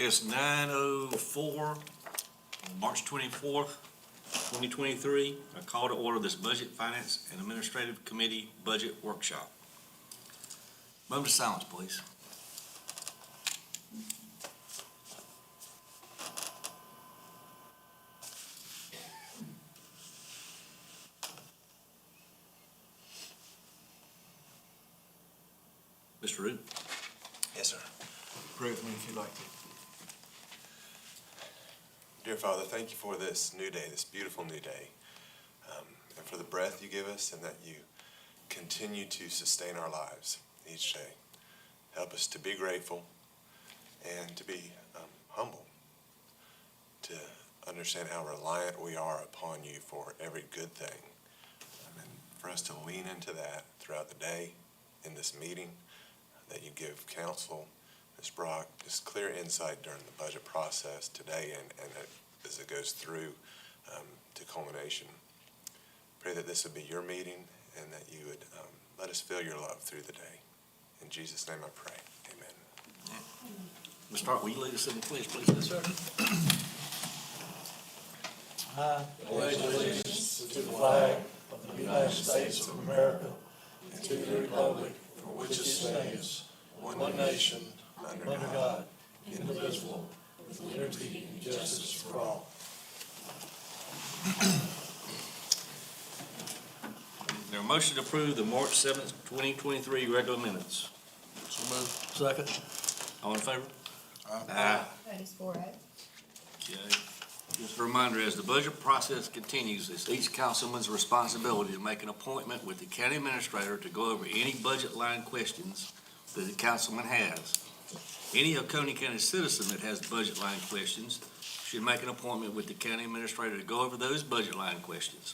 It's 9:04, March 24th, 2023. I call to order this Budget, Finance, and Administrative Committee Budget Workshop. Moment of silence, please. Mr. Root? Yes, sir. Pray with me if you'd like to. Dear Father, thank you for this new day, this beautiful new day, and for the breath you give us and that you continue to sustain our lives each day. Help us to be grateful and to be humble, to understand how reliant we are upon you for every good thing, and for us to lean into that throughout the day in this meeting, that you give counsel, Ms. Brock, just clear insight during the budget process today and as it goes through to culmination. Pray that this would be your meeting and that you would let us feel your love through the day. In Jesus' name I pray. Amen. Ms. Stark, will you lead us in the pledge, please? Yes, sir. I pledge allegiance to the flag of the United States of America and to the republic for which it stands, one nation, under God, indivisible, with liberty and justice for all. Is there a motion to approve the March 7th, 2023 regular minutes? So moved. Second. All in favor? Aye. That is for it. Okay. Just a reminder, as the budget process continues, it's each councilman's responsibility to make an appointment with the county administrator to go over any budget line questions that the councilman has. Any Oconee County citizen that has budget line questions should make an appointment with the county administrator to go over those budget line questions.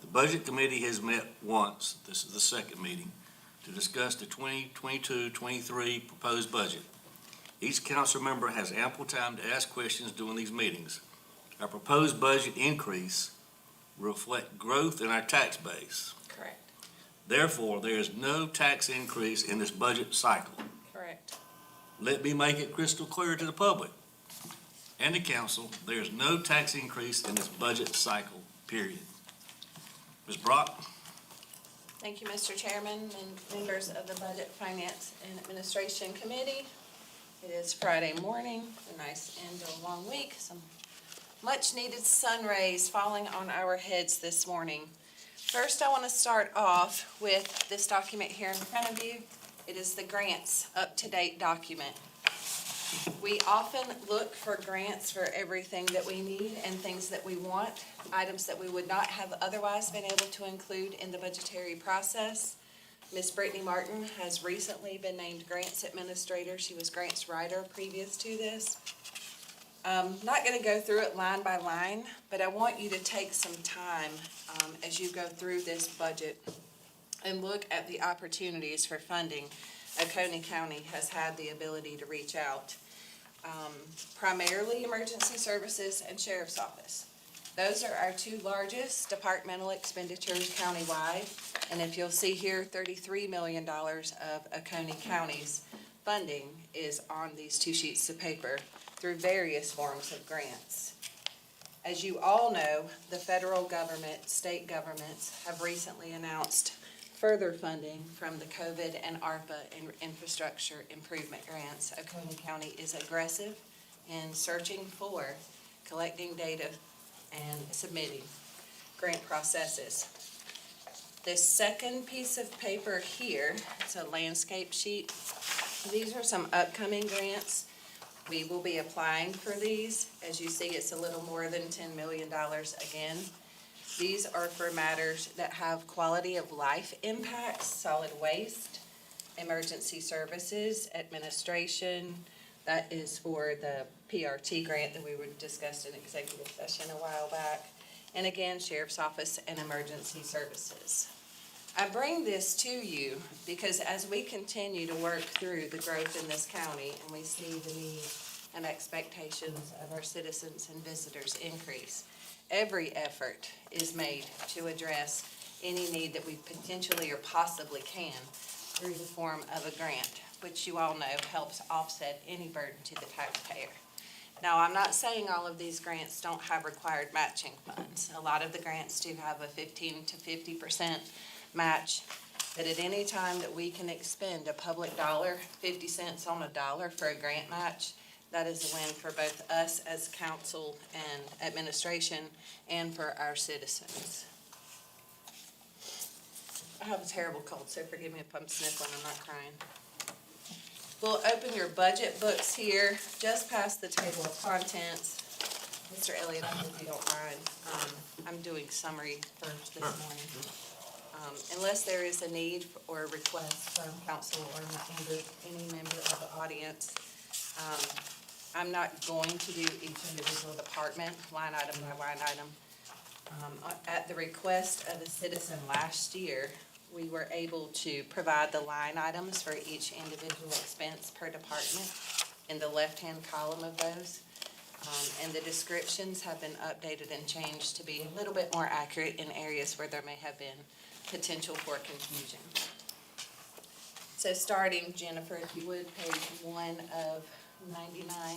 The Budget Committee has met once, this is the second meeting, to discuss the 2022-23 proposed budget. Each council member has ample time to ask questions during these meetings. Our proposed budget increase will reflect growth in our tax base. Correct. Therefore, there is no tax increase in this budget cycle. Correct. Let me make it crystal clear to the public and the council, there is no tax increase in this budget cycle, period. Ms. Brock? Thank you, Mr. Chairman and members of the Budget, Finance, and Administration Committee. It is Friday morning, a nice end to a long week, some much-needed sun rays falling on our heads this morning. First, I want to start off with this document here in front of you. It is the grants up-to-date document. We often look for grants for everything that we need and things that we want, items that we would not have otherwise been able to include in the budgetary process. Ms. Brittany Martin has recently been named Grants Administrator. She was Grants Writer previous to this. Not going to go through it line by line, but I want you to take some time as you go through this budget and look at the opportunities for funding Oconee County has had the ability to reach out. Primarily emergency services and sheriff's office. Those are our two largest departmental expenditures countywide. And if you'll see here, $33 million of Oconee County's funding is on these two sheets of paper through various forms of grants. As you all know, the federal government, state governments have recently announced further funding from the COVID and ARPA and infrastructure improvement grants. Oconee County is aggressive in searching for, collecting data, and submitting grant processes. This second piece of paper here, it's a landscape sheet. These are some upcoming grants. We will be applying for these. As you see, it's a little more than $10 million again. These are for matters that have quality of life impacts, solid waste, emergency services, administration. That is for the PRT grant that we were discussed in executive session a while back. And again, Sheriff's Office and emergency services. I bring this to you because as we continue to work through the growth in this county and we see the needs and expectations of our citizens and visitors increase, every effort is made to address any need that we potentially or possibly can through the form of a grant. which you all know helps offset any burden to the taxpayer. Now, I'm not saying all of these grants don't have required matching funds. A lot of the grants do have a 15 to 50% match, but at any time that we can expend a public dollar, 50 cents on a dollar for a grant match, that is a win for both us as council and administration and for our citizens. I have a terrible cold, so forgive me if I'm sniffling, I'm not crying. We'll open your budget books here, just past the table of contents. Mr. Elliott, I hope you don't mind. I'm doing summary first this morning. Unless there is a need or a request from council or any member of the audience, I'm not going to do each individual department, line item by line item. At the request of a citizen last year, we were able to provide the line items for each individual expense per department in the left-hand column of those. And the descriptions have been updated and changed to be a little bit more accurate in areas where there may have been potential for confusion. So starting, Jennifer, if you would, page 1 of 99.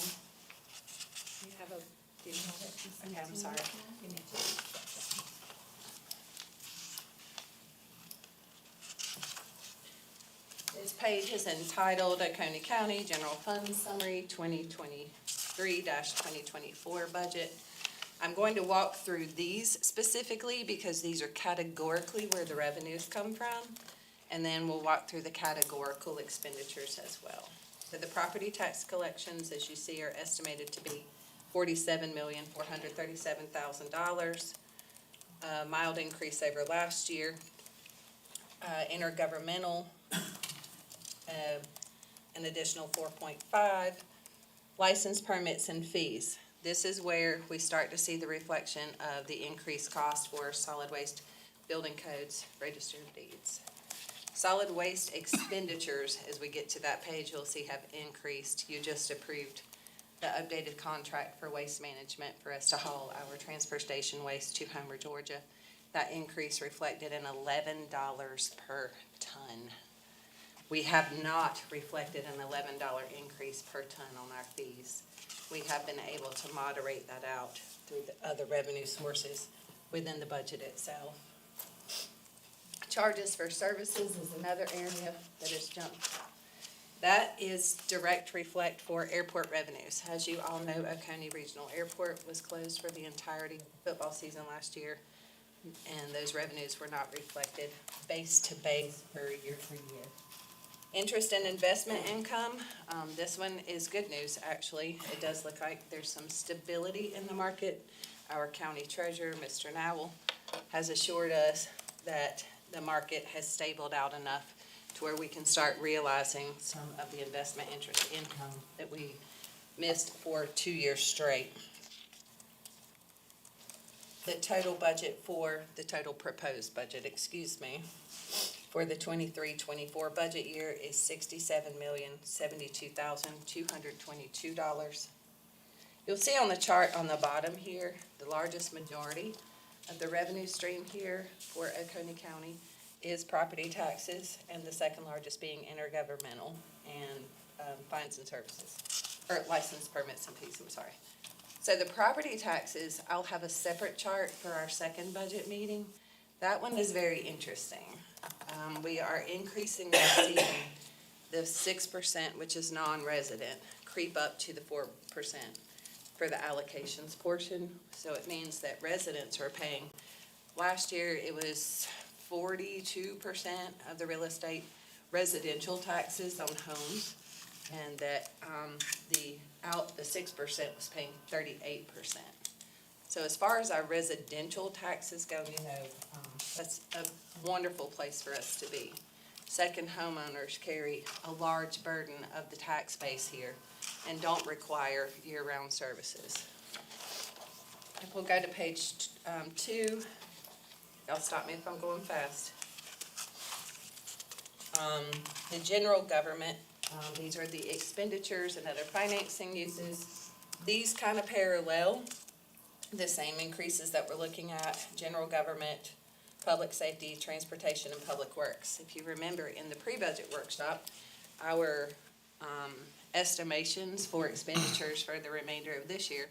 Do you have it? Okay, I'm sorry. Give me a second. This page is entitled Oconee County General Fund Summary 2023-2024 Budget. I'm going to walk through these specifically because these are categorically where the revenues come from, and then we'll walk through the categorical expenditures as well. So the property tax collections, as you see, are estimated to be $47,437,000, a mild increase over last year. Intergovernmental, an additional 4.5. License permits and fees. This is where we start to see the reflection of the increased cost for solid waste building codes, register of deeds. Solid waste expenditures, as we get to that page, you'll see have increased. You just approved the updated contract for waste management for us to haul our transfer station waste to Homer, Georgia. That increase reflected in $11 per ton. We have not reflected an $11 increase per ton on our fees. We have been able to moderate that out through the other revenue sources within the budget itself. Charges for services is another area that has jumped. That is direct reflect for airport revenues. As you all know, Oconee Regional Airport was closed for the entirety of the football season last year, and those revenues were not reflected base to base for year. Interest and investment income, this one is good news, actually. It does look like there's some stability in the market. Our county treasurer, Mr. Nowell, has assured us that the market has stabled out enough to where we can start realizing some of the investment interest income that we missed for 2 years straight. The total proposed budget, for the 23-24 budget year is $67,072,222. You'll see on the chart on the bottom here, the largest majority of the revenue stream here for Oconee County is property taxes, and the second largest being intergovernmental and fines and services, or license permits and fees, I'm sorry. So the property taxes, I'll have a separate chart for our second budget meeting. That one is very interesting. We are increasing the 6%, which is non-resident, creep up to the 4% for the allocations portion. So it means that residents are paying, last year it was 42% of the real estate residential taxes on homes, and that the 6% was paying 38%. So as far as our residential taxes go, that's a wonderful place for us to be. Second homeowners carry a large burden of the tax base here and don't require year-round services. If we'll go to page 2, y'all stop me if I'm going fast. The general government, these are the expenditures and other financing uses. These kind of parallel the same increases that we're looking at: general government, public safety, transportation, and public works. If you remember in the pre-budget workshop, our estimations for expenditures for the remainder of this year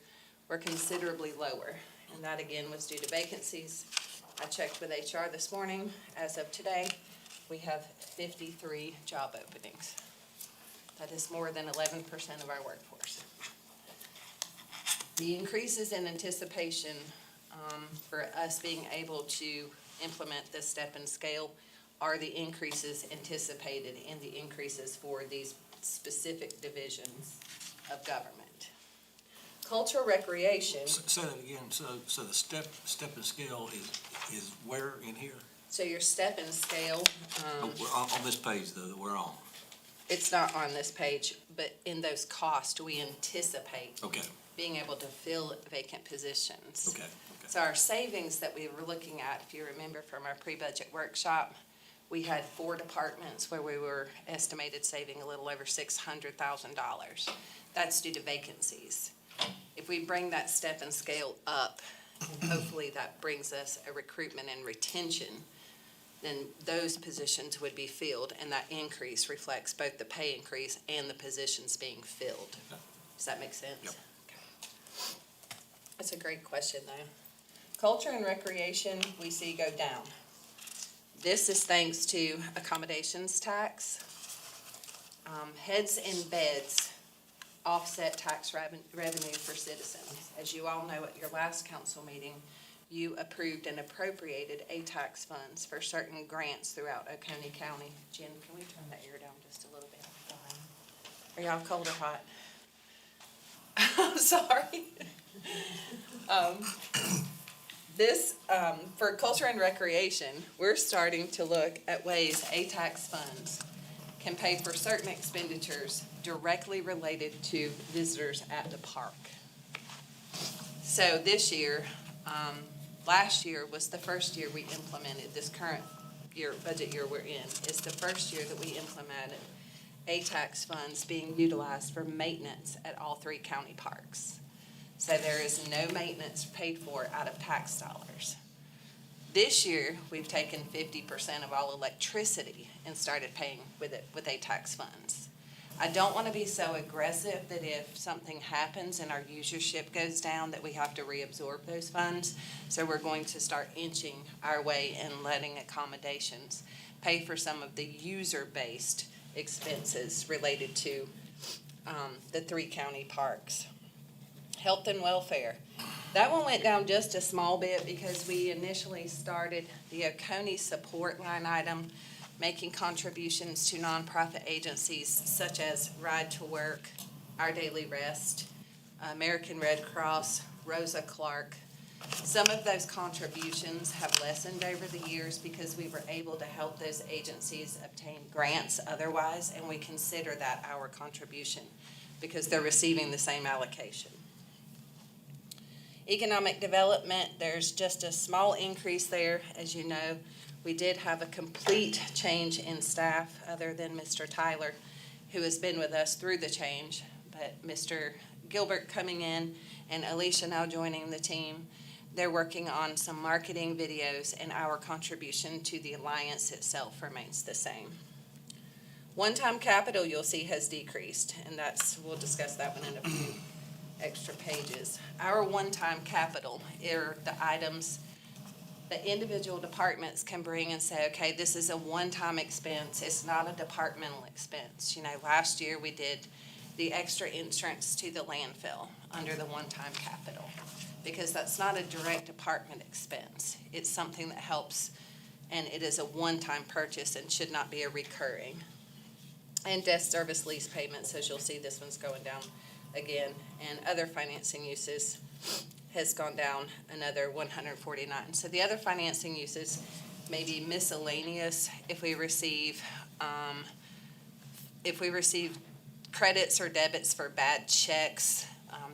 were considerably lower. And that again was due to vacancies. I checked with HR this morning. As of today, we have 53 job openings. That is more than 11% of our workforce. The increases in anticipation for us being able to implement this step and scale are the increases anticipated in the increases for these specific divisions of government. Cultural recreation, Say that again, so the step and scale is where in here? so your step and scale, We're on this page though, that we're on. it's not on this page, but in those costs, we anticipate Okay, being able to fill vacant positions. okay. So our savings that we were looking at, if you remember from our pre-budget workshop, we had 4 departments where we were estimated saving a little over $600,000. That's due to vacancies. If we bring that step and scale up, and hopefully that brings us a recruitment and retention, then those positions would be filled, and that increase reflects both the pay increase and the positions being filled. Okay. Does that make sense? Yep. Okay. That's a great question, though. Culture and recreation, we see go down. This is thanks to accommodations tax. Heads and beds offset tax revenue for citizens. As you all know, at your last council meeting, you approved and appropriated tax funds for certain grants throughout Oconee County. Jen, can we turn that air down just a little bit? Are y'all cold or hot? I'm sorry. For culture and recreation, we're starting to look at ways tax funds can pay for certain expenditures directly related to visitors at the park. So this year, last year was the first year we implemented, this current year, budget year we're in, is the first year that we implemented tax funds being utilized for maintenance at all 3 county parks. So there is no maintenance paid for out of tax dollars. This year, we've taken 50% of all electricity and started paying with tax funds. I don't want to be so aggressive that if something happens and our usership goes down, that we have to reabsorb those funds. So we're going to start inching our way and letting accommodations pay for some of the user-based expenses related to the 3 county parks. Health and welfare. That one went down just a small bit because we initially started the Oconee support line item, making contributions to nonprofit agencies such as Ride to Work, Our Daily Rest, American Red Cross, Rosa Clark. Some of those contributions have lessened over the years because we were able to help those agencies obtain grants otherwise, and we consider that our contribution because they're receiving the same allocation. Economic development, there's just a small increase there. As you know, we did have a complete change in staff other than Mr. Tyler, who has been with us through the change. But Mr. Gilbert coming in and Alicia now joining the team, they're working on some marketing videos, and our contribution to the alliance itself remains the same. One-time capital you'll see has decreased, and we'll discuss that one in a few extra pages. Our one-time capital are the items that individual departments can bring and say, okay, this is a one-time expense. It's not a departmental expense. You know, last year we did the extra insurance to the landfill under the one-time capital because that's not a direct department expense. It's something that helps, and it is a one-time purchase and should not be a recurring. And debt service lease payments, as you'll see, this one's going down again, and other financing uses has gone down another 149. So the other financing uses may be miscellaneous if we receive credits or debits for bad checks.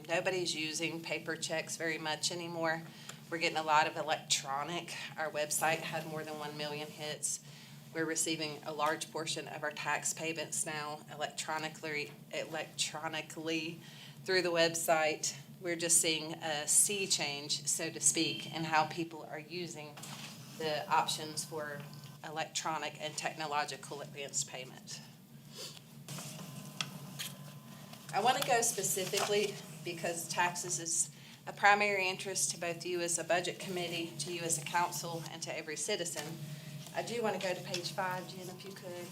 Nobody's using paper checks very much anymore. We're getting a lot of electronic. Our website had more than 1 million hits. We're receiving a large portion of our tax payments now electronically through the website. We're just seeing a sea change, so to speak, in how people are using the options for electronic and technological advanced payment. I want to go specifically because taxes is a primary interest to both you as a budget committee, to you as a council, and to every citizen. I do want to go to page 5, Jen, if you could.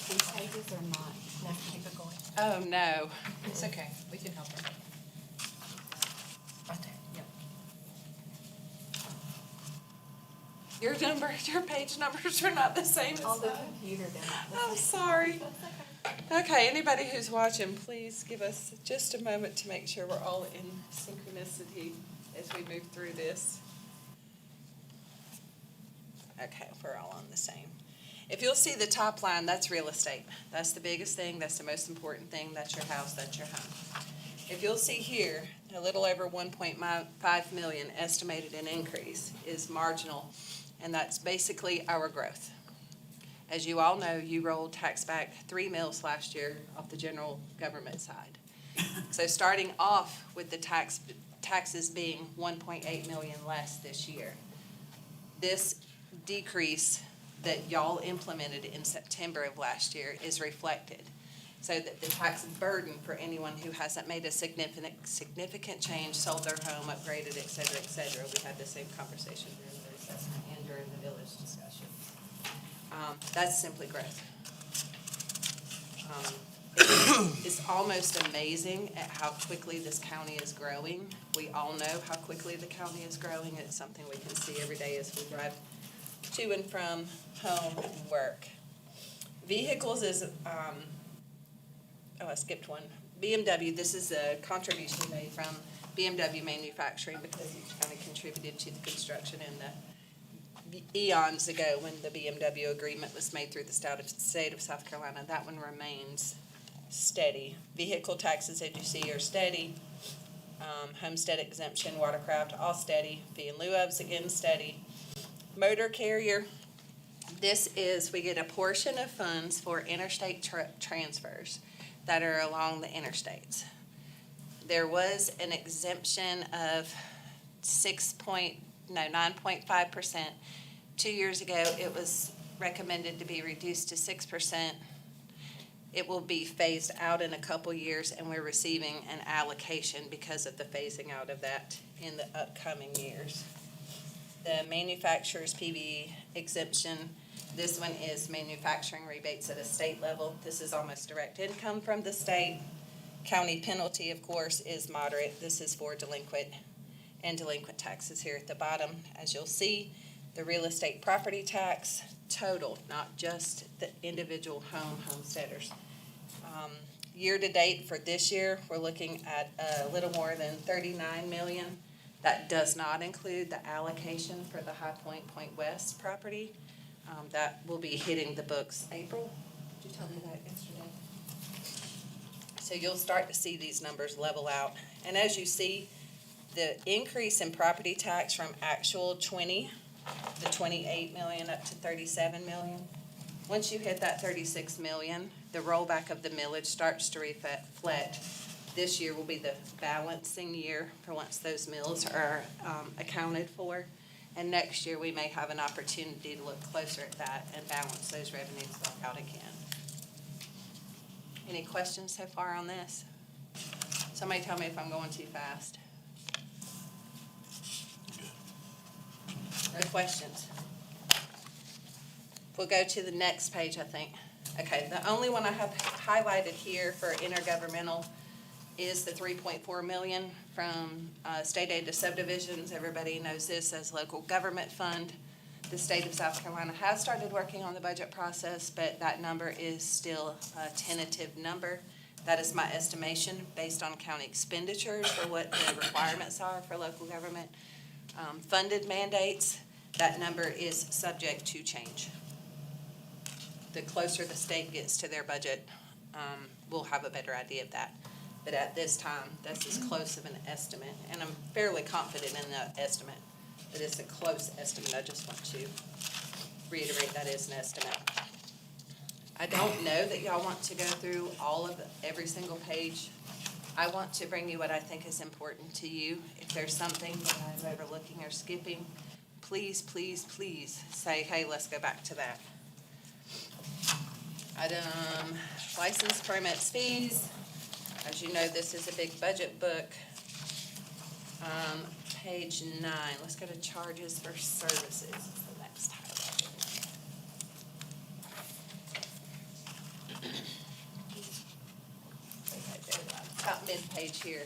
These pages are not, no, keep it going. Oh, no. It's okay, we can help her. Right there, yep. Your page numbers are not the same as On the mine. computer, they're I'm not. sorry. Okay, anybody who's watching, please give us just a moment to make sure we're all in synchronicity as we move through this. Okay, we're all on the same. If you'll see the top line, that's real estate. That's the biggest thing, that's the most important thing, that's your house, that's your home. If you'll see here, a little over 1.5 million estimated in increase is marginal, and that's basically our growth. As you all know, you rolled tax back 3 mills last year off the general government side. So starting off with the taxes being 1.8 million less this year. This decrease that y'all implemented in September of last year is reflected. So that the tax burden for anyone who hasn't made a significant change, sold their home, upgraded, et cetera, we had the same conversation during the assessment and during the village discussion. That's simply growth. It's almost amazing at how quickly this county is growing. We all know how quickly the county is growing. It's something we can see every day as we drive to and from home and work. Vehicles is, I skipped one. BMW, this is a contribution made from BMW Manufacturing because each county contributed to the construction in the eons ago when the BMW agreement was made through the state of South Carolina. That one remains steady. Vehicle taxes, as you see, are steady. Homestead exemption, watercraft, all steady. Fee in lieu of's again steady. Motor carrier, this is, we get a portion of funds for interstate transfers that are along the interstates. There was an exemption of 9.5%. 2 years ago, it was recommended to be reduced to 6%. It will be phased out in a couple years, and we're receiving an allocation because of the phasing out of that in the upcoming years. The manufacturer's PV exemption, this one is manufacturing rebates at a state level. This is almost direct income from the state. County penalty, of course, is moderate. This is for delinquent taxes here at the bottom. As you'll see, the real estate property tax total, not just the individual homesteaders. Year-to-date for this year, we're looking at a little more than 39 million. That does not include the allocation for the High Point, Point West property. That will be hitting the books April. Did you tell me that yesterday? So you'll start to see these numbers level out. And as you see, the increase in property tax from actual the 28 million up to 37 million. Once you hit that 36 million, the rollback of the millage starts to reflect. This year will be the balancing year for once those mills are accounted for. And next year, we may have an opportunity to look closer at that and balance those revenues back out again. Any questions so far on this? Somebody tell me if I'm going too fast. No questions? We'll go to the next page, I think. Okay, the only one I have highlighted here for intergovernmental is the 3.4 million from state aid to subdivisions. Everybody knows this as local government fund. The state of South Carolina has started working on the budget process, but that number is still a tentative number. That is my estimation based on county expenditures for what the requirements are for local government. Funded mandates, that number is subject to change. The closer the state gets to their budget, we'll have a better idea of that. But at this time, that's as close of an estimate, and I'm fairly confident in the estimate, but it's a close estimate. I just want to reiterate that is an estimate. I don't know that y'all want to go through every single page. I want to bring you what I think is important to you. If there's something that I'm overlooking or skipping, please, please, please say, hey, let's go back to that. Item license permits fees. As you know, this is a big budget book. Page 9, let's go to charges for services, is the next highlight. Top mid-page here,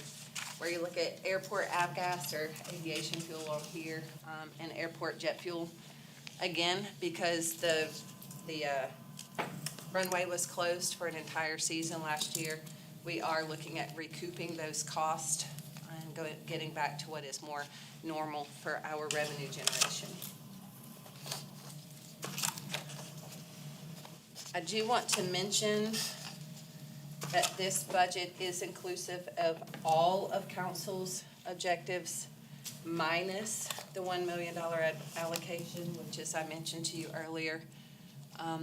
where you look at airport avgas or aviation fuel over here, and airport jet fuel. Again, because the runway was closed for an entire season last year, we are looking at recouping those costs and getting back to what is more normal for our revenue generation. I do want to mention that this budget is inclusive of all of council's objectives minus the $1 million allocation, which, as I mentioned to you earlier,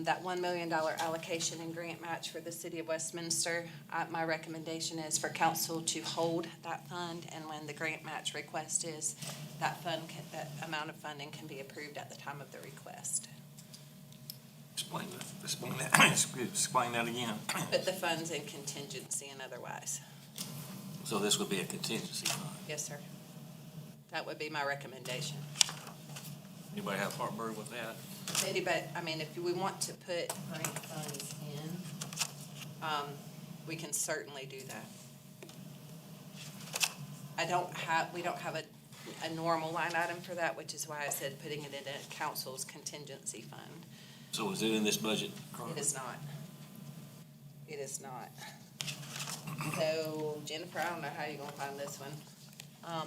that $1 million allocation in grant match for the city of Westminster, my recommendation is for council to hold that fund, and when the grant match request is, that amount of funding can be approved at the time of the request. Explain that again. Put the funds in contingency and otherwise. So this would be a contingency fund. Yes, sir. That would be my recommendation. Anybody have heartburn with that? Anybody, I mean, if we want to put grant funds in, we can certainly do that. We don't have a normal line item for that, which is why I said putting it in a council's contingency fund. So is it in this budget? It is not. It is not. So Jennifer, I don't know how you're gonna find this one.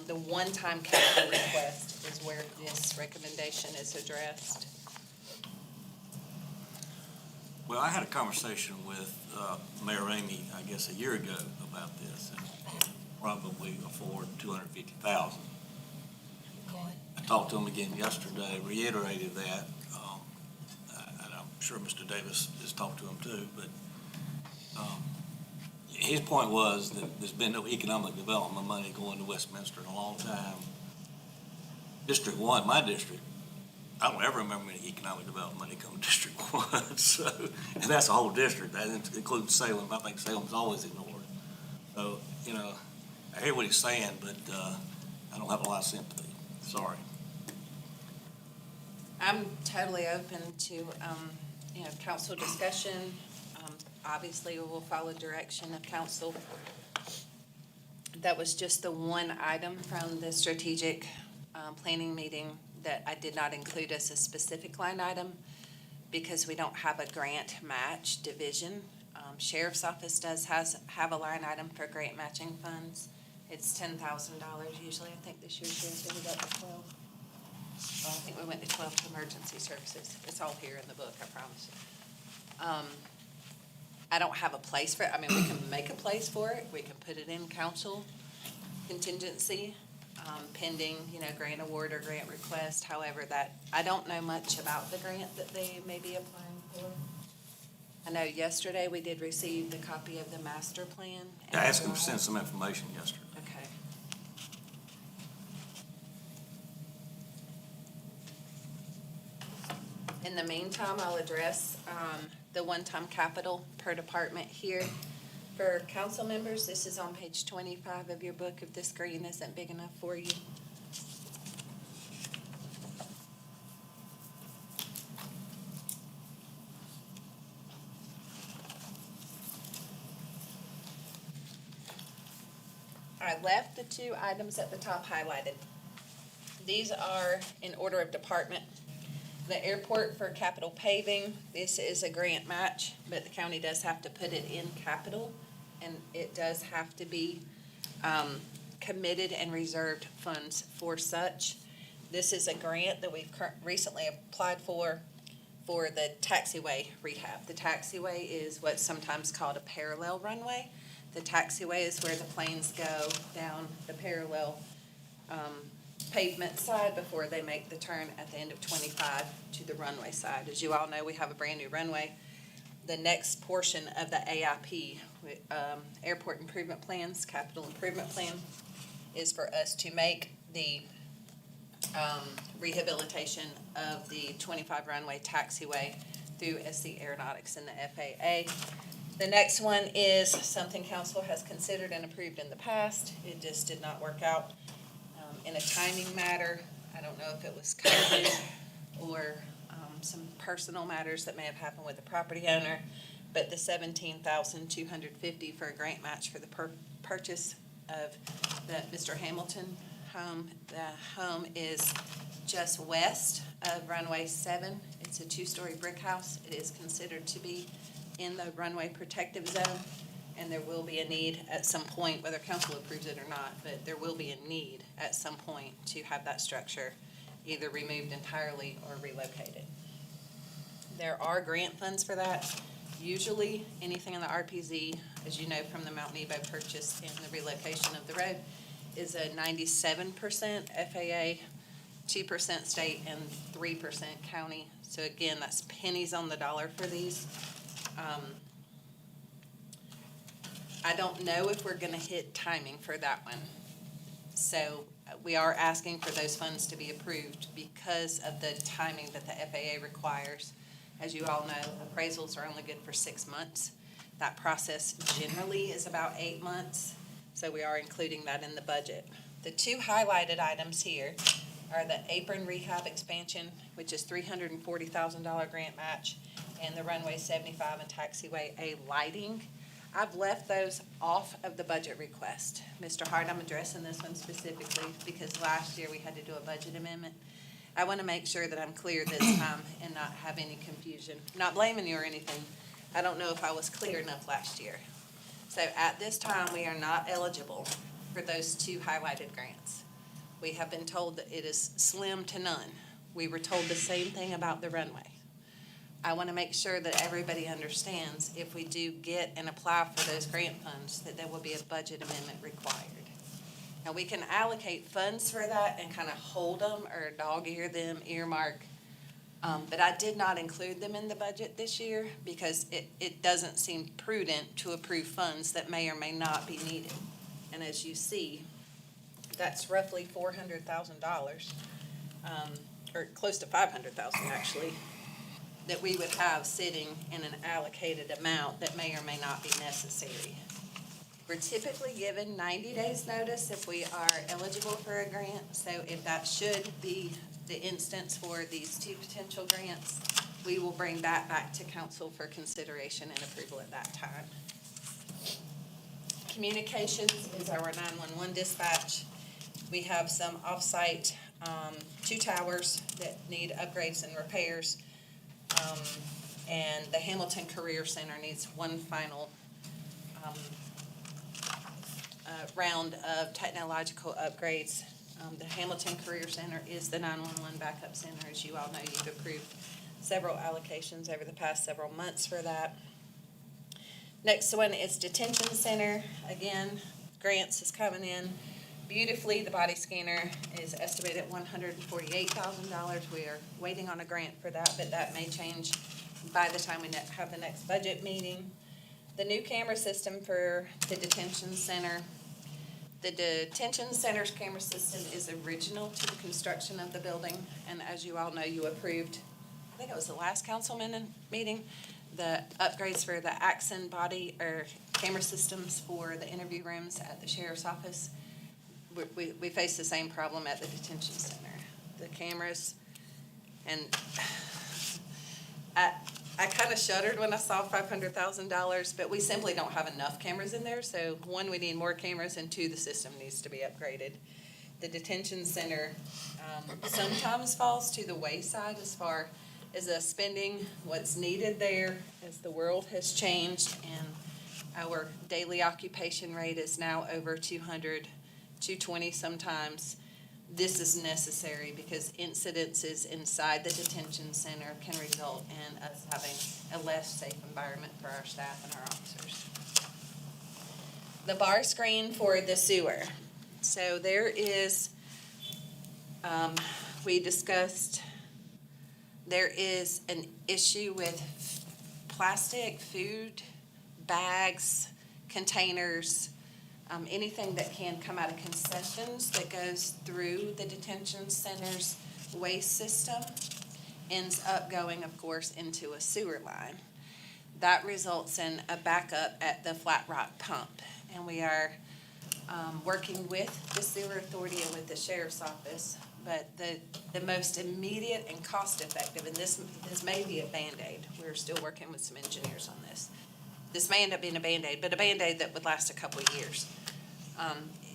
The one-time capital request is where this recommendation is addressed. Well, I had a conversation with Mayor Ramey, I guess, a year ago about this, and probably afford $250,000. I talked to him again yesterday, reiterated that, and I'm sure Mr. Davis has talked to him too, but his point was that there's been no economic development money going to Westminster in a long time. District 1, my district, I don't ever remember any economic development money coming to District 1, so, and that's a whole district, that includes Salem. I think Salem's always ignored. So, you know, I hear what he's saying, but I don't have a lot of sympathy, sorry. I'm totally open to, council discussion. Obviously, we will follow direction of council. That was just the one item from the strategic planning meeting that I did not include as a specific line item because we don't have a grant match division. Sheriff's Office does have a line item for grant matching funds. It's $10,000 usually. I think this year, Sheriff, did we go to 12? Well, I think we went to 12 for emergency services. It's all here in the book, I promise you. I don't have a place for it. I mean, we can make a place for it. We can put it in council contingency, pending, grant award or grant request. However, I don't know much about the grant that they may be applying for. I know yesterday we did receive the copy of the master plan. I asked him to send some information yesterday. Okay. In the meantime, I'll address the one-time capital per department here. For council members, this is on page 25 of your book if the screen isn't big enough for you. I left the two items at the top highlighted. These are in order of department. The airport for capital paving, this is a grant match, but the county does have to put it in capital, and it does have to be committed and reserved funds for such. This is a grant that we've recently applied for the taxiway rehab. The taxiway is what's sometimes called a parallel runway. The taxiway is where the planes go down the parallel pavement side before they make the turn at the end of 25 to the runway side. As you all know, we have a brand new runway. The next portion of the AIP, Airport Improvement Plans, Capital Improvement Plan, is for us to make the rehabilitation of the 25 runway taxiway through SC Aeronautics and the FAA. The next one is something council has considered and approved in the past. It just did not work out in a timing matter. I don't know if it was COVID or some personal matters that may have happened with the property owner, but the $17,250 for a grant match for the purchase of the Mr. Hamilton home. The home is just west of runway 7. It's a 2-story brick house. It is considered to be in the runway protective zone, and there will be a need at some point, whether council approves it or not, but there will be a need at some point to have that structure either removed entirely or relocated. There are grant funds for that. Usually, anything in the RPZ, as you know from the Mount Nebo purchase and the relocation of the road, is a 97% FAA, 2% state, and 3% county. So again, that's pennies on the dollar for these. I don't know if we're gonna hit timing for that one. So we are asking for those funds to be approved because of the timing that the FAA requires. As you all know, appraisals are only good for 6 months. That process generally is about 8 months, so we are including that in the budget. The 2 highlighted items here are the apron rehab expansion, which is $340,000 grant match, and the runway 75 and taxiway A lighting. I've left those off of the budget request. Mr. Hart, I'm addressing this one specifically because last year we had to do a budget amendment. I want to make sure that I'm clear this time and not have any confusion. Not blaming you or anything. I don't know if I was clear enough last year. So at this time, we are not eligible for those 2 highlighted grants. We have been told that it is slim to none. We were told the same thing about the runway. I want to make sure that everybody understands if we do get and apply for those grant funds, that there will be a budget amendment required. Now, we can allocate funds for that and kind of hold them or dog-ear them, earmark, but I did not include them in the budget this year because it doesn't seem prudent to approve funds that may or may not be needed. And as you see, that's roughly $400,000, or close to $500,000 actually, that we would have sitting in an allocated amount that may or may not be necessary. We're typically given 90 days notice if we are eligible for a grant. So if that should be the instance for these 2 potential grants, we will bring that back to council for consideration and approval at that time. Communications is our 911 dispatch. We have some off-site 2 towers that need upgrades and repairs. And the Hamilton Career Center needs one final round of technological upgrades. The Hamilton Career Center is the 911 backup center. As you all know, you've approved several allocations over the past several months for that. Next one is Detention Center. Again, grants is coming in beautifully. The body scanner is estimated at $148,000. We are waiting on a grant for that, but that may change by the time we have the next budget meeting. The new camera system for the detention center. The detention center's camera system is original to the construction of the building, and as you all know, you approved, I think it was the last councilman meeting, the upgrades for the Axon body or camera systems for the interview rooms at the sheriff's office. We face the same problem at the detention center. The cameras, and I kind of shuddered when I saw $500,000, but we simply don't have enough cameras in there. So 1, we need more cameras, and 2, the system needs to be upgraded. The detention center sometimes falls to the wayside as far as us spending what's needed there as the world has changed, and our daily occupation rate is now over 200, 220 sometimes. This is necessary because incidences inside the detention center can result in us having a less safe environment for our staff and our officers. The bar screen for the sewer. So there is, we discussed, there is an issue with plastic, food, bags, containers, anything that can come out of concessions that goes through the detention center's waste system ends up going, of course, into a sewer line. That results in a backup at the Flat Rock pump. And we are working with the sewer authority and with the sheriff's office. But the most immediate and cost-effective, and this may be a Band-Aid. We're still working with some engineers on this. This may end up being a Band-Aid, but a Band-Aid that would last a couple of years,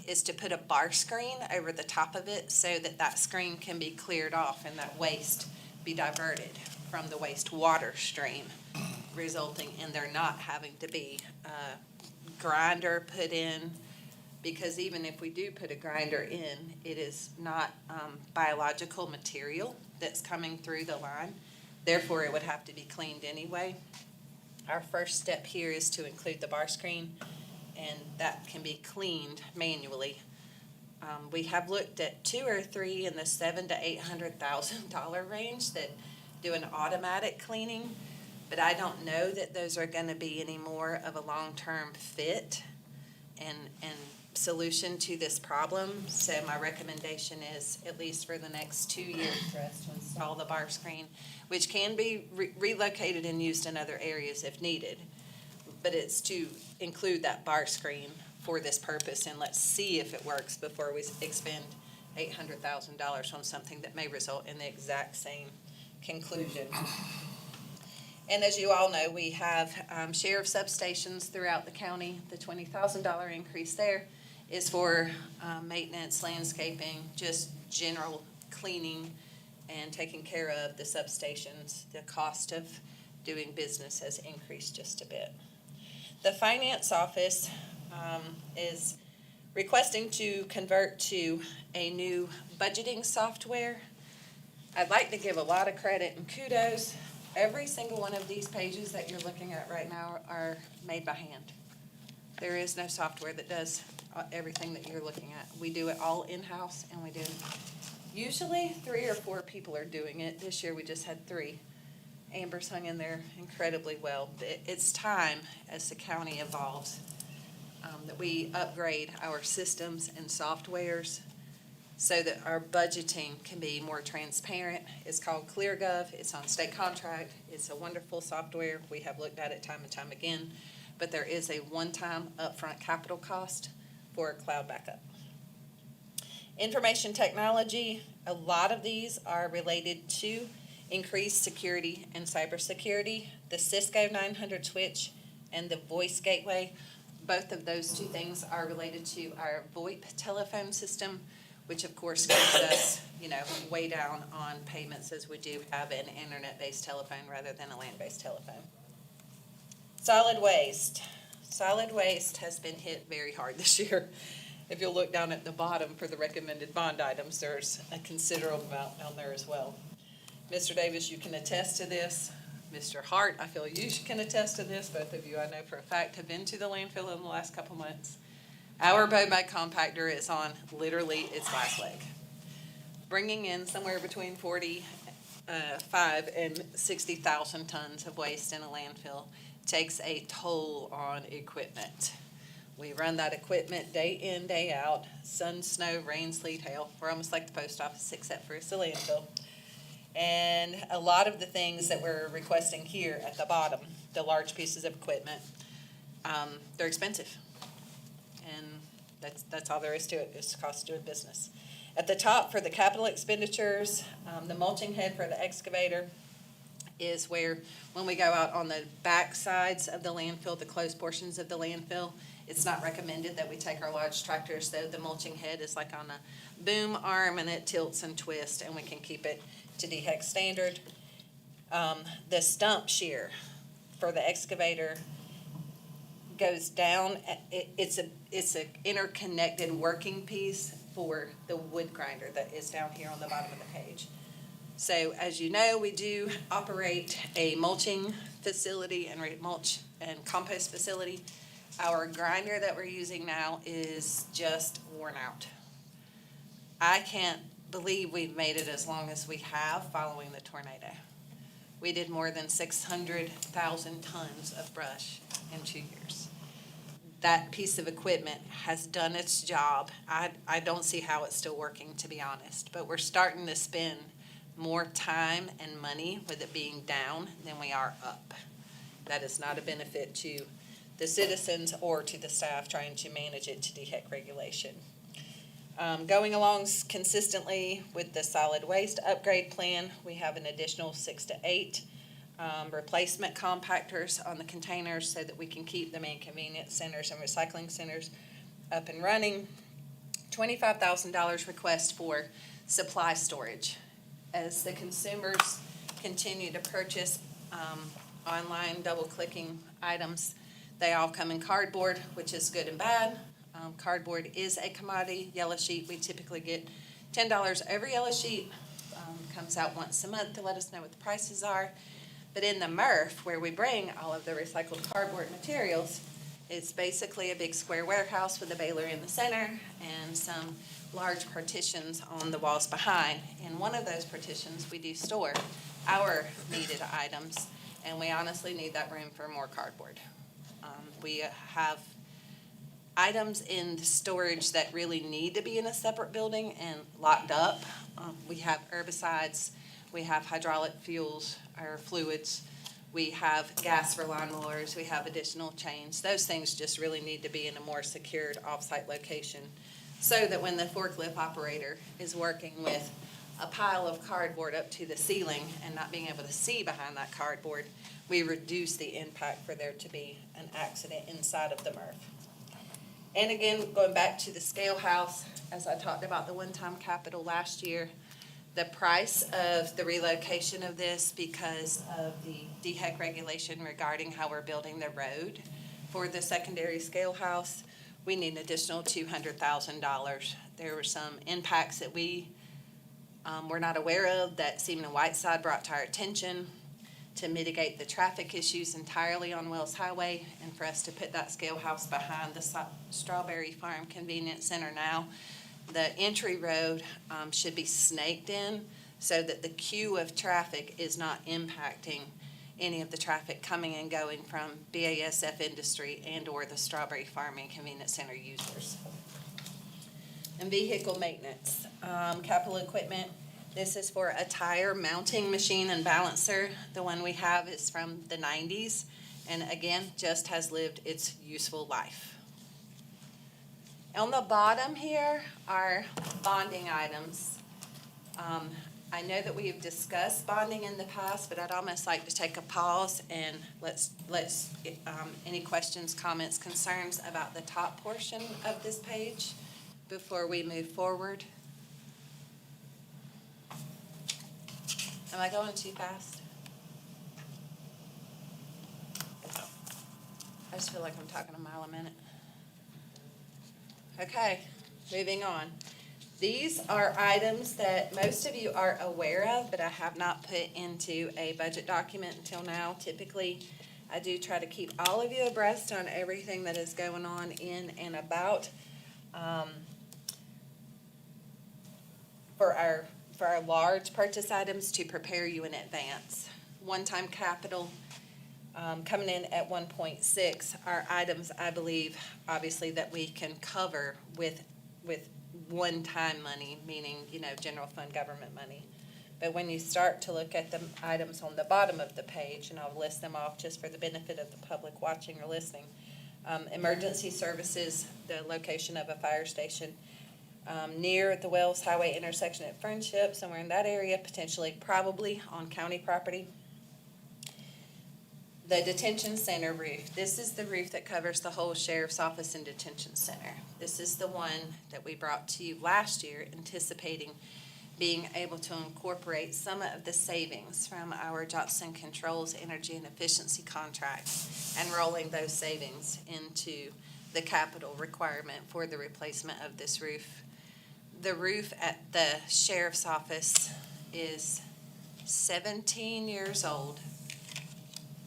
is to put a bar screen over the top of it so that that screen can be cleared off and that waste be diverted from the wastewater stream, resulting in there not having to be a grinder put in, because even if we do put a grinder in, it is not biological material that's coming through the line. Therefore, it would have to be cleaned anyway. Our first step here is to include the bar screen, and that can be cleaned manually. We have looked at 2 or 3 in the $700,000 to $800,000 range that do an automatic cleaning, but I don't know that those are gonna be any more of a long-term fit and solution to this problem. So my recommendation is, at least for the next 2 years, for us to install the bar screen, which can be relocated and used in other areas if needed. But it's to include that bar screen for this purpose, and let's see if it works before we expend $800,000 on something that may result in the exact same conclusion. And as you all know, we have sheriff substations throughout the county. The $20,000 increase there is for maintenance, landscaping, just general cleaning and taking care of the substations. The cost of doing business has increased just a bit. The finance office is requesting to convert to a new budgeting software. I'd like to give a lot of credit and kudos. Every single one of these pages that you're looking at right now are made by hand. There is no software that does everything that you're looking at. We do it all in-house, and we do, usually 3 or 4 people are doing it. This year we just had 3. Amber's hung in there incredibly well. It's time, as the county evolves, that we upgrade our systems and softwares so that our budgeting can be more transparent. It's called ClearGov. It's on state contract. It's a wonderful software. We have looked at it time and time again, but there is a one-time upfront capital cost for a cloud backup. Information technology, a lot of these are related to increased security and cybersecurity. The Cisco 900 switch and the voice gateway, both of those 2 things are related to our VoIP telephone system, which of course keeps us, way down on payments, as we do have an internet-based telephone rather than a land-based telephone. Solid waste. Solid waste has been hit very hard this year. If you'll look down at the bottom for the recommended bond items, there's a considerable amount down there as well. Mr. Davis, you can attest to this. Mr. Hart, I feel you can attest to this. Both of you, I know for a fact, have been to the landfill in the last couple months. Our BOBAG compactor is on literally its last leg, bringing in somewhere between 45 and 60,000 tons of waste in a landfill takes a toll on equipment. We run that equipment day in, day out, sun, snow, rain, sleet, hail. We're almost like the post office, except for it's a landfill. And a lot of the things that we're requesting here at the bottom, the large pieces of equipment, they're expensive. And that's all there is to it. It's the cost of doing business. At the top, for the capital expenditures, the mulching head for the excavator is where, when we go out on the back sides of the landfill, the closed portions of the landfill, it's not recommended that we take our large tractors, though the mulching head is like on a boom arm and it tilts and twists, and we can keep it to DHEC standard. The stump shear for the excavator goes down. It's a interconnected working piece for the wood grinder that is down here on the bottom of the page. So as you know, we do operate a mulching facility and mulch and compost facility. Our grinder that we're using now is just worn out. I can't believe we've made it as long as we have following the tornado. We did more than 600,000 tons of brush in 2 years. That piece of equipment has done its job. I don't see how it's still working, to be honest, but we're starting to spend more time and money with it being down than we are up. That is not a benefit to the citizens or to the staff trying to manage it to DHEC regulation. Going along consistently with the solid waste upgrade plan, we have an additional 6 to 8 replacement compactors on the containers so that we can keep the main convenience centers and recycling centers up and running. $25,000 request for supply storage. As the consumers continue to purchase online double-clicking items, they all come in cardboard, which is good and bad. Cardboard is a commodity. Yellow sheet, we typically get $10 every yellow sheet. Comes out once a month to let us know what the prices are. But in the MRF, where we bring all of the recycled cardboard materials, it's basically a big square warehouse with a baler in the center and some large partitions on the walls behind. In one of those partitions, we do store our needed items, and we honestly need that room for more cardboard. We have items in storage that really need to be in a separate building and locked up. We have herbicides, we have hydraulic fuels or fluids, we have gas for lawnmowers, we have additional chains. Those things just really need to be in a more secured off-site location so that when the forklift operator is working with a pile of cardboard up to the ceiling and not being able to see behind that cardboard, we reduce the impact for there to be an accident inside of the MRF. And again, going back to the scale house, as I talked about the one-time capital last year, the price of the relocation of this because of the DHEC regulation regarding how we're building the road for the secondary scale house, we need an additional $200,000. There were some impacts that we were not aware of that Seaman Whiteside brought to our attention to mitigate the traffic issues entirely on Wells Highway and for us to put that scale house behind the Strawberry Farm Convenience Center now. The entry road should be snaked in so that the queue of traffic is not impacting any of the traffic coming and going from BASF Industry and or the Strawberry Farm and Convenience Center users. And vehicle maintenance, capital equipment. This is for a tire mounting machine and balancer. The one we have is from the 90s and again, just has lived its useful life. On the bottom here are bonding items. I know that we have discussed bonding in the past, but I'd almost like to take a pause and let's any questions, comments, concerns about the top portion of this page before we move forward. Am I going too fast? I just feel like I'm talking a mile a minute. Okay, moving on. These are items that most of you are aware of, but I have not put into a budget document until now. Typically, I do try to keep all of you abreast on everything that is going on in and about for our large purchase items to prepare you in advance. One-time capital coming in at 1.6 are items, I believe, obviously, that we can cover with one-time money, meaning, general fund government money. But when you start to look at the items on the bottom of the page, and I'll list them off just for the benefit of the public watching or listening, emergency services, the location of a fire station, near the Wells Highway intersection at Friendship, somewhere in that area, potentially, probably on county property. The detention center roof. This is the roof that covers the whole sheriff's office and detention center. This is the one that we brought to you last year, anticipating being able to incorporate some of the savings from our Johnson Controls Energy and Efficiency contract and rolling those savings into the capital requirement for the replacement of this roof. The roof at the sheriff's office is 17 years old.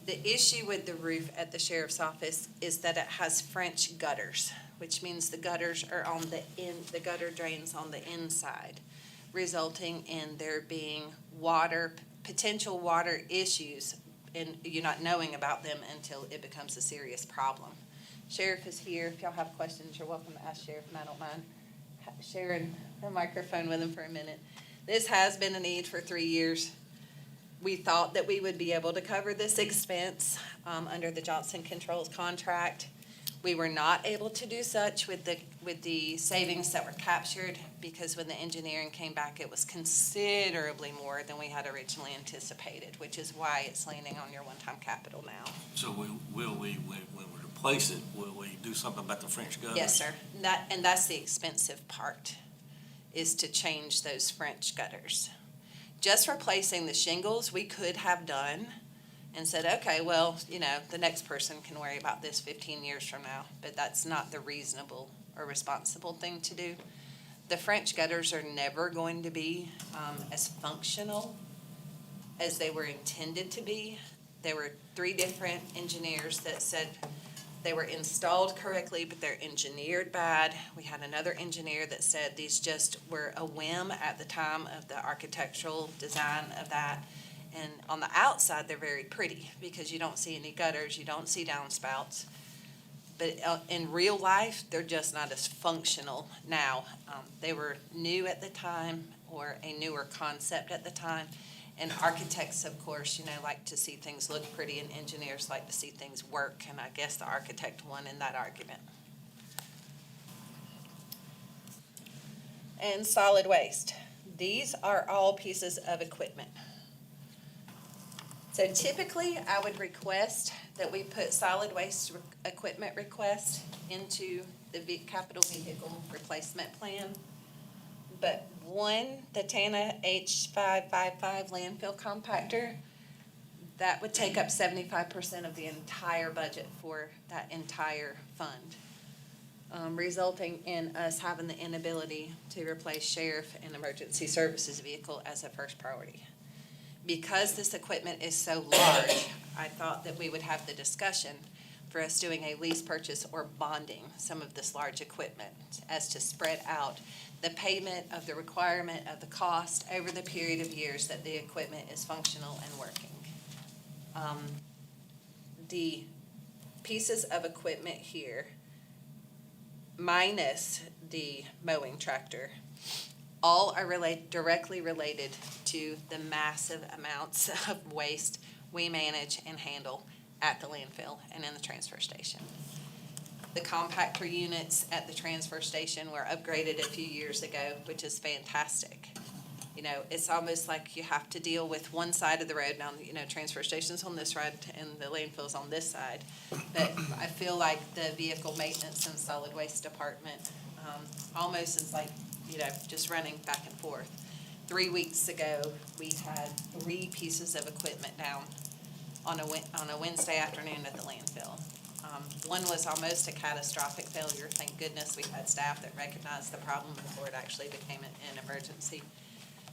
The issue with the roof at the sheriff's office is that it has French gutters, which means the gutters are on the gutter drains on the inside, resulting in there being potential water issues, and you not knowing about them until it becomes a serious problem. Sheriff is here. If y'all have questions, you're welcome to ask Sheriff, and I don't mind sharing the microphone with him for a minute. This has been a need for 3 years. We thought that we would be able to cover this expense under the Johnson Controls contract. We were not able to do such with the savings that were captured, because when the engineering came back, it was considerably more than we had originally anticipated, which is why it's landing on your one-time capital now. So when we replace it, will we do something about the French gutters? Yes, sir. And that's the expensive part, is to change those French gutters. Just replacing the shingles, we could have done and said, okay, well, the next person can worry about this 15 years from now, but that's not the reasonable or responsible thing to do. The French gutters are never going to be as functional as they were intended to be. There were 3 different engineers that said they were installed correctly, but they're engineered bad. We had another engineer that said these just were a whim at the time of the architectural design of that. And on the outside, they're very pretty because you don't see any gutters, you don't see downspouts. But in real life, they're just not as functional now. They were new at the time, or a newer concept at the time. And architects, of course, like to see things look pretty, and engineers like to see things work. And I guess the architect won in that argument. And solid waste. These are all pieces of equipment. So typically, I would request that we put solid waste equipment request into the capital vehicle replacement plan. But the TANA H555 landfill compactor, that would take up 75% of the entire budget for that entire fund, resulting in us having the inability to replace sheriff and emergency services vehicle as a first priority. Because this equipment is so large, I thought that we would have the discussion for us doing a lease purchase or bonding some of this large equipment, as to spread out the payment of the requirement of the cost over the period of years that the equipment is functional and working. The pieces of equipment here, minus the mowing tractor, all are directly related to the massive amounts of waste we manage and handle at the landfill and in the transfer station. The compactor units at the transfer station were upgraded a few years ago, which is fantastic. It's almost like you have to deal with one side of the road. Now, transfer station's on this side and the landfill's on this side. But I feel like the vehicle maintenance and solid waste department almost is like, just running back and forth. 3 weeks ago, we had 3 pieces of equipment down on a Wednesday afternoon at the landfill. One was almost a catastrophic failure. Thank goodness we had staff that recognized the problem before it actually became an emergency.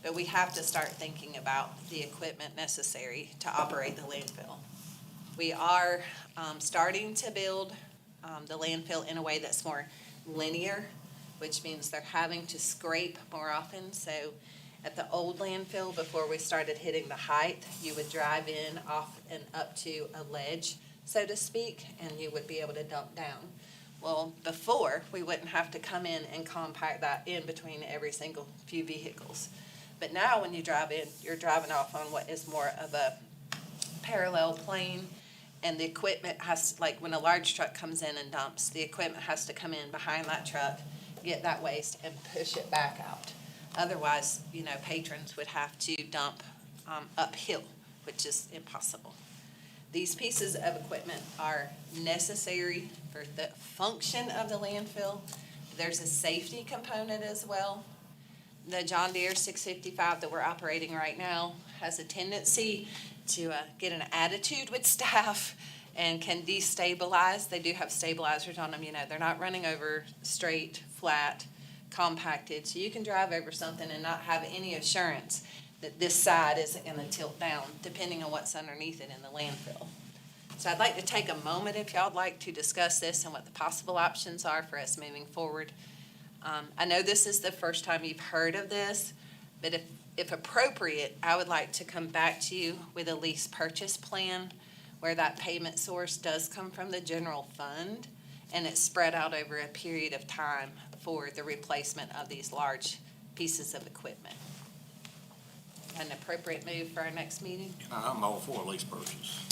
But we have to start thinking about the equipment necessary to operate the landfill. We are starting to build the landfill in a way that's more linear, which means they're having to scrape more often. So at the old landfill, before we started hitting the height, you would drive in off and up to a ledge, so to speak, and you would be able to dump down. Well, before, we wouldn't have to come in and compact that in between every single few vehicles. But now when you drive in, you're driving off on what is more of a parallel plane, and the equipment has, like when a large truck comes in and dumps, the equipment has to come in behind that truck, get that waste, and push it back out. Otherwise, patrons would have to dump uphill, which is impossible. These pieces of equipment are necessary for the function of the landfill. There's a safety component as well. The John Deere 655 that we're operating right now has a tendency to get an attitude with staff and can destabilize. They do have stabilizers on them. They're not running over straight, flat, compacted. So you can drive over something and not have any assurance that this side isn't going to tilt down, depending on what's underneath it in the landfill. So I'd like to take a moment, if y'all would like, to discuss this and what the possible options are for us moving forward. I know this is the first time you've heard of this, but if appropriate, I would like to come back to you with a lease purchase plan where that payment source does come from the general fund and it's spread out over a period of time for the replacement of these large pieces of equipment. an appropriate move for our next meeting? I'm all for a lease purchase.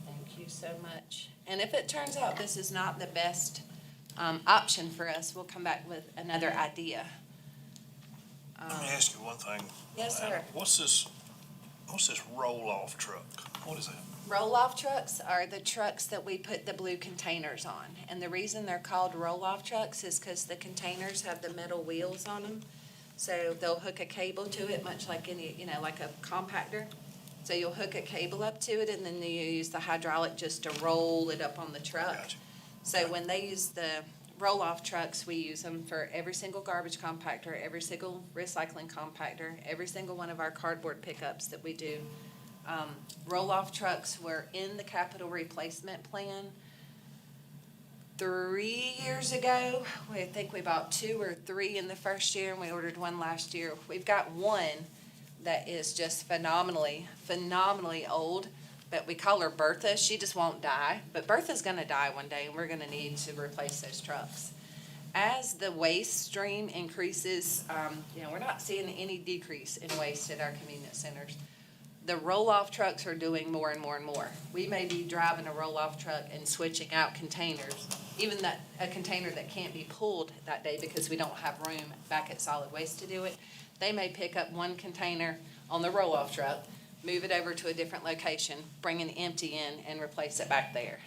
Thank you so much. And if it turns out this is not the best option for us, we'll come back with another idea. Let me ask you one thing. Yes, sir. What's this roll-off truck? What is that? Roll-off trucks are the trucks that we put the blue containers on. And the reason they're called roll-off trucks is because the containers have the metal wheels on them. So they'll hook a cable to it, much like any, like a compactor. So you'll hook a cable up to it, and then you use the hydraulic just to roll it up on the truck. Gotcha. So when they use the roll-off trucks, we use them for every single garbage compactor, every single recycling compactor, every single one of our cardboard pickups that we do. Roll-off trucks were in the capital replacement plan 3 years ago. I think we bought 2 or 3 in the first year, and we ordered 1 last year. We've got 1 that is just phenomenally old, but we call her Bertha. She just won't die, but Bertha's gonna die one day, and we're gonna need to replace those trucks. As the waste stream increases, we're not seeing any decrease in waste at our convenience centers. The roll-off trucks are doing more and more and more. We may be driving a roll-off truck and switching out containers, even a container that can't be pulled that day because we don't have room back at solid waste to do it. They may pick up 1 container on the roll-off truck, move it over to a different location, bring an empty in, and replace it back there.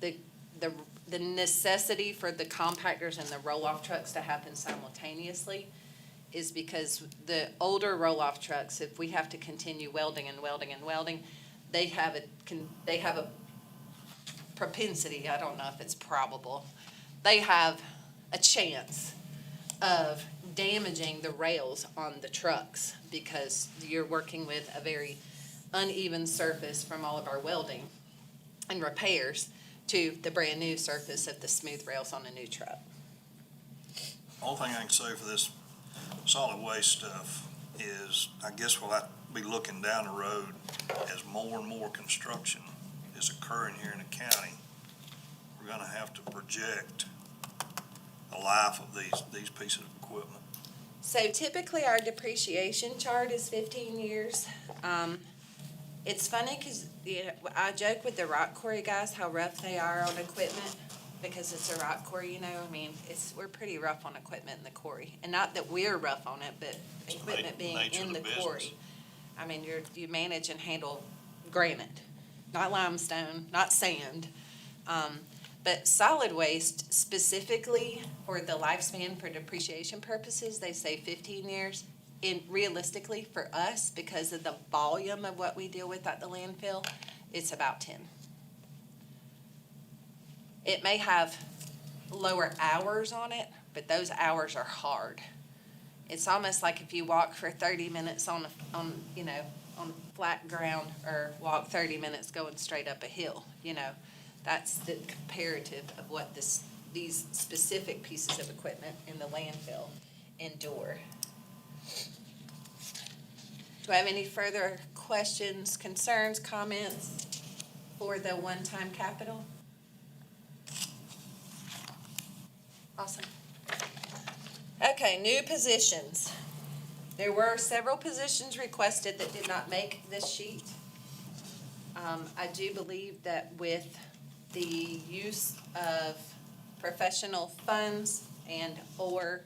The necessity for the compactors and the roll-off trucks to happen simultaneously is because the older roll-off trucks, if we have to continue welding and welding and welding, they have a propensity, I don't know if it's probable, they have a chance of damaging the rails on the trucks because you're working with a very uneven surface from all of our welding and repairs to the brand-new surface of the smooth rails on a new truck. Only thing I can say for this solid waste stuff is, I guess we'll have to be looking down the road as more and more construction is occurring here in the county. We're gonna have to project the life of these pieces of equipment. So typically our depreciation chart is 15 years. It's funny because I joke with the rock quarry guys how rough they are on equipment because it's a rock quarry, we're pretty rough on equipment in the quarry. And not that we're rough on it, but equipment being in the quarry. You manage and handle granite, not limestone, not sand. But solid waste specifically for the lifespan for depreciation purposes, they say 15 years. Realistically for us, because of the volume of what we deal with at the landfill, it's about 10. It may have lower hours on it, but those hours are hard. It's almost like if you walk for 30 minutes on flat ground or walk 30 minutes going straight up a hill, That's the comparative of what these specific pieces of equipment in the landfill endure. Do I have any further questions, concerns, comments for the one-time capital? Awesome. Okay, new positions. There were several positions requested that did not make this sheet. I do believe that with the use of professional funds and or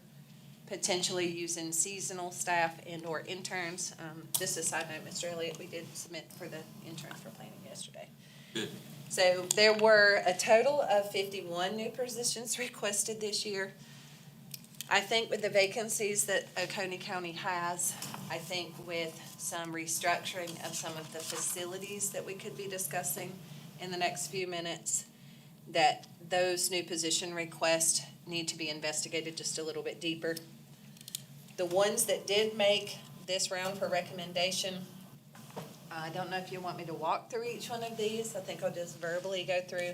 potentially using seasonal staff and or interns. Just a side note, Mr. Elliott, we did submit for the interns for planning yesterday. Good. So there were a total of 51 new positions requested this year. I think with the vacancies that Oconee County has, I think with some restructuring of some of the facilities that we could be discussing in the next few minutes, that those new position requests need to be investigated just a little bit deeper. The ones that did make this round for recommendation, I don't know if you want me to walk through each one of these. I think I'll just verbally go through.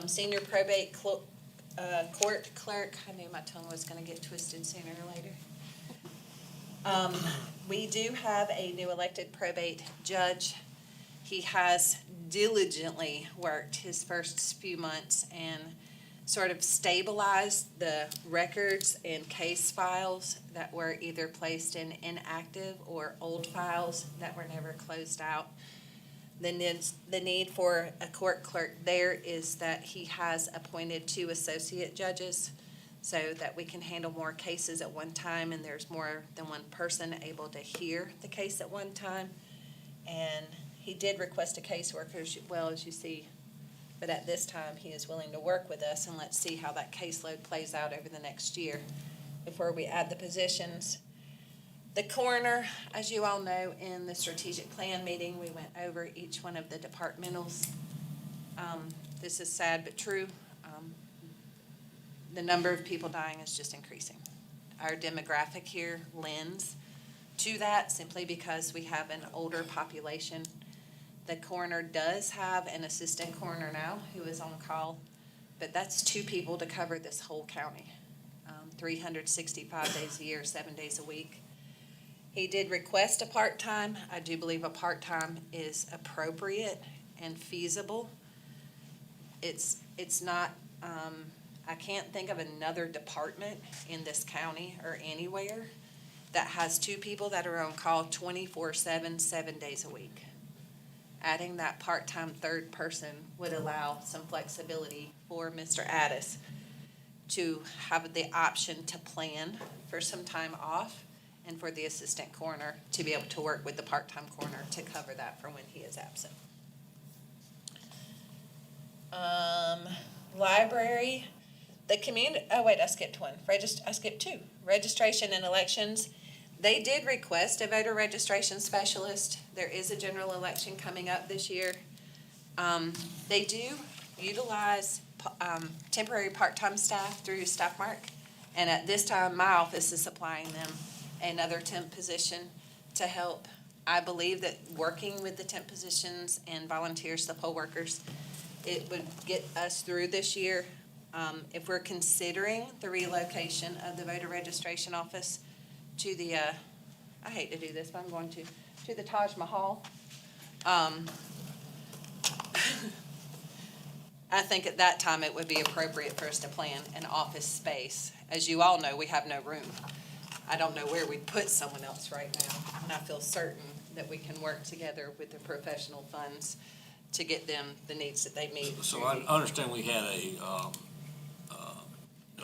Senior probate court clerk, I knew my tongue was gonna get twisted sooner or later. We do have a new elected probate judge. He has diligently worked his first few months and sort of stabilized the records and case files that were either placed in inactive or old files that were never closed out. The need for a court clerk there is that he has appointed 2 associate judges so that we can handle more cases at one time, and there's more than one person able to hear the case at one time. And he did request a caseworker, as well, as you see, but at this time, he is willing to work with us, and let's see how that caseload plays out over the next year before we add the positions. The coroner, as you all know, in the strategic plan meeting, we went over each one of the departmentals. This is sad but true. The number of people dying is just increasing. Our demographic here lends to that simply because we have an older population. The coroner does have an assistant coroner now who is on call, but that's 2 people to cover this whole county, 365 days a year, 7 days a week. He did request a part-time. I do believe a part-time is appropriate and feasible. It's not, I can't think of another department in this county or anywhere that has 2 people that are on call 24/7, 7 days a week. Adding that part-time third person would allow some flexibility for Mr. Addis to have the option to plan for some time off, and for the assistant coroner to be able to work with the part-time coroner to cover that for when he is absent. Library, the community, I skipped one. I skipped 2. Registration and elections. They did request a voter registration specialist. There is a general election coming up this year. They do utilize temporary part-time staff through Staffmark, and at this time, my office is supplying them another temp position to help. I believe that working with the temp positions and volunteers, the poll workers, it would get us through this year. If we're considering the relocation of the voter registration office to the, I hate to do this, but I'm going to the Taj Mahal. I think at that time it would be appropriate for us to plan an office space. As you all know, we have no room. I don't know where we'd put someone else right now, and I feel certain that we can work together with the professional funds to get them the needs that they meet. So I understand we had an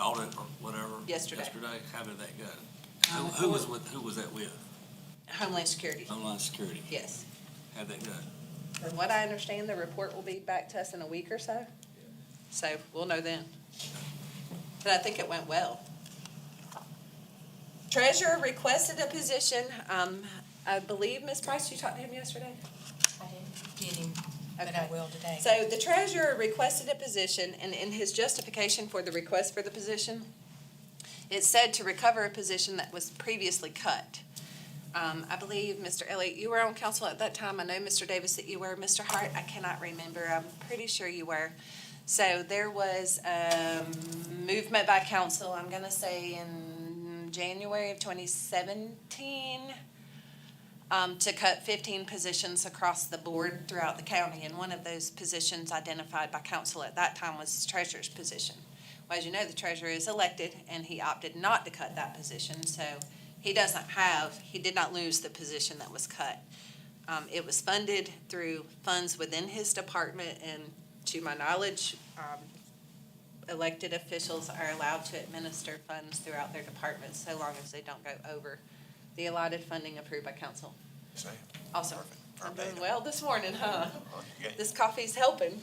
audit or whatever. Yesterday. How did that go? Who was that with? Homeland Security, Homeland Security. yes. How'd that go? From what I understand, the report will be back to us in a week or so. So we'll know then. But I think it went well. Treasurer requested a position. I believe, Ms. Price, you talked to him yesterday? I didn't get him, but Okay. I will today. So the treasurer requested a position, and in his justification for the request for the position, it said to recover a position that was previously cut. I believe, Mr. Elliott, you were on council at that time. I know, Mr. Davis, that you were. Mr. Hart, I cannot remember. I'm pretty sure you were. So there was movement by council, I'm going to say in January of 2017, to cut 15 positions across the board throughout the county. And one of those positions identified by council at that time was treasurer's position. Well, as you know, the treasurer is elected, and he opted not to cut that position. So he did not lose the position that was cut. It was funded through funds within his department, and to my knowledge, elected officials are allowed to administer funds throughout their departments so long as they don't go over the allotted funding approved by council. Same. Also, I'm doing Verbatim. well this morning, huh? Okay. This coffee's helping.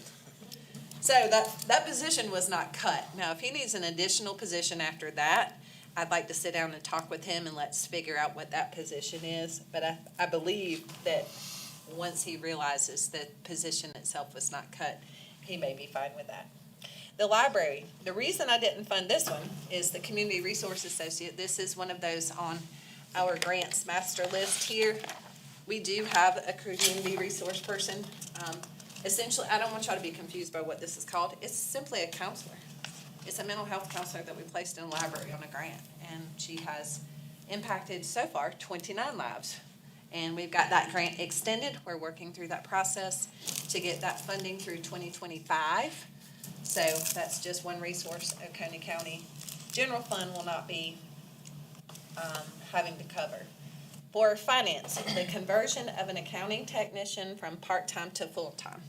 So that position was not cut. Now, if he needs an additional position after that, I'd like to sit down and talk with him and let's figure out what that position is. But I believe that once he realizes that position itself was not cut, he may be fine with that. The library, the reason I didn't fund this one is the Community Resource Associate. This is one of those on our grants master list here. We do have a community resource person. Essentially, I don't want y'all to be confused by what this is called. It's simply a counselor. It's a mental health counselor that we placed in a library on a grant, and she has impacted so far 29 lives And we've got that grant extended. We're working through that process to get that funding through 2025. So that's just one resource Oconee County General Fund will not be having to cover. For finance, the conversion of an accounting technician from part-time to full-time.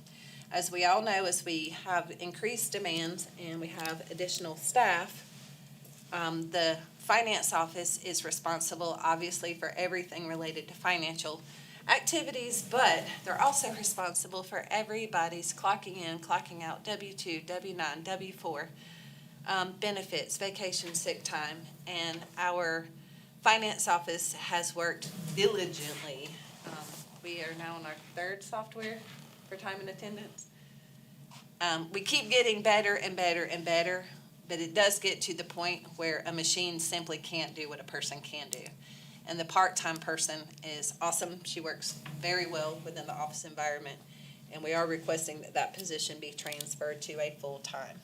As we all know, as we have increased demands and we have additional staff, the finance office is responsible, obviously, for everything related to financial activities, but they're also responsible for everybody's clocking in, clocking out, W-2, W-9, W-4, benefits, vacation, sick time, and our finance office has worked diligently. We are now on our third software for time and attendance. We keep getting better and better and better, but it does get to the point where a machine simply can't do what a person can do. And the part-time person is awesome. She works very well within the office environment, and we are requesting that that position be transferred to a full-time.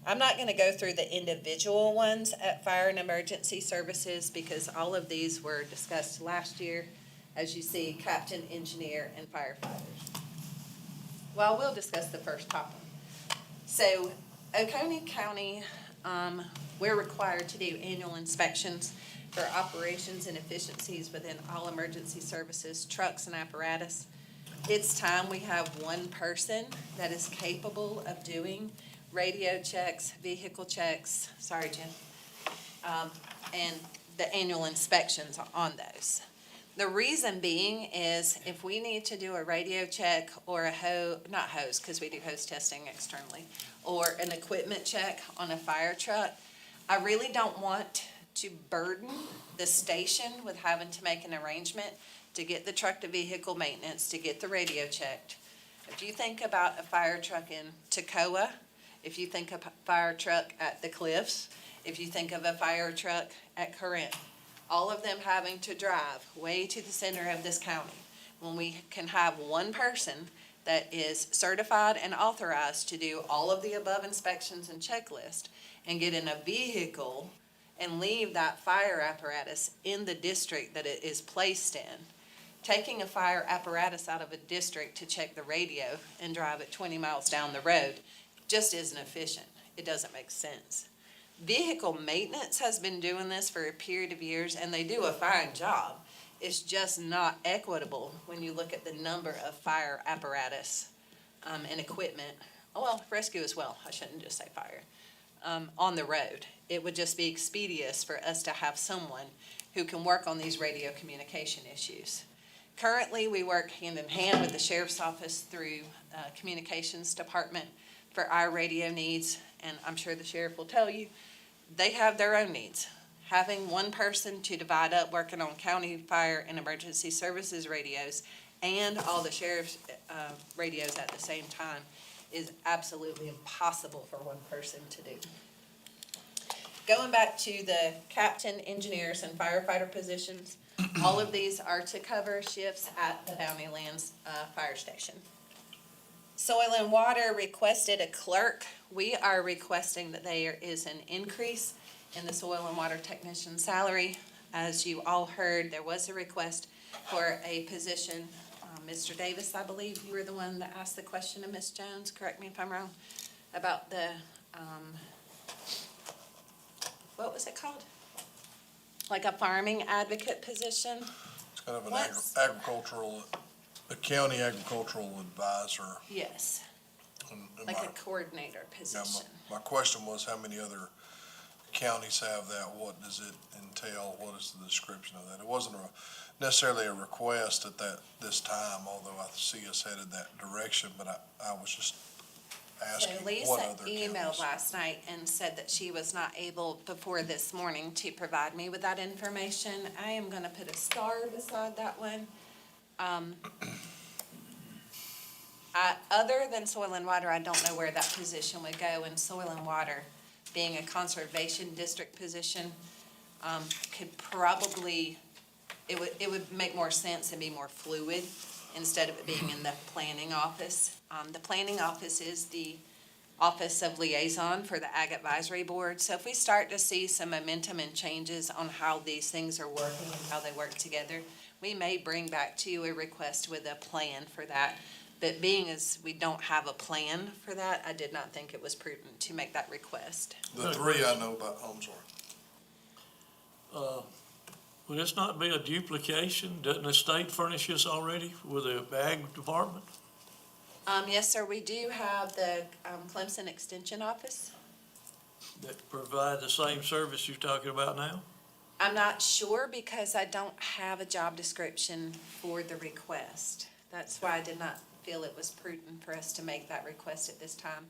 I'm not going to go through the individual ones at Fire and Emergency Services because all of these were discussed last year. As you see, captain, engineer, and firefighters. Well, we'll discuss the first top one. So, Oconee County, we're required to do annual inspections for operations and efficiencies within all emergency services, trucks, and apparatus. It's time we have one person that is capable of doing radio checks, vehicle checks, sorry, Jen, and the annual inspections on those. The reason being is if we need to do a radio check or not hose, because we do hose testing externally, or an equipment check on a fire truck, I really don't want to burden the station with having to make an arrangement to get the truck to vehicle maintenance, to get the radio checked. If you think about a fire truck in Toccoa, if you think of a fire truck at the Cliffs, if you think of a fire truck at Corinth, all of them having to drive way to the center of this county, when we can have one person that is certified and authorized to do all of the above inspections and checklist and get in a vehicle and leave that fire apparatus in the district that it is placed in. Taking a fire apparatus out of a district to check the radio and drive it 20 miles down the road just isn't efficient. It doesn't make sense. Vehicle maintenance has been doing this for a period of years, and they do a fine job. It's just not equitable when you look at the number of fire apparatus and equipment, well, rescue as well, I shouldn't just say fire, on the road. It would just be expeditious for us to have someone who can work on these radio communication issues. Currently, we work hand in hand with the Sheriff's Office through Communications Department for our radio needs, and I'm sure the Sheriff will tell you, they have their own needs. Having one person to divide up working on county fire and emergency services radios and all the sheriff's radios at the same time is absolutely impossible for one person to do. Going back to the captain, engineers, and firefighter positions, all of these are to cover shifts at the Bounty Lands Fire Station. Soil and Water requested a clerk. We are requesting that there is an increase in the soil and water technician salary. As you all heard, there was a request for a position. Mr. Davis, I believe you were the one that asked the question of Ms. Jones, correct me if I'm wrong, about the, what was it called? Like a farming advocate position? It's kind of an What's- agricultural, a county agricultural advisor. Yes, And like my- a coordinator yeah, position. my question was, how many other counties have that? What does it entail? What is the description of that? It wasn't necessarily a request at this time, although I see us headed that direction, but I was just asking So what Lisa other emailed counties. last night and said that she was not able before this morning to provide me with that information. I am gonna put a star beside that one. Other than soil and water, I don't know where that position would go, and soil and water, being a conservation district position, could probably, it would make more sense and be more fluid instead of it being in the planning office. The planning office is the office of liaison for the Ag Advisory Board. So if we start to see some momentum and changes on how these things are working and how they work together, we may bring back to you a request with a plan for that. But being as we don't have a plan for that, I did not think it was prudent to make that request. The three I know about, I'm sorry. Would this not be a duplication? Doesn't the state furnish us already with the ag department? Yes, sir, we do have the Clemson Extension Office. That provide the same service you're talking about now? I'm not sure because I don't have a job description for the request. That's why I did not feel it was prudent for us to make that request at this time.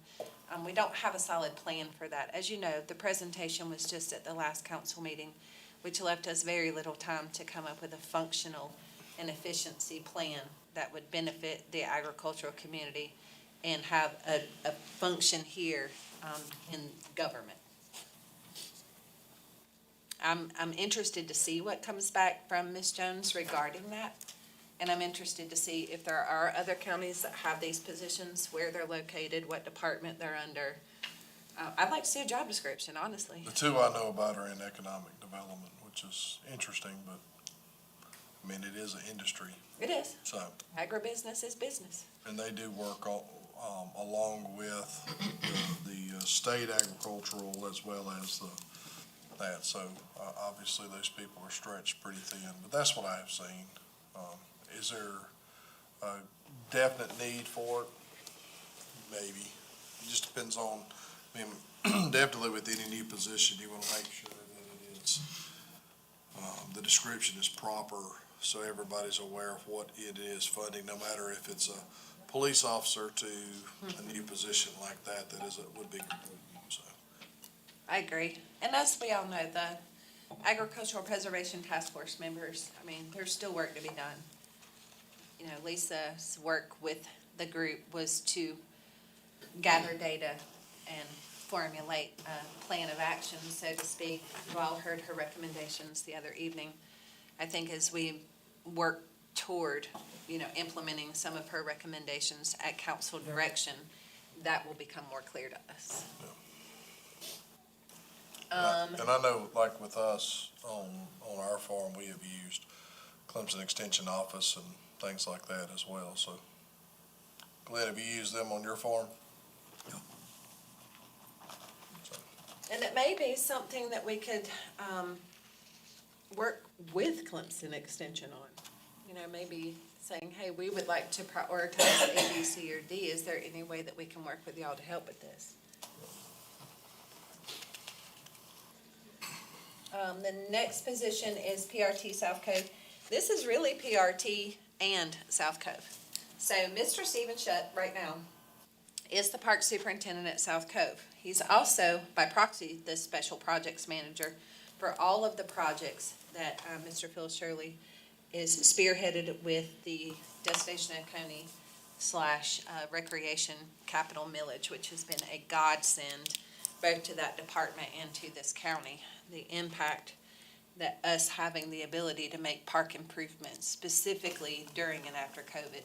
We don't have a solid plan for that. As you know, the presentation was just at the last council meeting, which left us very little time to come up with a functional and efficiency plan that would benefit the agricultural community and have a function here in government. I'm interested to see what comes back from Ms. Jones regarding that. And I'm interested to see if there are other counties that have these positions, where they're located, what department they're under. I'd like to see a job description, honestly. The two I know about are in economic development, which is interesting, but, I mean, it is an industry, It is. so, Agribusiness is business. and they do work along with the state agricultural as well as that, so, obviously, those people are stretched pretty thin, but that's what I have seen. Is there a definite need for it? Maybe. It just depends on, I mean, definitely with any new position, you want to make sure that it is, the description is proper, so everybody's aware of what it is funding, no matter if it's a police officer to a new position like that, would be completely new, so. I agree. And as we all know, the Agricultural Preservation Task Force members, I mean, there's still work to be done. You know, Lisa's work with the group was to gather data and formulate a plan of action, so to speak. You all heard her recommendations the other evening. I think as we work toward, implementing some of her recommendations at council direction, that will become more clear to us. And I know, like with us, on our farm, we have used Clemson Extension Office and things like that as well, so. Glenn, have you used them on your farm? And it may be something that we could work with Clemson Extension on. Maybe saying, hey, we would like to prioritize A, B, C, or D. Is there any way that we can work with y'all to help with this? The next position is PRT South Cove. This is really PRT and South Cove. So Mr. Stephen Shutt right now is the park superintendent at South Cove. He's also, by proxy, the special projects manager for all of the projects that Mr. Phil Shirley is spearheaded with the Destination Oconee / Recreation Capital Millage, which has been a godsend both to that department and to this county. The impact that us having the ability to make park improvements specifically during and after COVID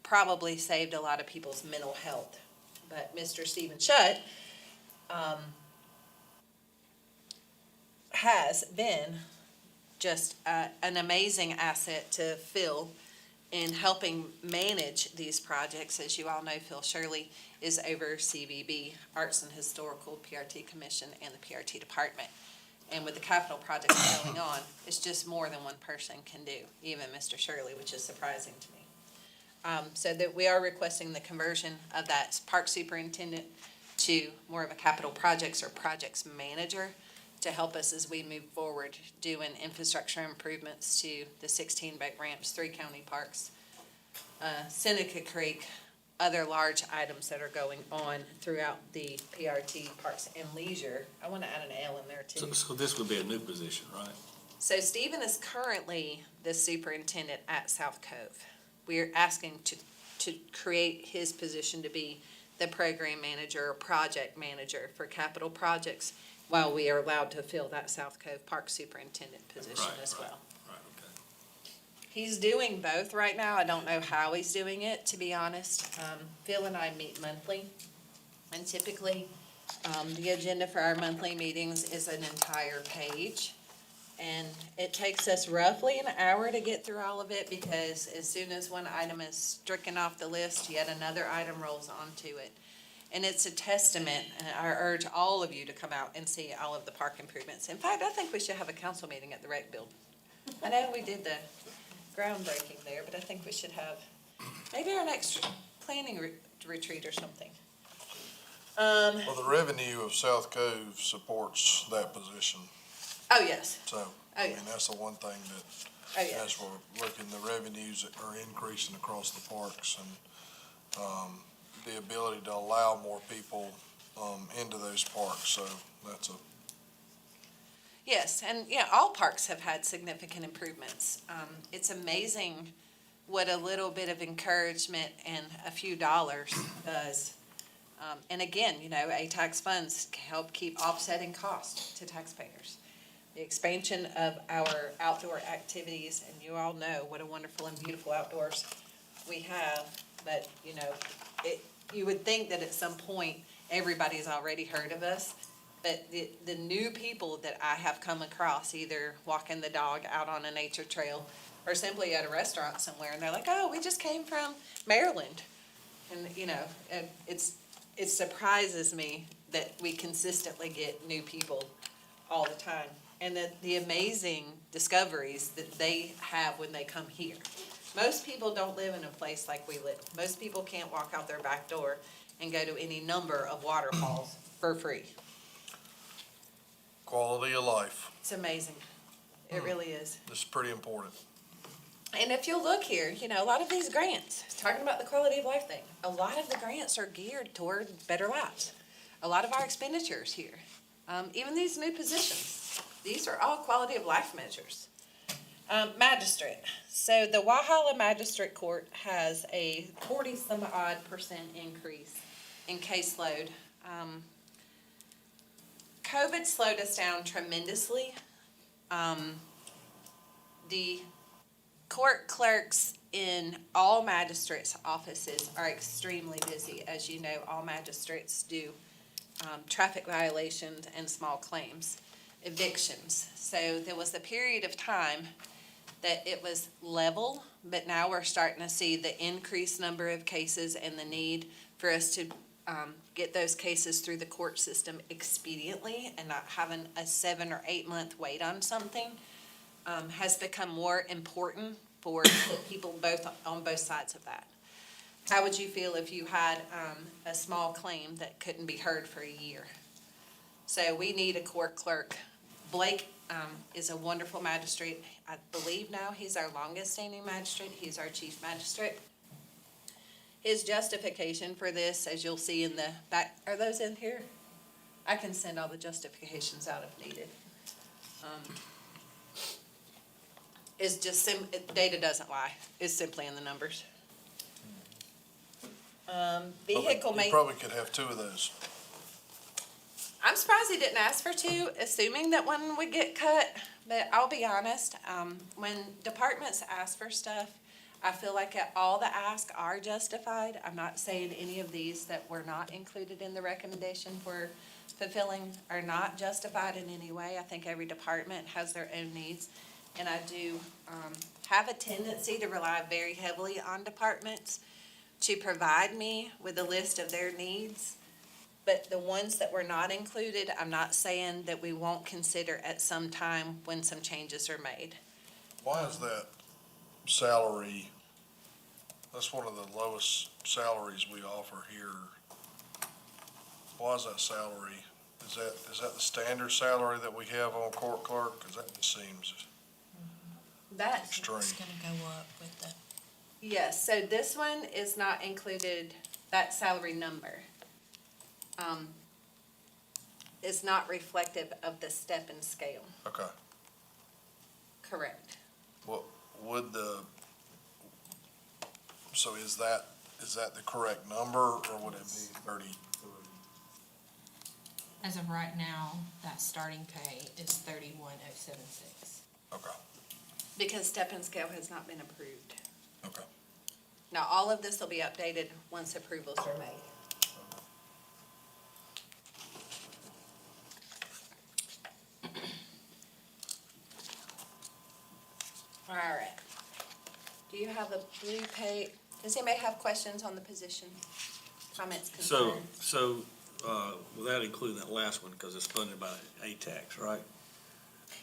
probably saved a lot of people's mental health. But Mr. Stephen Shutt has been just an amazing asset to Phil in helping manage these projects. As you all know, Phil Shirley is over CVB, Arts and Historical, PRT Commission, and the PRT Department. And with the capital projects going on, it's just more than one person can do, even Mr. Shirley, which is surprising to me. So that we are requesting the conversion of that park superintendent to more of a capital projects or projects manager to help us as we move forward doing infrastructure improvements to the 16 boat ramps, 3 county parks, Seneca Creek, other large items that are going on throughout the PRT Parks and Leisure. I want to add an L in there too. So this would be a new position, right? So Stephen is currently the superintendent at South Cove. We're asking to create his position to be the program manager or project manager for capital projects while we are allowed to fill that South Cove Park Superintendent position as well. Right, okay. He's doing both right now. I don't know how he's doing it, to be honest. Phil and I meet monthly, and typically, the agenda for our monthly meetings is an entire page. And it takes us roughly an hour to get through all of it, because as soon as one item is stricken off the list, yet another item rolls onto it. And it's a testament, and I urge all of you to come out and see all of the park improvements. In fact, I think we should have a council meeting at the rec building. I know we did the groundbreaking there, but I think we should have maybe our next planning retreat or something. Well, the revenue of South Cove supports that position, Oh, yes. so, Oh, I mean, yes. that's the one thing that, Oh, yes. as we're looking, the revenues that are increasing across the parks and, the ability to allow more people, into those parks, so that's a, Yes, and yeah, all parks have had significant improvements. It's amazing what a little bit of encouragement and a few dollars does. And again, ATAX funds help keep offsetting costs to taxpayers. The expansion of our outdoor activities, and you all know what a wonderful and beautiful outdoors we have, but, you would think that at some point, everybody's already heard of us. But the new people that I have come across, either walking the dog out on a nature trail or simply at a restaurant somewhere, and they're like, oh, we just came from Maryland. And, it surprises me that we consistently get new people all the time. And the amazing discoveries that they have when they come here. Most people don't live in a place like we live. Most people can't walk out their back door and go to any number of waterfalls for free. quality of life. It's amazing. It really is. This is pretty important. And if you look here, a lot of these grants, talking about the quality of life thing, a lot of the grants are geared toward better lives. A lot of our expenditures here, even these new positions, these are all quality of life measures. Magistrate. So the Walhalla Magistrate Court has a 40-some-odd% increase in caseload. COVID slowed us down tremendously. The court clerks in all magistrates' offices are extremely busy. As you know, all magistrates do traffic violations and small claims, evictions. So there was a period of time that it was level, but now we're starting to see the increased number of cases and the need for us to get those cases through the court system expediently and not having a 7 or 8 month wait on something has become more important for people on both sides of that. How would you feel if you had a small claim that couldn't be heard for a year? So we need a court clerk. Blake is a wonderful magistrate. I believe now he's our longest standing magistrate. He's our chief magistrate. His justification for this, as you'll see in the back, are those in here? I can send all the justifications out if needed. It's just, data doesn't lie. It's simply in the numbers. Vehicle You maintenance. probably could have two of those. I'm surprised he didn't ask for two, assuming that one would get cut, but I'll be honest, when departments ask for stuff, I feel like all the asks are justified. I'm not saying any of these that were not included in the recommendation for fulfilling are not justified in any way. I think every department has their own needs, and I do have a tendency to rely very heavily on departments to provide me with a list of their needs. But the ones that were not included, I'm not saying that we won't consider at some time when some changes are made. Why is that salary, that's one of the lowest salaries we offer here. Why is that salary? Is that the standard salary that we have on court clerk? Cause that just seems That, extreme. It's gonna go up with the, yes, so this one is not included, that salary number. Is not reflective of the step and scale, Okay. correct? What would so is that the correct number or would it be 30? as of right now, that starting pay is 31,076. Okay, Because step and scale has not been approved. okay. Now, all of this will be updated once approvals are made. have a blue page. Does anybody have questions on the position? Comments, So, concerns? without including that last one, because it's funded by ATAX, right?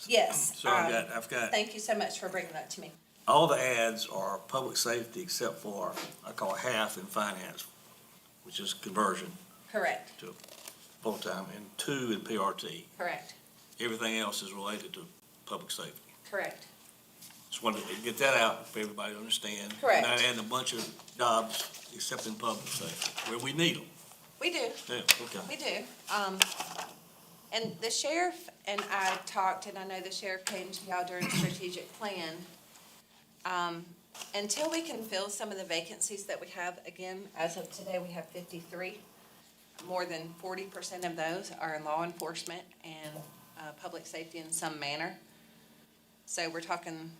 Yes. So I've got, Thank you so much for bringing that to me. all the ads are public safety except for, I call it half in finance, which is conversion Correct, to full-time, and 2 in PRT. correct, Everything else is related to public safety. correct. Just wanted to get that out for everybody to understand. Correct. Not adding a bunch of jobs except in public safety, where we need them. We do. Yeah, okay. We do. And the sheriff and I talked, and I know the sheriff came to y'all during strategic plan. Until we can fill some of the vacancies that we have, again, as of today, we have 53. More than 40% of those are in law enforcement and public safety in some manner. So we're talking,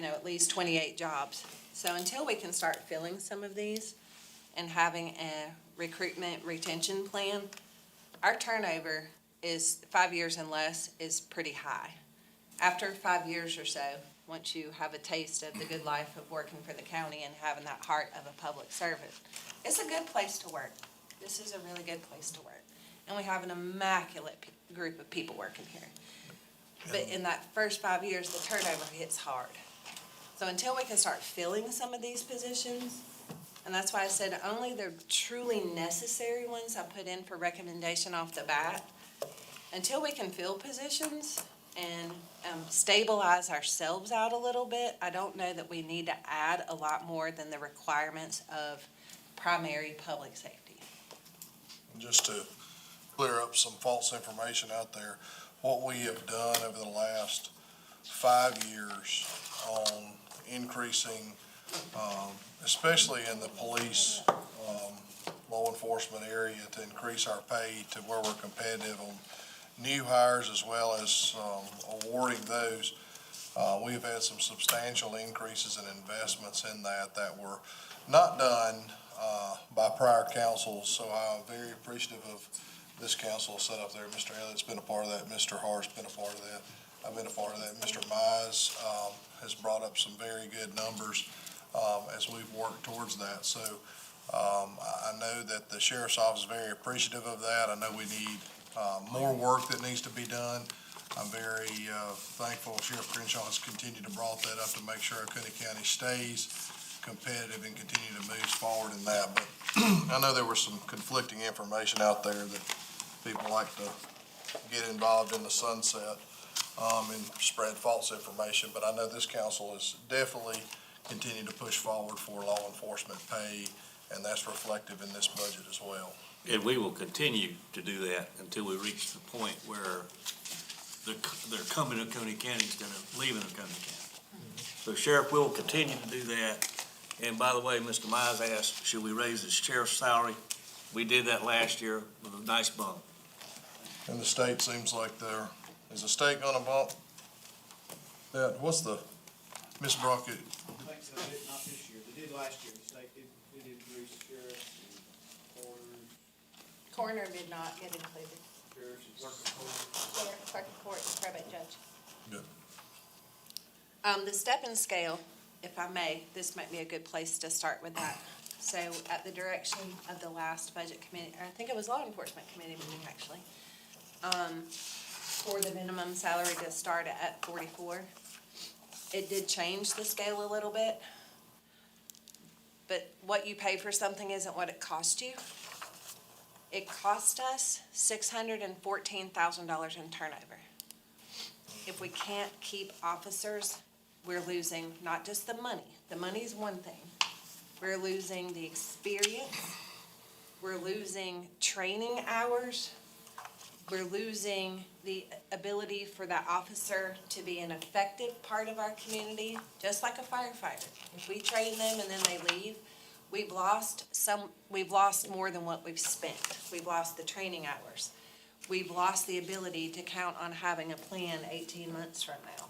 at least 28 jobs. So until we can start filling some of these and having a recruitment retention plan, our turnover is 5 years and less is pretty high. After 5 years or so, once you have a taste of the good life of working for the county and having that heart of a public servant, it's a good place to work. This is a really good place to work. And we have an immaculate group of people working here. But in that first 5 years, the turnover hits hard. So until we can start filling some of these positions, and that's why I said only the truly necessary ones I put in for recommendation off the bat. Until we can fill positions and stabilize ourselves out a little bit, I don't know that we need to add a lot more than the requirements of primary public safety. Just to clear up some false information out there, what we have done over the last 5 years on increasing, especially in the police, law enforcement area, to increase our pay to where we're competitive on new hires as well as awarding those. We've had some substantial increases in investments in that were not done by prior councils, so I'm very appreciative of this council set up there. Mr. Elliott's been a part of that, Mr. Hart's been a part of that, I've been a part of that. Mr. Mize has brought up some very good numbers as we've worked towards that. So I know that the sheriff's office is very appreciative of that. I know we need more work that needs to be done. I'm very thankful Sheriff Crenshaw has continued to brought that up to make sure Oconee County stays competitive and continue to move forward in that. But I know there was some conflicting information out there that people like to get involved in the sunset and spread false information. But I know this council is definitely continuing to push forward for law enforcement pay, and that's reflective in this budget as well. And we will continue to do that until we reach the point where they're coming to Oconee County instead of leaving Oconee County. So Sheriff, we'll continue to do that. And by the way, Mr. Mize asked, should we raise the sheriff's salary? We did that last year with a nice bump. And the state seems like is the state gonna bump that? What's the, Ms. Brockett? I think so, not this year, they did last year, the state did increase sheriff and Coroner did not get included. sheriff and clerk of court. Clerk of court and probate judge. Good. The step and scale, if I may, this might be a good place to start with that. So at the direction of the last budget committee, or I think it was law enforcement committee meeting actually, for the minimum salary to start at 44. It did change the scale a little bit. But what you pay for something isn't what it cost you. It cost us $614,000 in turnover. If we can't keep officers, we're losing not just the money. The money's one thing. We're losing the experience. We're losing training hours. We're losing the ability for that officer to be an effective part of our community, just like a firefighter. If we train them and then they leave, we've lost more than what we've spent. We've lost the training hours. We've lost the ability to count on having a plan 18 months from now.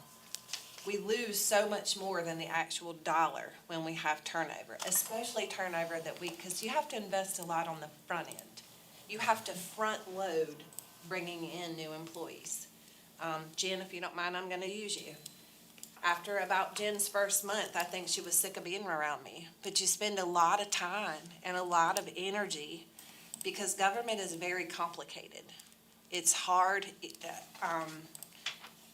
We lose so much more than the actual dollar when we have turnover, especially turnover because you have to invest a lot on the front end. You have to front load bringing in new employees. Jen, if you don't mind, I'm gonna use you. after about Jen's first month, I think she was sick of being around me. But you spend a lot of time and a lot of energy because government is very complicated. It's hard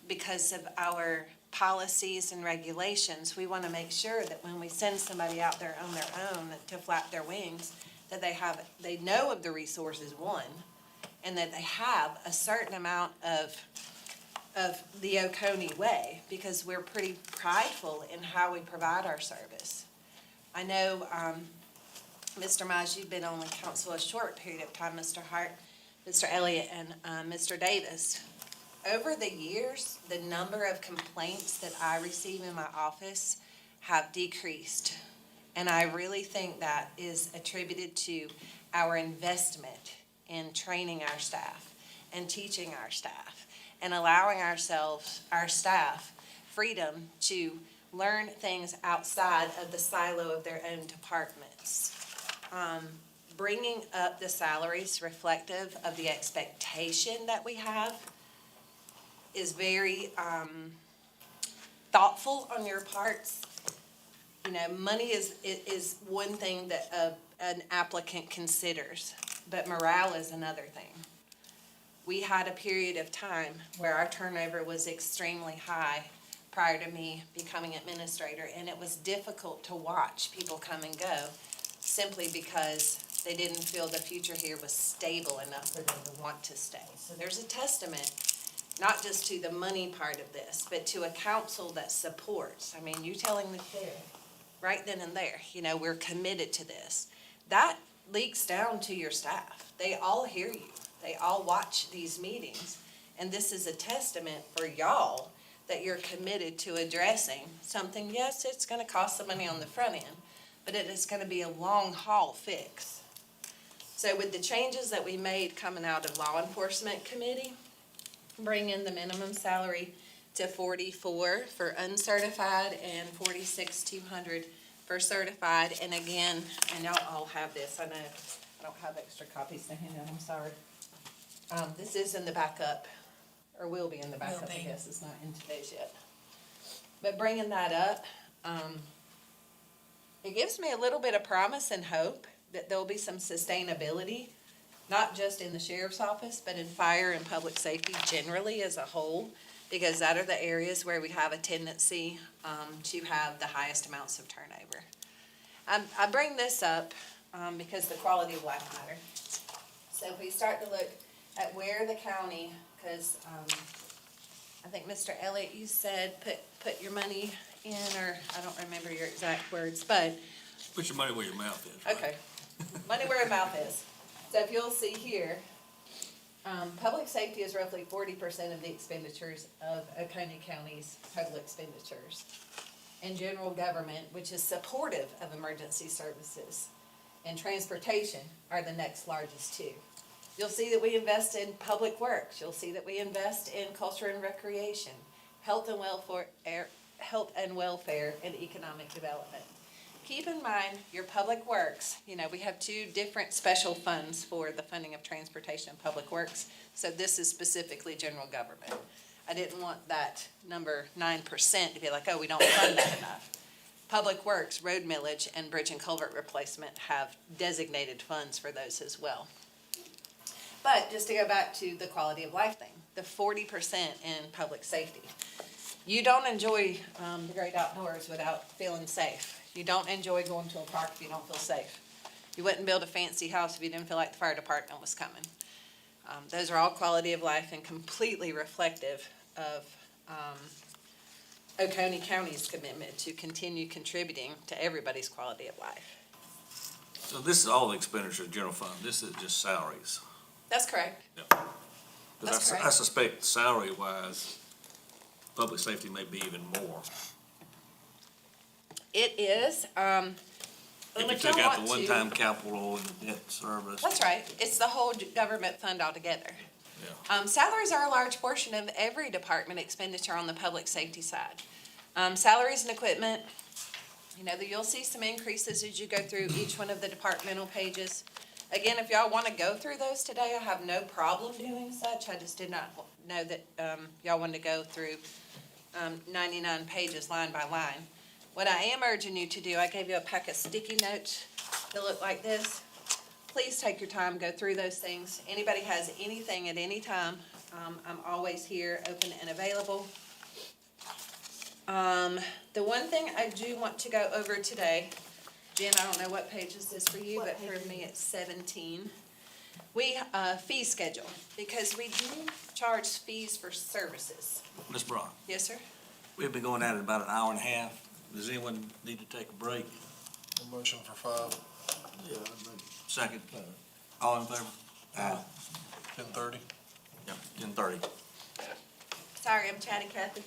because of our policies and regulations. We want to make sure that when we send somebody out there on their own to flap their wings, that they know of the resources, one, and that they have a certain amount of the Oconee way, because we're pretty prideful in how we provide our service. I know, Mr. Mize, you've been on the council a short period of time, Mr. Hart, Mr. Elliott, and Mr. Davis. Over the years, the number of complaints that I receive in my office have decreased. And I really think that is attributed to our investment in training our staff and teaching our staff and allowing our staff freedom to learn things outside of the silo of their own departments. Bringing up the salaries reflective of the expectation that we have is very thoughtful on your parts. You know, money is one thing that an applicant considers, but morale is another thing. We had a period of time where our turnover was extremely high prior to me becoming administrator, and it was difficult to watch people come and go simply because they didn't feel the future here was stable enough for them to want to stay. So there's a testament, not just to the money part of this, but to a council that supports. I mean, you telling the chair right then and there, you know, we're committed to this. That leaks down to your staff. They all hear you. They all watch these meetings. And this is a testament for y'all that you're committed to addressing something. Yes, it's gonna cost some money on the front end, but it is gonna be a long haul fix. So with the changes that we made coming out of law enforcement committee, bringing the minimum salary to $44 for uncertified and $46,200 for certified. And again, and y'all all have this, I know I don't have extra copies to hand out, I'm sorry. This is in the backup, or will be in the backup, I guess, it's not in today's yet. But bringing that up, it gives me a little bit of promise and hope that there'll be some sustainability, not just in the sheriff's office, but in fire and public safety generally as a whole, because that are the areas where we have a tendency to have the highest amounts of turnover. I bring this up because the quality of life matter. So if we start to look at where the county, because I think Mr. Elliott, you said put your money in, or I don't remember your exact words, but. Put your money where your mouth is. Right? Okay, money where your mouth is. So if you'll see here, public safety is roughly 40% of the expenditures of Oconee County's total expenditures. And general government, which is supportive of emergency services, and transportation are the next largest two. You'll see that we invest in public works. You'll see that we invest in culture and recreation, health and welfare, and economic development. Keep in mind your public works, you know, we have two different special funds for the funding of transportation and public works. So this is specifically general government. I didn't want that number 9% to be like, oh, we don't fund that enough. Public works, road millage, and bridge and culvert replacement have designated funds for those as well. But just to go back to the quality of life thing, the 40% in public safety. You don't enjoy the great outdoors without feeling safe. You don't enjoy going to a park if you don't feel safe. You wouldn't build a fancy house if you didn't feel like the fire department was coming. Those are all quality of life and completely reflective of Oconee County's commitment to continue contributing to everybody's quality of life. So this is all the expenditure of general fund. This is just salaries. That's correct. Because That's I correct. suspect salary-wise, public safety may be even more. It is, If you took out the one-time capital and debt service. That's right. It's the whole government fund altogether. Yeah. Salaries are a large portion of every department expenditure on the public safety side. Salaries and equipment, you know, you'll see some increases as you go through each one of the departmental pages. Again, if y'all want to go through those today, I have no problem doing such. I just did not know that y'all wanted to go through 99 pages line by line. What I am urging you to do, I gave you a pack of sticky notes that look like this. Please take your time, go through those things. Anybody has anything at any time, I'm always here, open and available. The one thing I do want to go over today, Jen, I don't know what page is this for you, but for me it's 17. We, fee schedule, because we do charge fees for services. Ms. Brown, Yes, sir? we've been going at it about an hour and a half. Does anyone need to take a break? A motion for 5, Second? All in favor? Aye. 10:30. Yep, 10:30. Sorry, I'm chatty Cathy.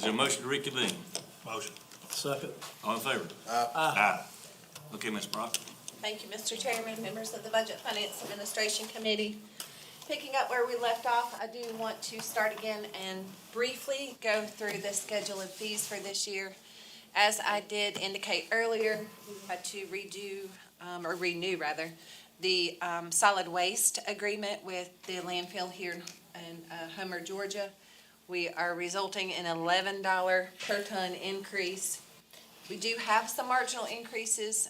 Is there a motion to reconvene? Motion. Second. All in favor? Aye. Aye. Okay, Ms. Brock. Thank you, Mr. Chairman, members of the Budget Finance Administration Committee. Picking up where we left off, I do want to start again and briefly go through the schedule of fees for this year. As I did indicate earlier, we had to renew the solid waste agreement with the landfill here in Homer, Georgia. We are resulting in $11 per ton increase. We do have some marginal increases.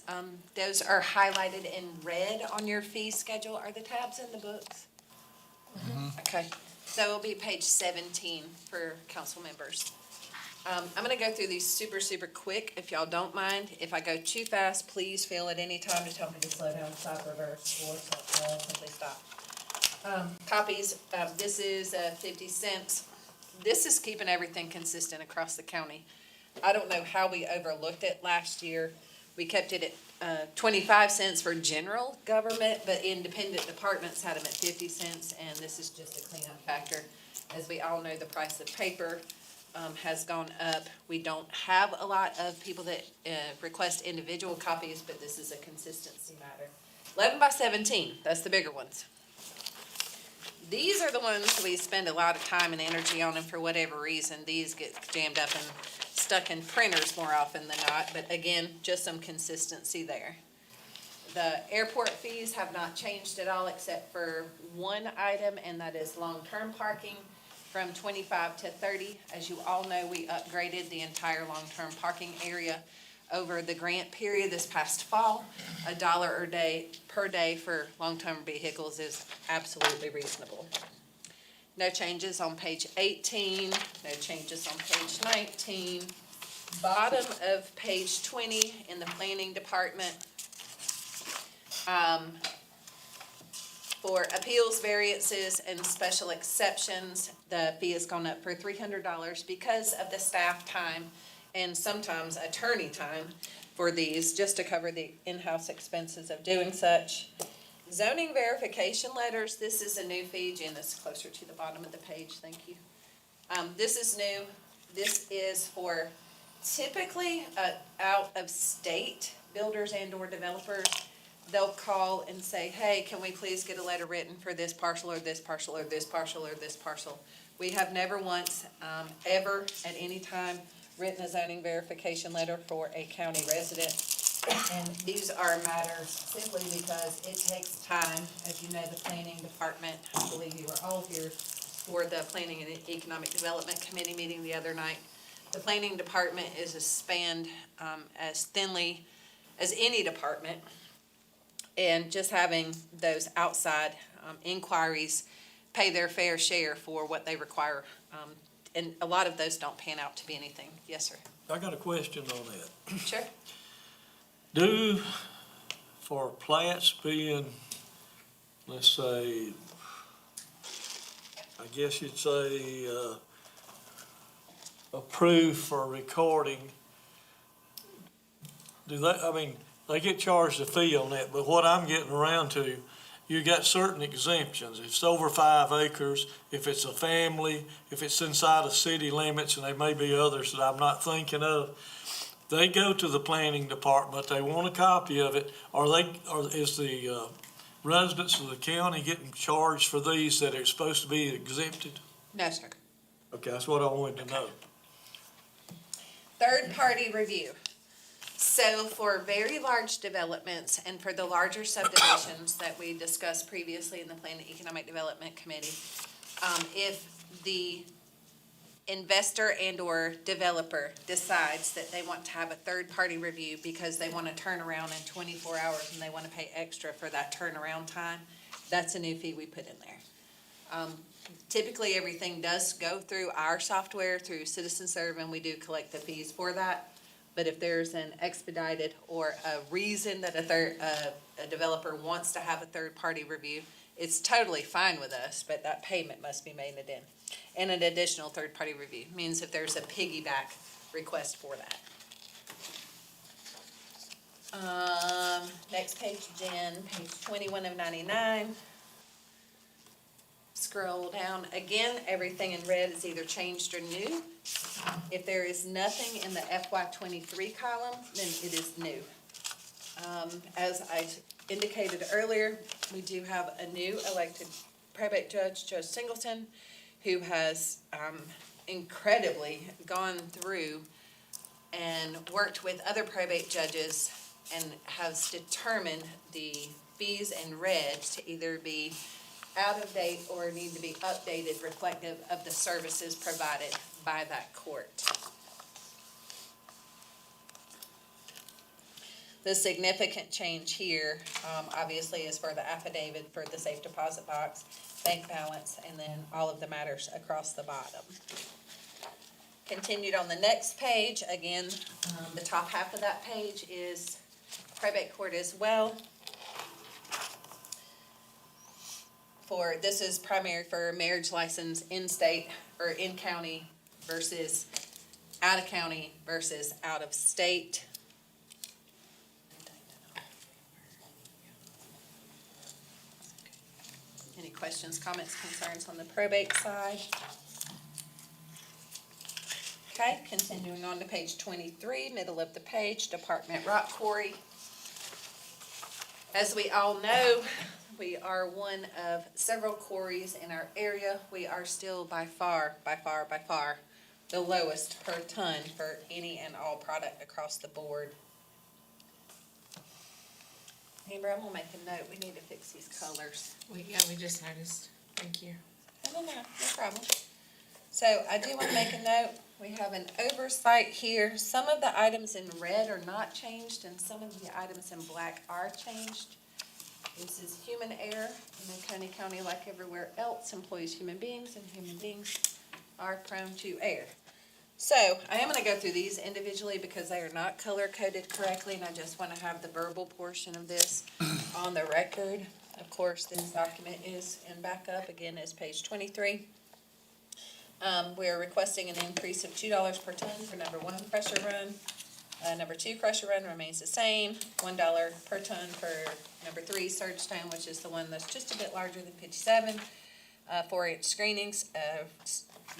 Those are highlighted in red on your fee schedule. Are the tabs in the books? Okay, so it'll be page 17 for council members. I'm gonna go through these super quick, if y'all don't mind. If I go too fast, please feel at any time to tell me to slow down, stop, reverse, or simply stop. Copies, this is 50 cents. This is keeping everything consistent across the county. I don't know how we overlooked it last year. We kept it at 25 cents for general government, but independent departments had them at 50 cents, and this is just a cleanup factor. As we all know, the price of paper has gone up. We don't have a lot of people that request individual copies, but this is a consistency matter. 11 by 17, that's the bigger ones. These are the ones we spend a lot of time and energy on, and for whatever reason, these get jammed up and stuck in printers more often than not, but again, just some consistency there. The airport fees have not changed at all except for one item, and that is long-term parking from 25 to 30. As you all know, we upgraded the entire long-term parking area over the grant period this past fall. $1 per day for long-term vehicles is absolutely reasonable. No changes on page 18, no changes on page 19. Bottom of page 20 in the planning department. For appeals, variances, and special exceptions, the fee has gone up for $300 because of the staff time and sometimes attorney time for these, just to cover the in-house expenses of doing such. Zoning verification letters, this is a new fee. Jen, this is closer to the bottom of the page, thank you. This is new. This is for typically out-of-state builders and/or developers. They'll call and say, hey, can we please get a letter written for this parcel or this parcel or this parcel or this parcel? We have never once, ever, at any time, written a zoning verification letter for a county resident. And these are matters simply because it takes time. As you know, the planning department, I believe you were all here for the Planning and Economic Development Committee meeting the other night. The planning department is spanned as thinly as any department. And just having those outside inquiries pay their fair share for what they require. And a lot of those don't pan out to be anything. Yes, sir. I got a question on that. Sure. For plats being, let's say, I guess you'd say, approved for recording, they get charged a fee on that, but what I'm getting around to, you got certain exemptions. If it's over 5 acres, if it's a family, if it's inside of city limits, and there may be others that I'm not thinking of, they go to the planning department, they want a copy of it, is the residents of the county getting charged for these that are supposed to be exempted? No, sir. Okay, that's what I wanted to know. Third-party review. So for very large developments and for the larger subdivisions that we discussed previously in the Planning and Economic Development Committee, if the investor and/or developer decides that they want to have a third-party review because they want to turn around in 24 hours and they want to pay extra for that turnaround time, that's a new fee we put in there. Typically, everything does go through our software, through CitizenServe, and we do collect the fees for that. But if there's an expedited or a reason that a developer wants to have a third-party review, it's totally fine with us, but that payment must be made in. And an additional third-party review means if there's a piggyback request for that. Next page, Jen, page 21 of 99. Scroll down, again, everything in red is either changed or new. If there is nothing in the FY '23 column, then it is new. As I indicated earlier, we do have a new elected probate judge, Judge Singleton, who has incredibly gone through and worked with other probate judges and has determined the fees in red to either be out of date or need to be updated reflective of the services provided by that court. The significant change here, obviously, is for the affidavit for the safe deposit box, bank balance, and then all of the matters across the bottom. Continued on the next page, again, the top half of that page is probate court as well. This is primary for marriage license in-state or in-county versus out-of-county versus out-of-state. Any questions, comments, concerns on the probate side? Okay, continuing on to page 23, middle of the page, Department Rock Quarry. As we all know, we are one of several quarries in our area. We are still by far, the lowest per ton for any and all product across the board. Amber, I'm gonna make a note, we need to fix these colors. We just noticed. Thank you. No problem. So I do wanna make a note, we have an oversight here. Some of the items in red are not changed and some of the items in black are changed. This is human error in Oconee County, like everywhere else, employees human beings, and human beings are prone to err. So I am gonna go through these individually because they are not color-coded correctly, and I just wanna have the verbal portion of this on the record. Of course, this document is in backup, again, is page 23. We're requesting an increase of $2 per ton for number 1 crusher run. Number 2 crusher run remains the same, $1 per ton for number 3 surge stone, which is the one that's just a bit larger than 57. 4-inch screenings,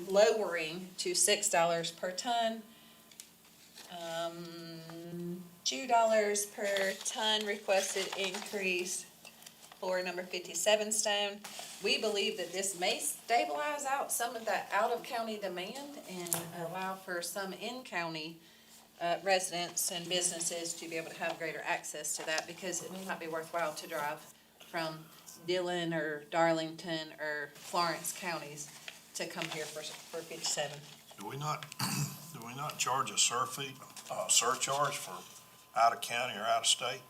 lowering to $6 per ton. $2 per ton requested increase for number 57 stone. We believe that this may stabilize out some of that out-of-county demand and allow for some in-county residents and businesses to be able to have greater access to that, because it may not be worthwhile to drive from Dillon or Darlington or Florence counties to come here for 57. Do we not charge a surcharge for out of county or out of state?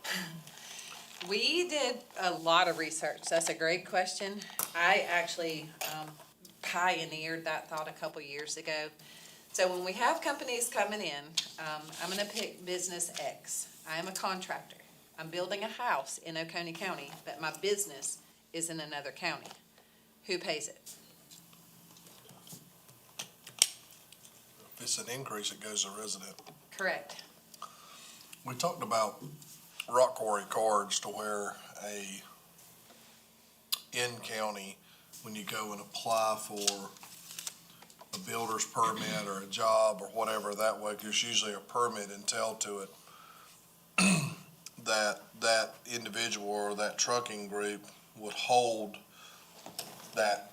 We did a lot of research. That's a great question. I actually pioneered that thought a couple years ago. So when we have companies coming in, I'm gonna pick business X. I am a contractor. I'm building a house in Oconee County, but my business is in another county. Who pays it? If it's an increase, it goes to resident. Correct. We talked about rock quarry cards to where in-county, when you go and apply for a builder's permit or a job or whatever that way, there's usually a permit entailed to it, that individual or that trucking group would hold that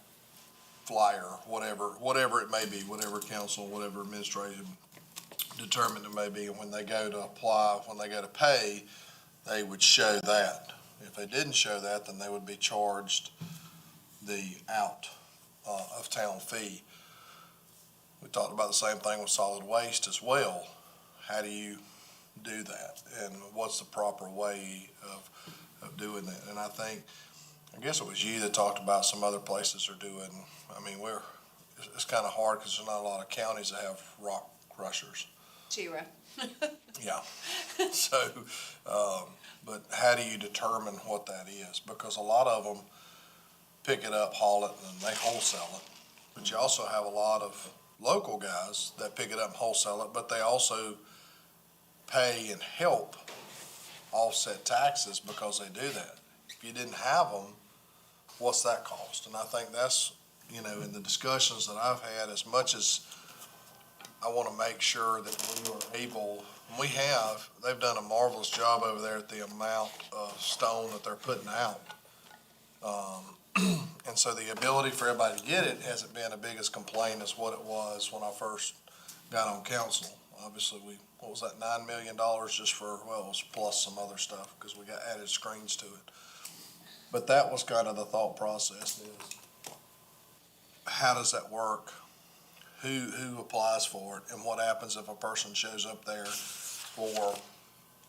flyer, whatever it may be, whatever council, whatever administrative determined it may be, and when they go to apply, when they go to pay, they would show that. If they didn't show that, then they would be charged the out of town fee. We talked about the same thing with solid waste as well. How do you do that? And what's the proper way of doing that? And I guess it was you that talked about some other places are doing, it's kind of hard because there's not a lot of counties that have rock crushers. Chira. Yeah. So, but how do you determine what that is? Because a lot of them pick it up, haul it, and they wholesale it. But you also have a lot of local guys that pick it up and wholesale it, but they also pay and help offset taxes because they do that. If you didn't have them, what's that cost? And I think that's, you know, in the discussions that I've had, as much as I want to make sure that we are able, they've done a marvelous job over there at the amount of stone that they're putting out. And so the ability for everybody to get it hasn't been the biggest complaint as what it was when I first got on council. Obviously, what was that, $9 million just for, well, it was plus some other stuff, because we got added screens to it. But that was kind of the thought process is, how does that work? Who applies for it, and what happens if a person shows up there for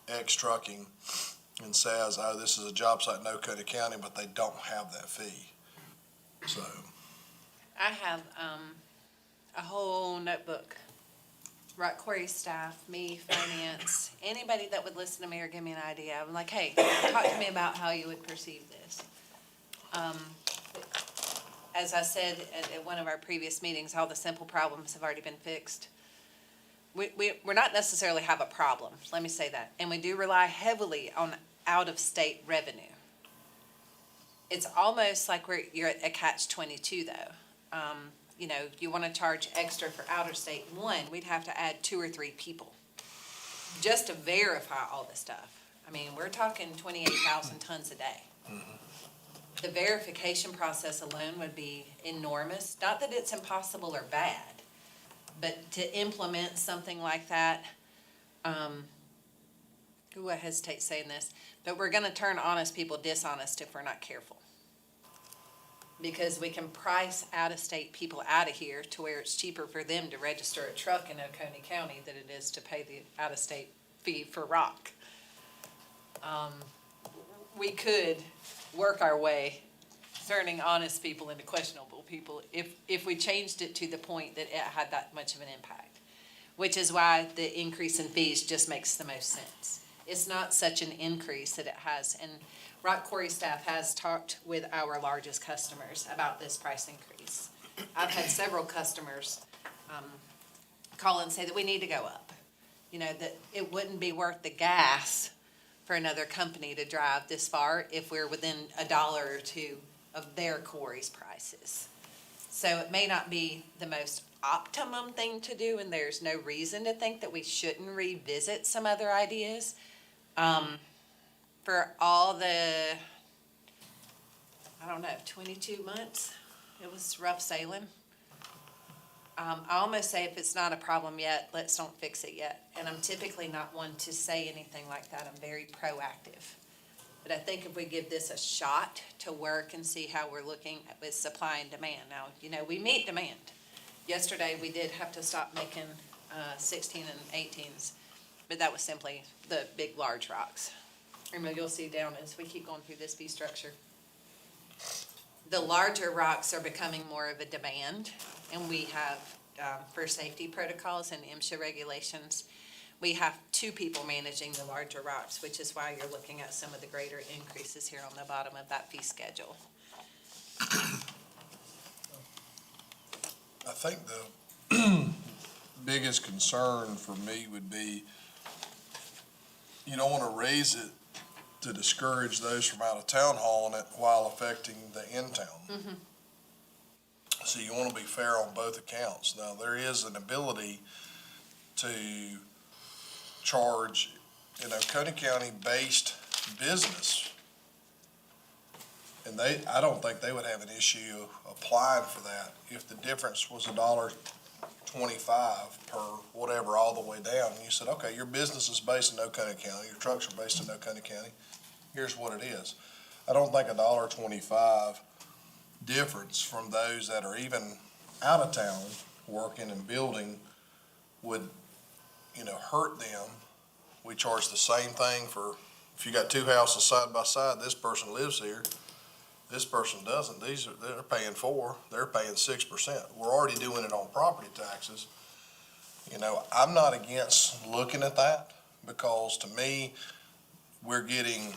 X trucking and says, oh, this is a job site in Oconee County, but they don't have that fee? So, I have, a whole notebook. Rock Quarry staff, me, finance, anybody that would listen to me or give me an idea. I'm like, hey, talk to me about how you would perceive this. As I said at one of our previous meetings, all the simple problems have already been fixed. We're not necessarily have a problem, let me say that. And we do rely heavily on out-of-state revenue. It's almost like you're at a catch-22 though. You know, you want to charge extra for outer state. One, we'd have to add 2 or 3 people just to verify all this stuff. I mean, we're talking 28,000 tons a day. The verification process alone would be enormous. Not that it's impossible or bad, but to implement something like that, I hesitate saying this, but we're gonna turn honest people dishonest if we're not careful. Because we can price out-of-state people out of here to where it's cheaper for them to register a truck in Oconee County than it is to pay the out-of-state fee for rock. We could work our way turning honest people into questionable people if we changed it to the point that it had that much of an impact. Which is why the increase in fees just makes the most sense. It's not such an increase that it has, and Rock Quarry staff has talked with our largest customers about this price increase. I've had several customers call and say that we need to go up. You know, that it wouldn't be worth the gas for another company to drive this far if we're within $1 or $2 of their quarry's prices. So it may not be the most optimum thing to do, and there's no reason to think that we shouldn't revisit some other ideas. For all the, 22 months, it was rough sailing. I almost say if it's not a problem yet, let's don't fix it yet. And I'm typically not one to say anything like that. I'm very proactive. But I think if we give this a shot to work and see how we're looking with supply and demand. Now, you know, we meet demand. Yesterday, we did have to stop making 16 and 18s, but that was simply the big, large rocks. And you'll see down as we keep going through this fee structure. The larger rocks are becoming more of a demand, and we have, for safety protocols and MSHA regulations, we have 2 people managing the larger rocks, which is why you're looking at some of the greater increases here on the bottom of that fee schedule. I think the biggest concern for me would be, you don't want to raise it to discourage those from out of town hauling it while affecting the in-town. So you want to be fair on both accounts. Now, there is an ability to charge, you know, Oconee County-based business. And I don't think they would have an issue applying for that if the difference was $1.25 per whatever all the way down. And you said, okay, your business is based in Oconee County, your trucks are based in Oconee County, here's what it is. I don't think $1.25 difference from those that are even out of town working and building would, you know, hurt them. We charge the same thing for, if you got 2 houses side by side, this person lives here, this person doesn't. They're paying 4%, they're paying 6%. We're already doing it on property taxes. You know, I'm not against looking at that, because to me, we're getting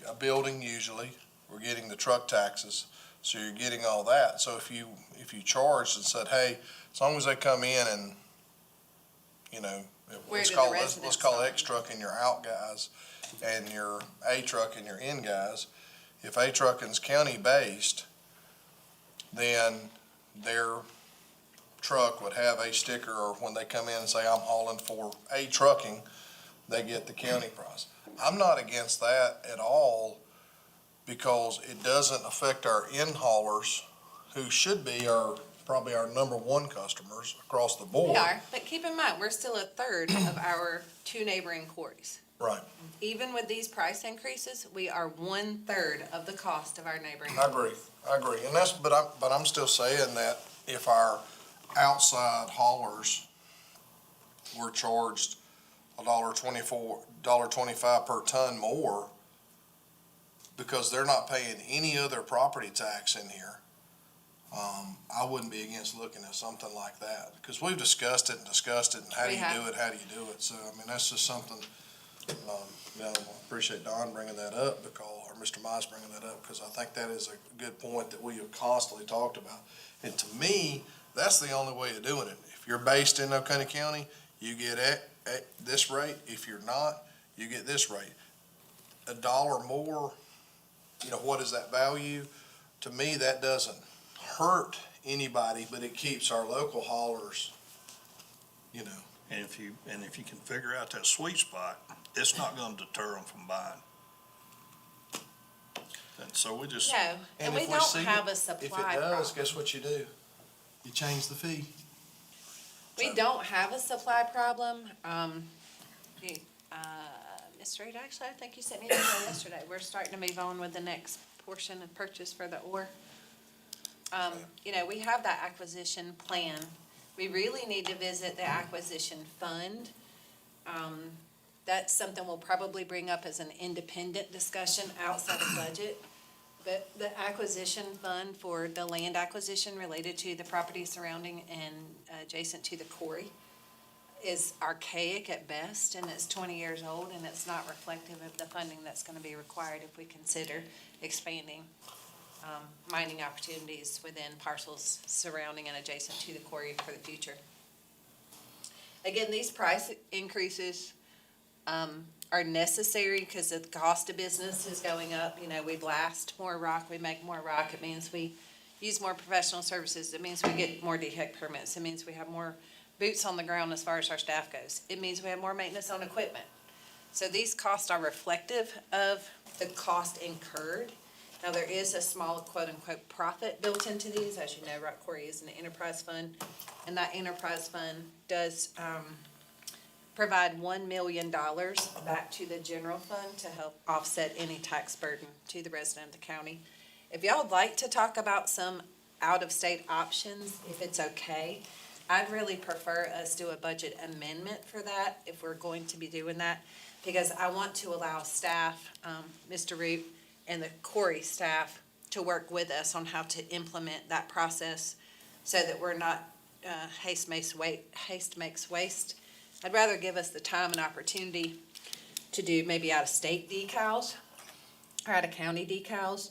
a building usually, we're getting the truck taxes, so you're getting all that. So if you charged and said, hey, as long as they come in and, you know, let's call X truck and your out guys and your A truck and your in guys, if A-Trucking's county-based, then their truck would have a sticker, or when they come in and say, I'm hauling for A-Trucking, they get the county price. I'm not against that at all, because it doesn't affect our in-haulers, who should be probably our number one customers across the board. We are, but keep in mind, we're still a third of our two neighboring quarries. Right, Even with these price increases, we are 1/3 of the cost of our neighboring. I agree, and but I'm still saying that if our outside haulers were charged $1.25 per ton more, because they're not paying any other property tax in here, I wouldn't be against looking at something like that, because we've discussed it, and how do We you have. do it, so, I mean, that's just something, I appreciate Don bringing that up, or Mr. Mize bringing that up, because I think that is a good point that we have constantly talked about. And to me, that's the only way of doing it. If you're based in Oconee County, you get at this rate. If you're not, you get this rate. $1 more, what is that value? To me, that doesn't hurt anybody, but it keeps our local haulers, And if you can figure out that sweet spot, it's not gonna deter them from buying. And so we just, No, and we if don't see have a If supply it does, problem. guess what you do? You change the fee. We don't have a supply problem. Mr. Reed, actually, I think you sent me an email yesterday. We're starting to move on with the next portion of purchase for the ore. We have that acquisition plan. We really need to visit the acquisition fund. That's something we'll probably bring up as an independent discussion outside of budget. But the acquisition fund for the land acquisition related to the property surrounding and adjacent to the quarry is archaic at best, and it's 20 years old, and it's not reflective of the funding that's gonna be required if we consider expanding mining opportunities within parcels surrounding and adjacent to the quarry for the future. Again, these price increases are necessary because the cost of business is going up. We blast more rock, we make more rock. It means we use more professional services. It means we get more DHEC permits. It means we have more boots on the ground as far as our staff goes. It means we have more maintenance on equipment. So these costs are reflective of the cost incurred. Now, there is a small quote-unquote profit built into these. As you know, Rock Quarry is an enterprise fund, and that enterprise fund does provide $1 million back to the general fund to help offset any tax burden to the resident of the county. If y'all would like to talk about some out-of-state options, if it's okay, I'd really prefer us do a budget amendment for that, if we're going to be doing that, because I want to allow staff, Mr. Root and the quarry staff, to work with us on how to implement that process so that we're not haste makes waste. I'd rather give us the time and opportunity to do maybe out-of-state decals or out-of-county decals,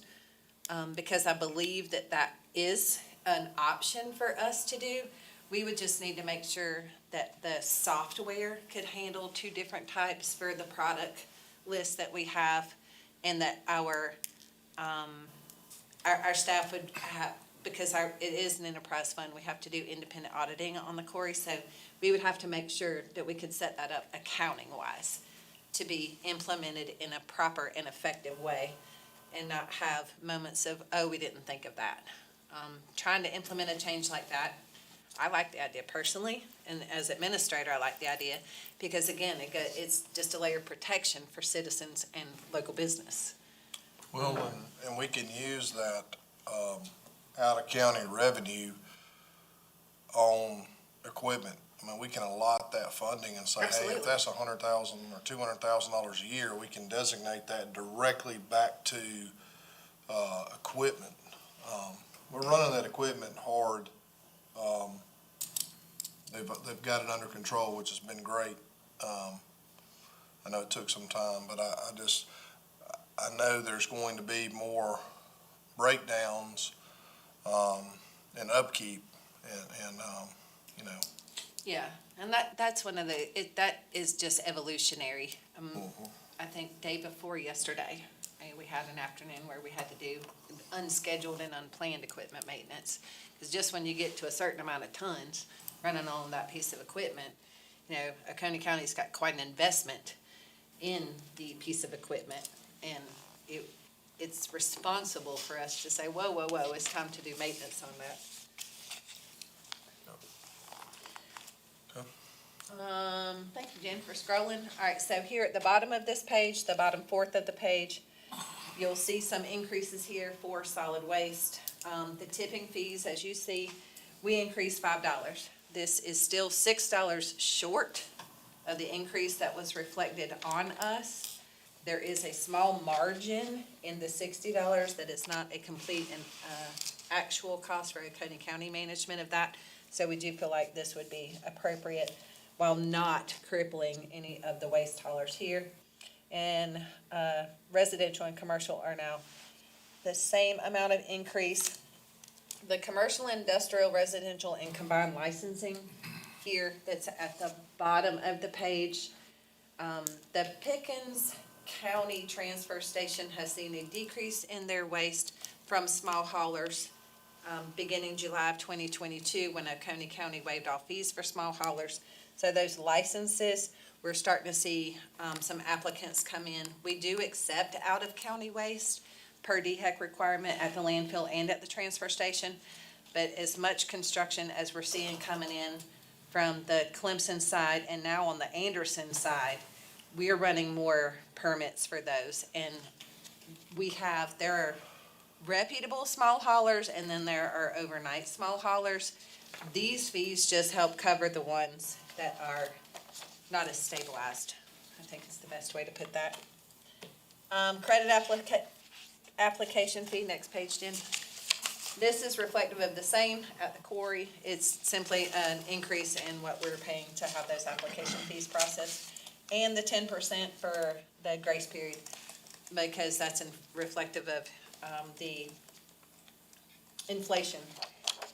because I believe that that is an option for us to do. We would just need to make sure that the software could handle two different types for the product list that we have, and that our staff would have, because it is an enterprise fund, we have to do independent auditing on the quarry, so we would have to make sure that we could set that up accounting-wise to be implemented in a proper and effective way, and not have moments of, oh, we didn't think of that. Trying to implement a change like that, I like the idea personally, and as administrator, I like the idea, because again, it's just a layer of protection for citizens and local business. Well, and we can use that out-of-county revenue on equipment. I mean, we can allot that funding and say, hey, Absolutely. if that's $100,000 or $200,000 a year, we can designate that directly back to equipment. We're running that equipment hard. They've got it under control, which has been great. I know it took some time, but I know there's going to be more breakdowns and upkeep, and Yeah, and that's one of that is just evolutionary. I think day before yesterday, we we had an afternoon where we had to do unscheduled and unplanned equipment maintenance. Because just when you get to a certain amount of tons running on that piece of equipment, you know, Oconee County's got quite an investment in the piece of equipment. And it's responsible for us to say, whoa, whoa, whoa, it's time to do maintenance on that. Thank you, Jen, for scrolling. All right, so here at the bottom of this page, the bottom fourth of the page, you'll see some increases here for solid waste. The tipping fees, as you see, we increased $5. This is still $6 short of the increase that was reflected on us. There is a small margin in the $60 that is not a complete and actual cost for Oconee County management of that. So we do feel like this would be appropriate while not crippling any of the waste haulers here. And residential and commercial are now the same amount of increase. The commercial, industrial, residential, and combined licensing here, that's at the bottom of the page. The Pickens County Transfer Station has seen a decrease in their waste from small haulers beginning July of 2022, when Oconee County waived all fees for small haulers. So those licenses, we're starting to see some applicants come in. We do accept out-of-county waste per DHEC requirement at the landfill and at the transfer station. But as much construction as we're seeing coming in from the Clemson side and now on the Anderson side, we are running more permits for those. And there are reputable small haulers, and then there are overnight small haulers. These fees just help cover the ones that are not as stabilized, I think is the best way to put that. Credit application fee, next page, Jen. This is reflective of the same at the quarry. It's simply an increase in what we're paying to have those application fees processed. And the 10% for the grace period, because that's reflective of the inflation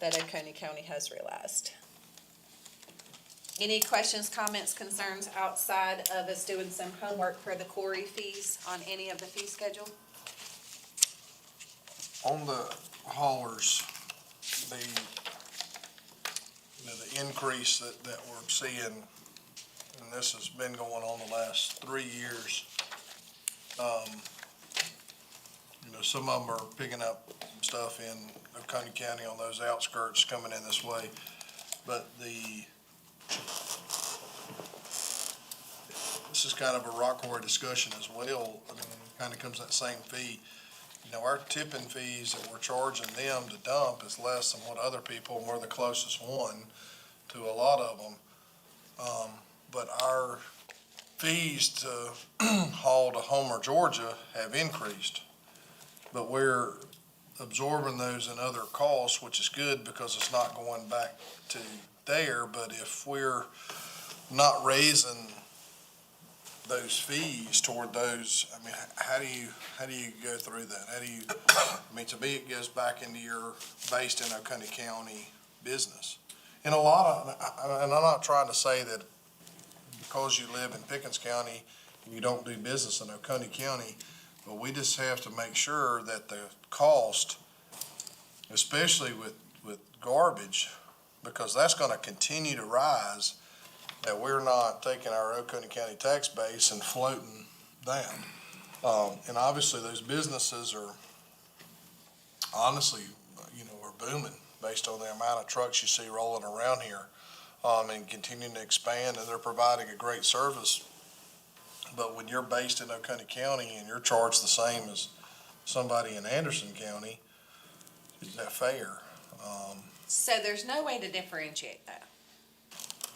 that Oconee County has realized. Any questions, comments, concerns outside of us doing some homework for the quarry fees on any of the fee schedule? On the haulers, the increase that we're seeing, and this has been going on the last 3 years, some of them are picking up stuff in Oconee County on those outskirts coming in this way. But this is kind of a Rockaway discussion as well. I mean, it kind of comes that same fee. Our tipping fees that we're charging them to dump is less than what other people, and we're the closest one to a lot of them. But our fees to haul to Homer, Georgia have increased. But we're absorbing those in other costs, which is good because it's not going back to there. But if we're not raising those fees toward those, I mean, how do you go through that? To me, it goes back into your based in Oconee County business. And and I'm not trying to say that because you live in Pickens County, you don't do business in Oconee County, but we just have to make sure that the cost, especially with garbage, because that's gonna continue to rise, that we're not taking our Oconee County tax base and floating that. And obviously those businesses are honestly, are booming based on the amount of trucks you see rolling around here, and continuing to expand, and they're providing a great service. But when you're based in Oconee County and you're charged the same as somebody in Anderson County, is that fair? So there's no way to differentiate that.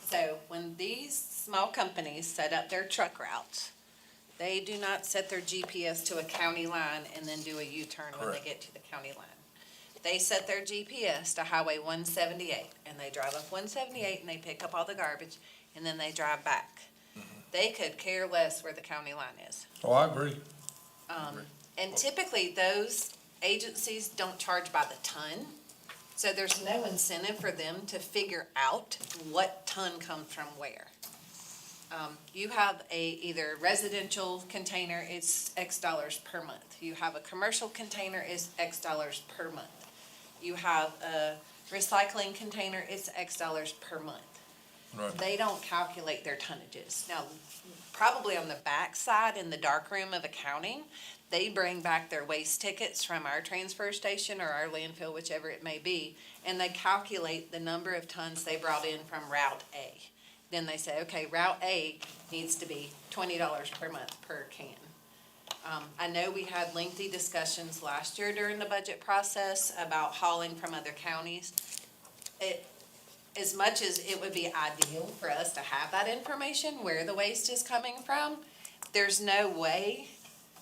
So when these small companies set up their truck routes, they do not set their GPS to a county line and then do a U-turn when they get to the county line. They set their GPS to Highway 178, and they drive up 178 and they pick up all the garbage, and then they drive back. They could care less where the county line is. Oh, I agree. And typically, those agencies don't charge by the ton, so there's no incentive for them to figure out what ton comes from where. You have a either residential container, it's X dollars per month. You have a commercial container, it's X dollars per month. You have a recycling container, it's X dollars per month. Right. They don't calculate their tonnages. Now, probably on the back side in the darkroom of accounting, they bring back their waste tickets from our transfer station or our landfill, whichever it may be, and they calculate the number of tons they brought in from Route A. Then they say, okay, Route A needs to be $20 per month per can. I know we had lengthy discussions last year during the budget process about hauling from other counties. As much as it would be ideal for us to have that information, where the waste is coming from, there's no way.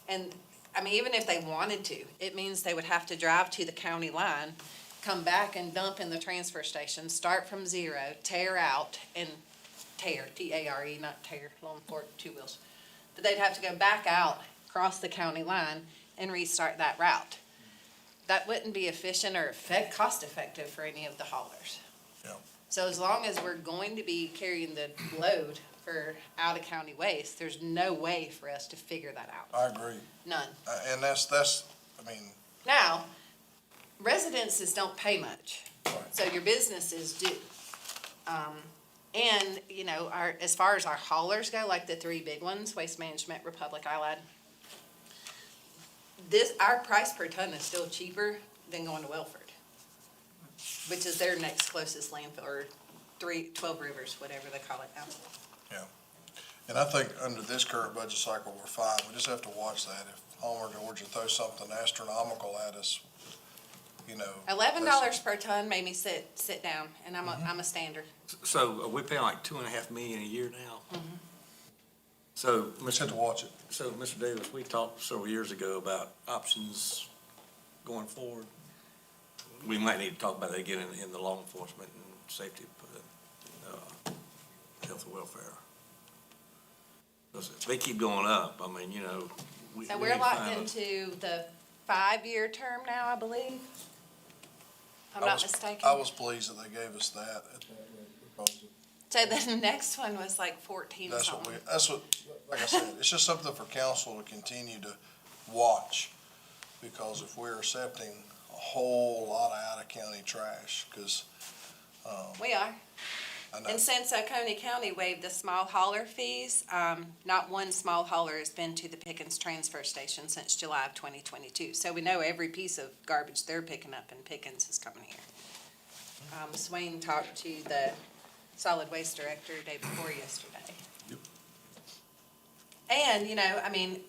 And, I mean, even if they wanted to, it means they would have to drive to the county line, come back and dump in the transfer station, start from zero, tear out, and tear, T-A-R-E, not tear, long fork, two wheels. But they'd have to go back out, cross the county line, and restart that route. That wouldn't be efficient or cost-effective for any of the haulers. Yeah. So as long as we're going to be carrying the load for out-of-county waste, there's no way for us to figure that out. I agree. None. And that's, I mean, Now, residences don't pay much, right. so your businesses do. And, you know, as far as our haulers go, like the three big ones, Waste Management, Republic, ILAD, our price per ton is still cheaper than going to Welford, which is their next closest landfill, or 12 Rivers, whatever they call it now. Yeah. And I think under this current budget cycle, we're fine. We just have to watch that. If Homer, Georgia throws something astronomical at us, you know. $11 per ton made me sit down, and I'm a stander. So are we paying like $2.5 million a year now? So, We just have to watch it. So, Mr. Davis, we talked several years ago about options going forward. We might need to talk about that again in the law enforcement and safety, health and welfare. Because if they keep going up, I mean, you know. So we we're need to locked find into the 5-year term now, I believe. If I'm I not was- mistaken. I was pleased that they gave us that. So the next one was like 14 something. That's what, like I said, it's just something for council to continue to watch. Because if we're accepting a whole lot of out-of-county trash, because, We are. I know, And since Oconee County waived the small hauler fees, not one small hauler has been to the Pickens transfer station since July of 2022. So we know every piece of garbage they're picking up in Pickens is coming here. Swain talked to the solid waste director day before yesterday. Yep. And, you know, I mean,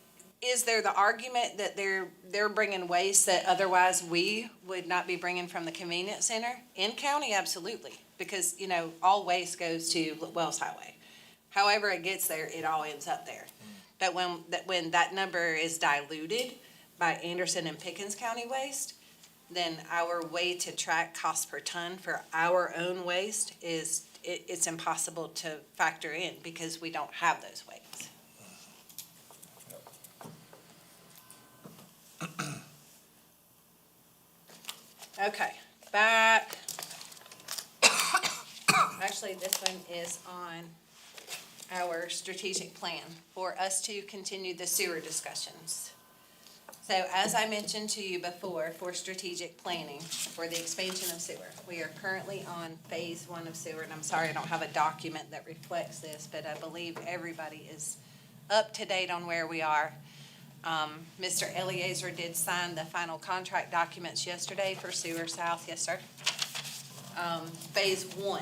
is there the argument that they're bringing waste that otherwise we would not be bringing from the convenience center? In county, absolutely, because, you know, all waste goes to Wells Highway. However it gets there, it all ends up there. But when that number is diluted by Anderson and Pickens County waste, then our way to track cost per ton for our own waste is, it's impossible to factor in because we don't have those weights. Okay, back. Actually, this one is on our strategic plan for us to continue the sewer discussions. So as I mentioned to you before, for strategic planning, for the expansion of sewer, we are currently on phase 1 of sewer, and I'm sorry I don't have a document that reflects this, but I believe everybody is up to date on where we are. Mr. Eliezer did sign the final contract documents yesterday for Sewer South. Yes, sir. Phase 1,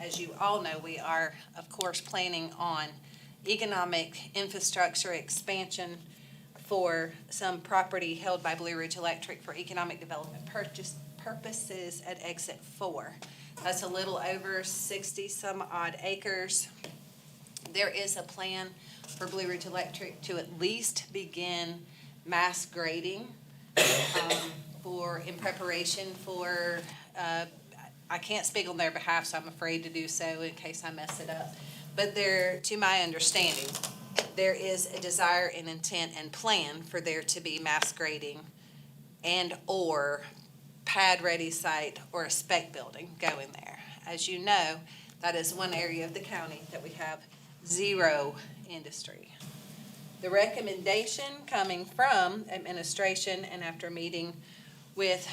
as you all know, we are, of course, planning on economic infrastructure expansion for some property held by Blue Ridge Electric for economic development purposes at Exit 4. That's a little over 60-some-odd acres. There is a plan for Blue Ridge Electric to at least begin mass grading in preparation for, I can't speak on their behalf, so I'm afraid to do so in case I mess it up. But there, to my understanding, there is a desire and intent and plan for there to be mass grading and/or pad-ready site or a spec building going there. As you know, that is one area of the county that we have zero industry. The recommendation coming from administration and after meeting with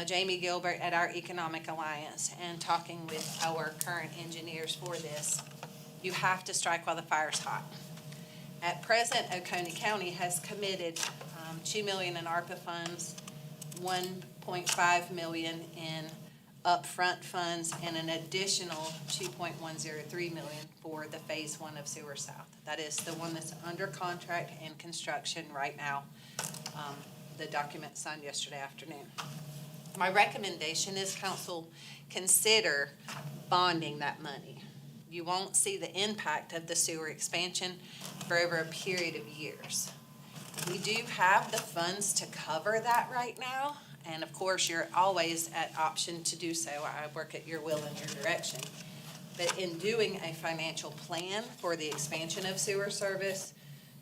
Jamie Gilbert at our Economic Alliance and talking with our current engineers for this, you have to strike while the fire's hot. At present, Oconee County has committed $2 million in ARPA funds, $1.5 million in upfront funds, and an additional $2.103 million for the Phase 1 of Sewer South. That is the one that's under contract and construction right now. The document signed yesterday afternoon. My recommendation is council consider bonding that money. You won't see the impact of the sewer expansion for over a period of years. We do have the funds to cover that right now, and of course, you're always at option to do so. I work at your will and your direction. But in doing a financial plan for the expansion of sewer service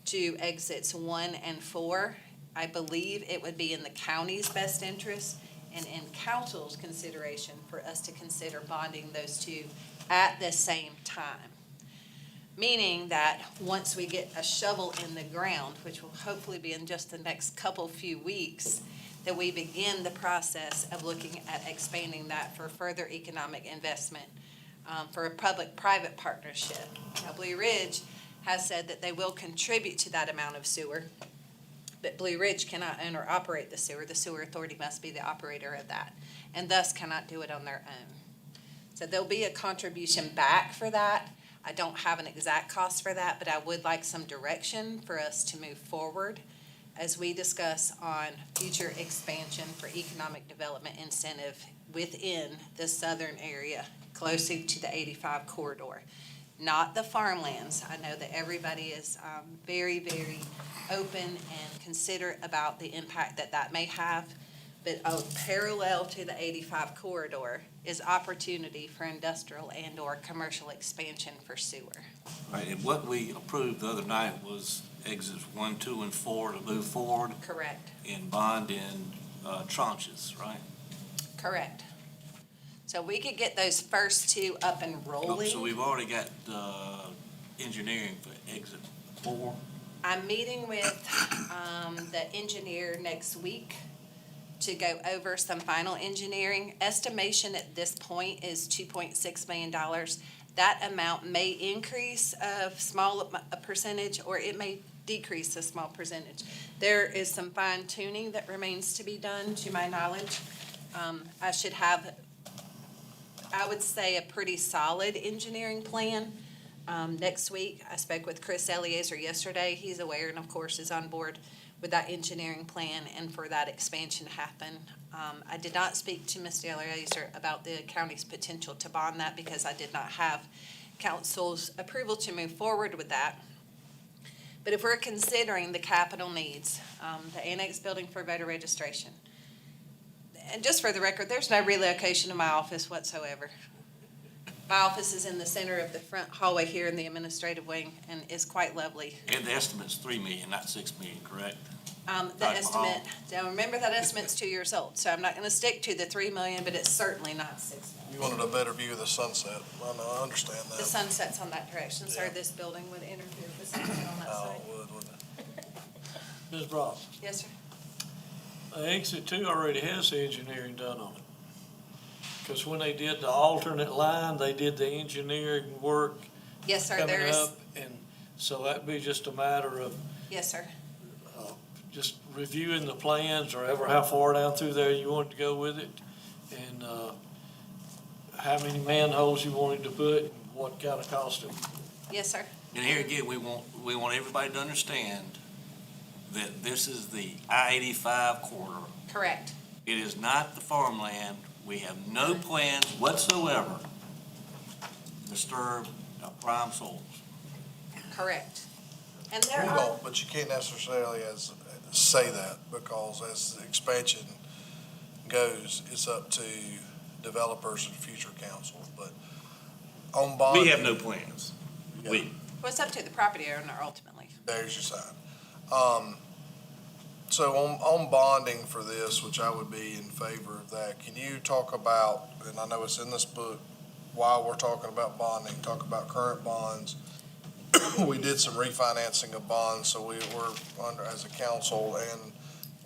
to exits 1 and 4, I believe it would be in the county's best interest and in council's consideration for us to consider bonding those two at the same time. Meaning that once we get a shovel in the ground, which will hopefully be in just the next few weeks, that we begin the process of looking at expanding that for further economic investment, for a public-private partnership. Now, Blue Ridge has said that they will contribute to that amount of sewer, but Blue Ridge cannot own or operate the sewer. The sewer authority must be the operator of that, and thus cannot do it on their own. So there'll be a contribution back for that. I don't have an exact cost for that, but I would like some direction for us to move forward as we discuss on future expansion for economic development incentive within the southern area, closer to the 85 corridor. Not the farmlands. I know that everybody is very, very open and considerate about the impact that that may have, but parallel to the 85 corridor is opportunity for industrial and or commercial expansion for sewer. Right, and what we approved the other night was exits 1, 2, and 4 to move forward Correct. in bond in tranches, right? Correct. So we could get those first two up and rolling. So we've already got engineering for exit 4. I'm meeting with the engineer next week to go over some final engineering. Estimation at this point is $2.6 million. That amount may increase a percentage, or it may decrease a small percentage. There is some fine tuning that remains to be done, to my knowledge. I should have, I would say, a pretty solid engineering plan. Next week, I spoke with Chris Eliezer yesterday. He's aware and of course is on board with that engineering plan and for that expansion to happen. I did not speak to Mr. Eliezer about the county's potential to bond that because I did not have council's approval to move forward with that. But if we're considering the capital needs, the annex building for voter registration, and just for the record, there's no relocation of my office whatsoever. My office is in the center of the front hallway here in the administrative wing and is quite lovely. And the estimate's $3 million, not $6 million, correct? The Dr. estimate, now remember that estimate's 2 years old, so I'm not gonna stick to the 3 million, but it's certainly not 6 million. You wanted a better view of the sunset. I know, I understand that. The sun sets on that direction, sir. Yeah. This building would interfere with the sunset on that Oh, side. it would, wouldn't it? Ms. Ross, Yes, sir. exit 2 already has the engineering done on it. Because when they did the alternate line, they did the engineering work Yes, sir, coming there is, up. And so that'd be just a matter of yes, sir. just reviewing the plans or ever how far down through there you wanted to go with it. And how many manholes you wanted to put and what kind of cost it. Yes, sir. And here again, we want everybody to understand that this is the I-85 corridor. Correct. It is not the farmland. We have no plans whatsoever to disturb our prime soils. Correct. And there We are, don't, but you can't necessarily say that because as the expansion goes, it's up to developers and future council, but on bonding. We have no plans. Yeah. We, well, it's up to the property owner ultimately. There's your sign. So on bonding for this, which I would be in favor of that, can you talk about, and I know it's in this book, while we're talking about bonding, talk about current bonds we did some refinancing of bonds, so we were under, as a council and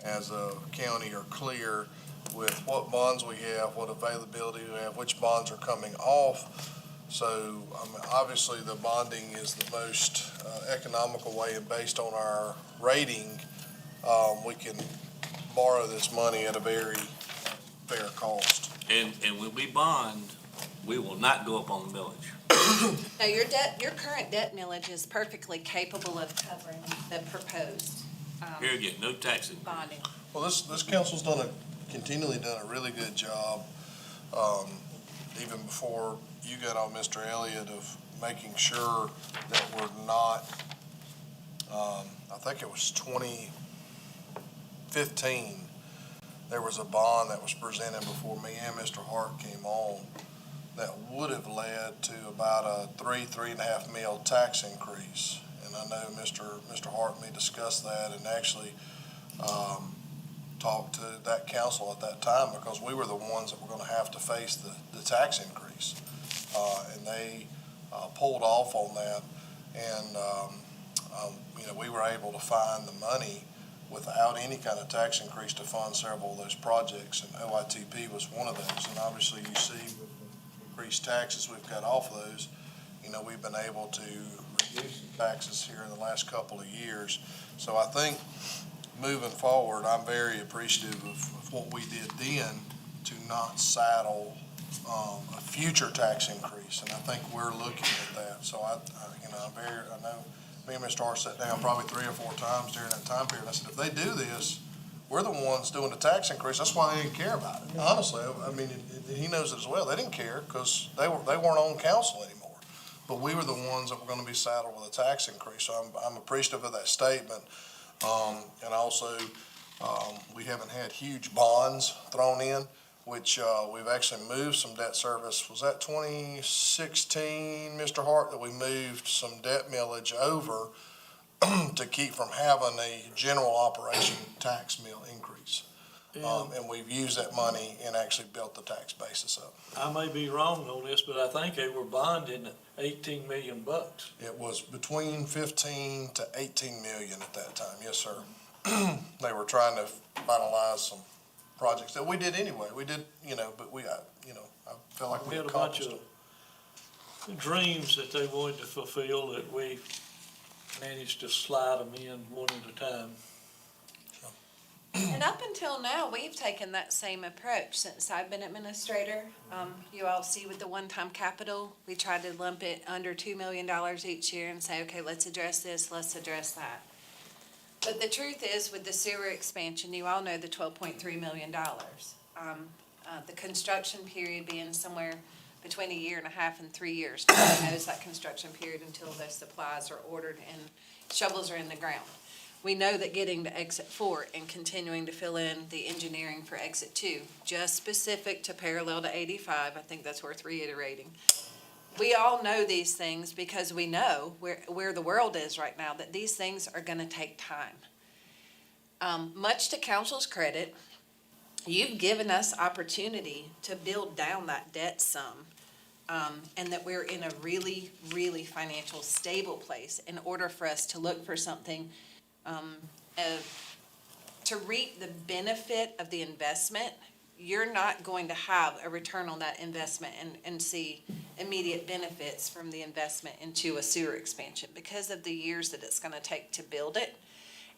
as a county, are clear with what bonds we have, what availability we have, which bonds are coming off. So, obviously, the bonding is the most economical way, and based on our rating, we can borrow this money at a very fair cost. And when we bond, we will not go up on the millage. No, your current debt millage is perfectly capable of covering the proposed, Here again, no tax increase. bonding. Well, this council's continually done a really good job, even before you got on, Mr. Elliott, of making sure that we're not, I think it was 2015, there was a bond that was presented before me and Mr. Hart came on that would have led to about a 3.5 mil tax increase. And I know Mr. Hart and me discussed that, and actually, talked to that council at that time, because we were the ones that were gonna have to face the tax increase. And they, pulled off on that, and, we were able to find the money without any kind of tax increase to fund several of those projects, and OITP was one of those. And obviously, you see with the increased taxes we've got off of those, we've been able to reduce taxes here in the last couple of years. So I think moving forward, I'm very appreciative of what we did then to not saddle a future tax increase, and I think we're looking at that. So I know me and Mr. Hart sat down probably 3 or 4 times during that time period. I said, if they do this, we're the ones doing the tax increase. That's why they didn't care about it. Honestly, he knows it as well. They didn't care because they weren't on council anymore. But we were the ones that were going to be saddled with a tax increase. So I'm appreciative of that statement. And also, we haven't had huge bonds thrown in, which we've actually moved some debt service. Was that 2016, Mr. Hart, that we moved some debt millage over to keep from having a general operation tax mill increase? And we've used that money and actually built the tax basis up. I may be wrong on this, but I think they were bonding at $18 million. It was between 15 to 18 million at that time, yes, sir. They were trying to finalize some projects that we did anyway. We did, but I felt like We we had a bunch accomplished of it. dreams that they wanted to fulfill that we managed to slide them in one at a time. And up until now, we've taken that same approach since I've been administrator. You all see with the one-time capital, we try to lump it under $2 million each year and say, okay, let's address this, let's address that. But the truth is, with the sewer expansion, you all know the $12.3 million. The construction period being somewhere between 1.5 years and 3 years. Nobody knows that construction period until the supplies are ordered and shovels are in the ground. We know that getting to exit 4 and continuing to fill in the engineering for exit 2, just specific to parallel to 85, I think that's worth reiterating. We all know these things because we know where the world is right now, that these things are gonna take time. Much to council's credit, you've given us opportunity to build down that debt sum, and that we're in a really, really financial stable place in order for us to look for something to reap the benefit of the investment. You're not going to have a return on that investment and see immediate benefits from the investment into a sewer expansion because of the years that it's gonna take to build it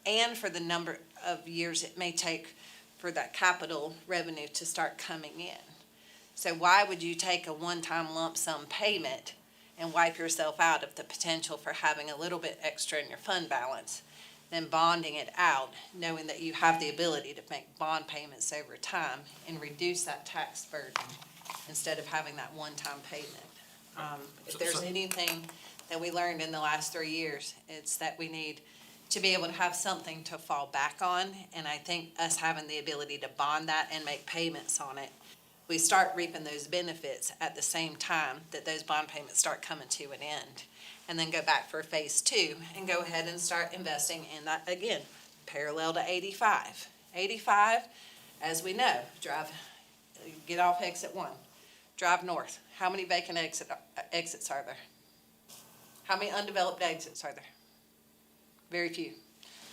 and for the number of years it may take for that capital revenue to start coming in. So why would you take a one-time lump sum payment and wipe yourself out of the potential for having a little bit extra in your fund balance than bonding it out, knowing that you have the ability to make bond payments over time and reduce that tax burden instead of having that one-time payment? If there's anything that we learned in the last 3 years, it's that we need to be able to have something to fall back on. And I think us having the ability to bond that and make payments on it, we start reaping those benefits at the same time that those bond payments start coming to an end. And then go back for phase 2 and go ahead and start investing in that, again, parallel to 85. 85, as we know, get off exit 1, drive north. How many vacant exits are there? How many undeveloped exits are there? Very few.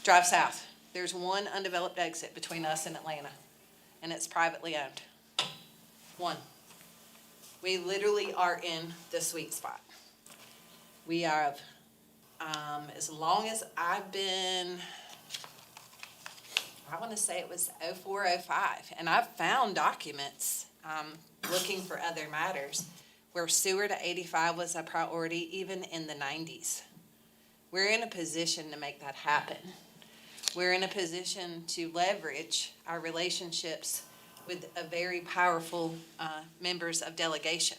Drive south. There's one undeveloped exit between us and Atlanta, and it's privately owned. One. We literally are in the sweet spot. We have, as long as I've been, I want to say it was 04, 05, and I've found documents, looking for other matters, where sewer to 85 was a priority even in the 90s. We're in a position to make that happen. We're in a position to leverage our relationships with a very powerful members of delegation.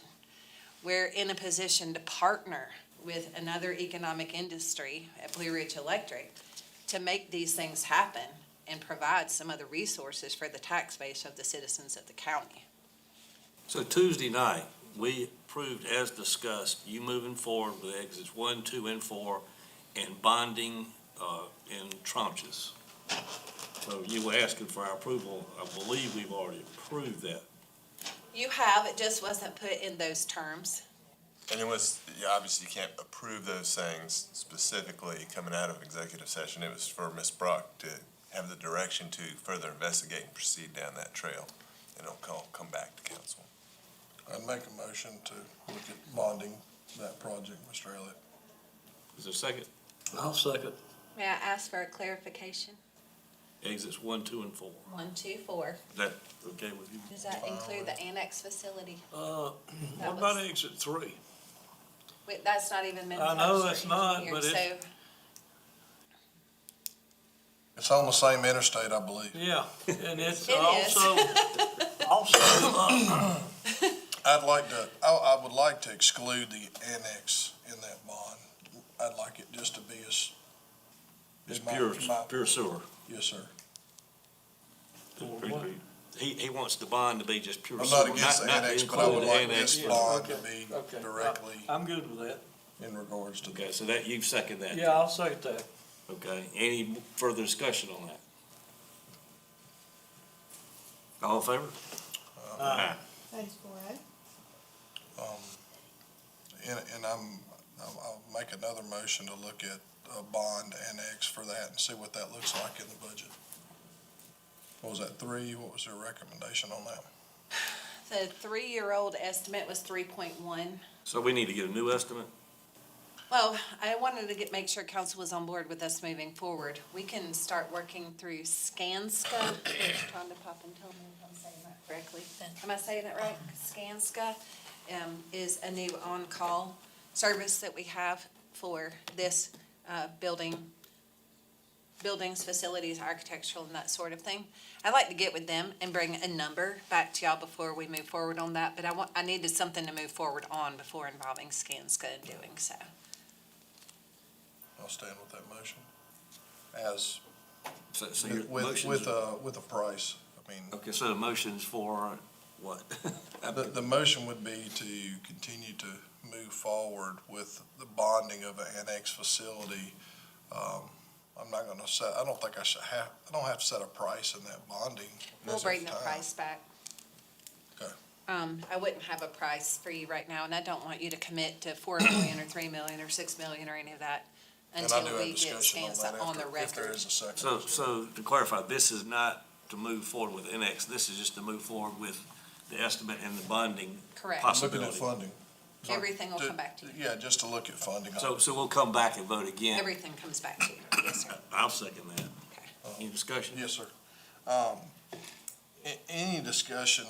We're in a position to partner with another economic industry at Blue Ridge Electric to make these things happen and provide some other resources for the tax base of the citizens of the county. So Tuesday night, we approved as discussed, you moving forward with exits 1, 2, and 4, and bonding in tranches. So you were asking for our approval. I believe we've already approved that. You have, it just wasn't put in those terms. And it was, obviously you can't approve those things specifically coming out of executive session. It was for Ms. Brock to have the direction to further investigate and proceed down that trail. And it'll come back to council. I'd make a motion to look at bonding that project, Mr. Elliott. Is there a second? I'll second. May I ask for a clarification? Exits 1, 2, and 4. 1, 2, 4. Is that okay with you? Does that include the annex facility? What That about was- exit 3? Wait, that's not even been I know touched or that's not, engineered, but it- so It's on the same interstate, I believe. Yeah, and it's It is. also, I would like to exclude the annex in that bond. I'd like it just to be as. It's my- pure, my- pure sewer. Yes, sir. what? He wants the bond to be just pure I'm sewer. not against the not to annex, but I would include like annex. this bond to Okay, be okay. directly I'm good with that. in regards to. Okay, so that, you've seconded that? Yeah, I'll second that. Okay, any further discussion on that? All in favor? Aye. That is 4-0. And I'll make another motion to look at a bond annex for that and see what that looks like in the budget. What was that, 3? What was their recommendation on that? the 3-year-old estimate was 3.1. So we need to get a new estimate? Well, I wanted to make sure council was on board with us moving forward. We can start working through Skanska. Trying to pop and tell me if I'm saying that correctly. Am I saying it right? Skanska is a new on-call service that we have for this buildings, facilities, architectural, and that sort of thing. I'd like to get with them and bring a number back to y'all before we move forward on that, but I needed something to move forward on before involving Skanska and doing so. I'll stand with that motion. As, So your with motion's, a price. I mean, okay, so the motion's for what? the motion would be to continue to move forward with the bonding of an annex facility. I'm not gonna set, I don't think I don't have to set a price in that bonding. We'll as of bring the time. price back. Okay. I wouldn't have a price for you right now, and I don't want you to commit to 4 million or 3 million or 6 million or any of that And until I'll do a we get discussion on Skanska that on the after, if there record. is a second. So to clarify, this is not to move forward with NX, this is just to move forward with the estimate and the bonding Correct. Looking at possibility. funding. Everything will come back to you. Yeah, just to look at funding. So we'll come back and vote again. Everything comes back to you. Yes, sir. I'll second that. Okay. Any discussion? Yes, sir. Any discussion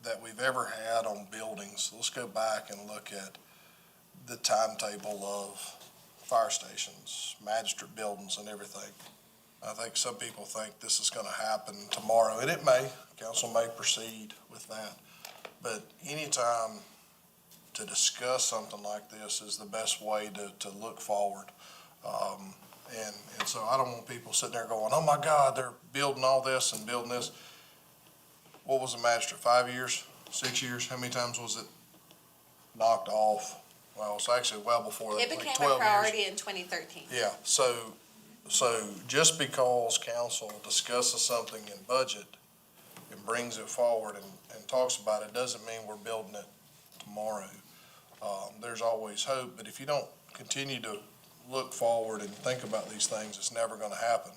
that we've ever had on buildings, let's go back and look at the timetable of fire stations, magistrate buildings and everything. I think some people think this is gonna happen tomorrow, and it may, council may proceed with that. But anytime to discuss something like this is the best way to look forward. And so I don't want people sitting there going, oh my God, they're building all this and building this. What was the magistrate, 5 years, 6 years? How many times was it knocked off? Well, it's actually well before that, It like became 12 a years. priority in 2013. Yeah, so just because council discusses something in budget and brings it forward and talks about it, doesn't mean we're building it tomorrow. There's always hope, but if you don't continue to look forward and think about these things, it's never gonna happen.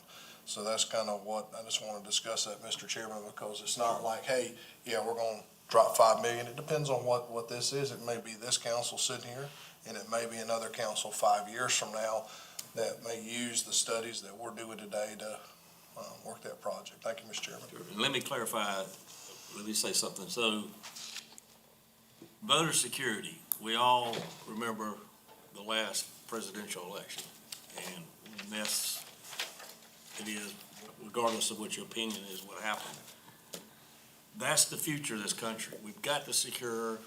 So that's kind of what, I just want to discuss that, Mr. Chairman, because it's not like, hey, yeah, we're gonna drop 5 million. It depends on what this is. It may be this council sitting here, and it may be another council 5 years from now that may use the studies that we're doing today to work that project. Thank you, Mr. Chairman. And let me clarify, let me say something. So, voter security, we all remember the last presidential election, and that's, it is, regardless of what your opinion is, what happened. That's the future of this country. We've got to secure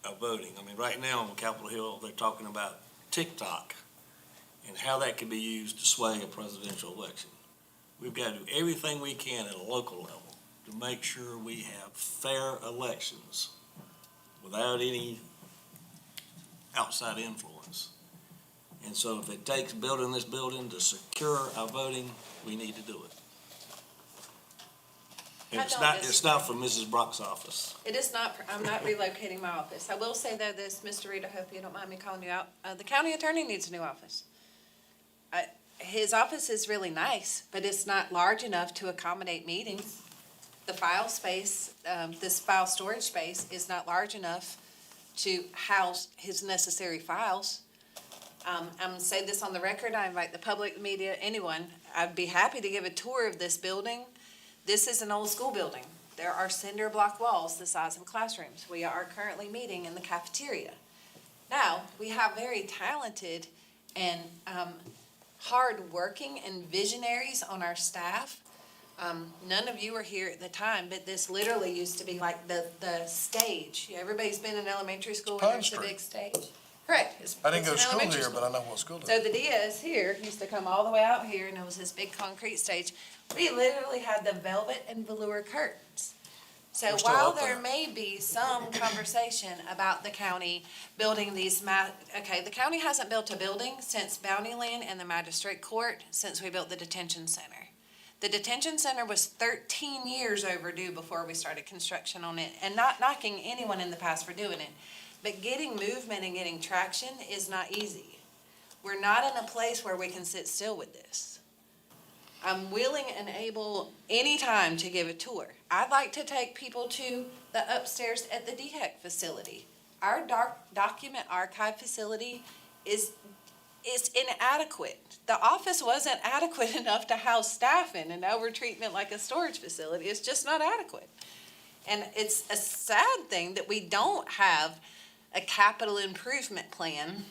our voting. I mean, right now on Capitol Hill, they're talking about TikTok and how that can be used to sway a presidential election. We've got to do everything we can at a local level to make sure we have fair elections without any outside influence. And so if it takes building this building to secure our voting, we need to do it. And it's not from Mrs. Brock's office. It is not, I'm not relocating my office. I will say though this, Mr. Reed, I hope you don't mind me calling you out. The county attorney needs a new office. His office is really nice, but it's not large enough to accommodate meetings. The file space, this file storage space is not large enough to house his necessary files. I'm gonna say this on the record. I invite the public, the media, anyone. I'd be happy to give a tour of this building. This is an old school building. There are cinder block walls the size of classrooms. We are currently meeting in the cafeteria. Now, we have very talented and hard-working and visionaries on our staff. None of you were here at the time, but this literally used to be like the stage. Everybody's been in elementary school where Pine there's the Street. big stage. Correct. I didn't go to It's an school elementary here, but I know what school it So is. the Diaz here used to come all the way out here, and it was this big concrete stage. We literally had the velvet and velour curtains. So We're still while up there there. may be some conversation about the county building these the county hasn't built a building since Bounty Land and the Magistrate Court, since we built the detention center. The detention center was 13 years overdue before we started construction on it, and not knocking anyone in the past for doing it. But getting movement and getting traction is not easy. We're not in a place where we can sit still with this. I'm willing and able anytime to give a tour. I'd like to take people to the upstairs at the DHEC facility. Our document archive facility is inadequate. The office wasn't adequate enough to house staff in, and now we're treating it like a storage facility. It's just not adequate. And it's a sad thing that we don't have a capital improvement plan.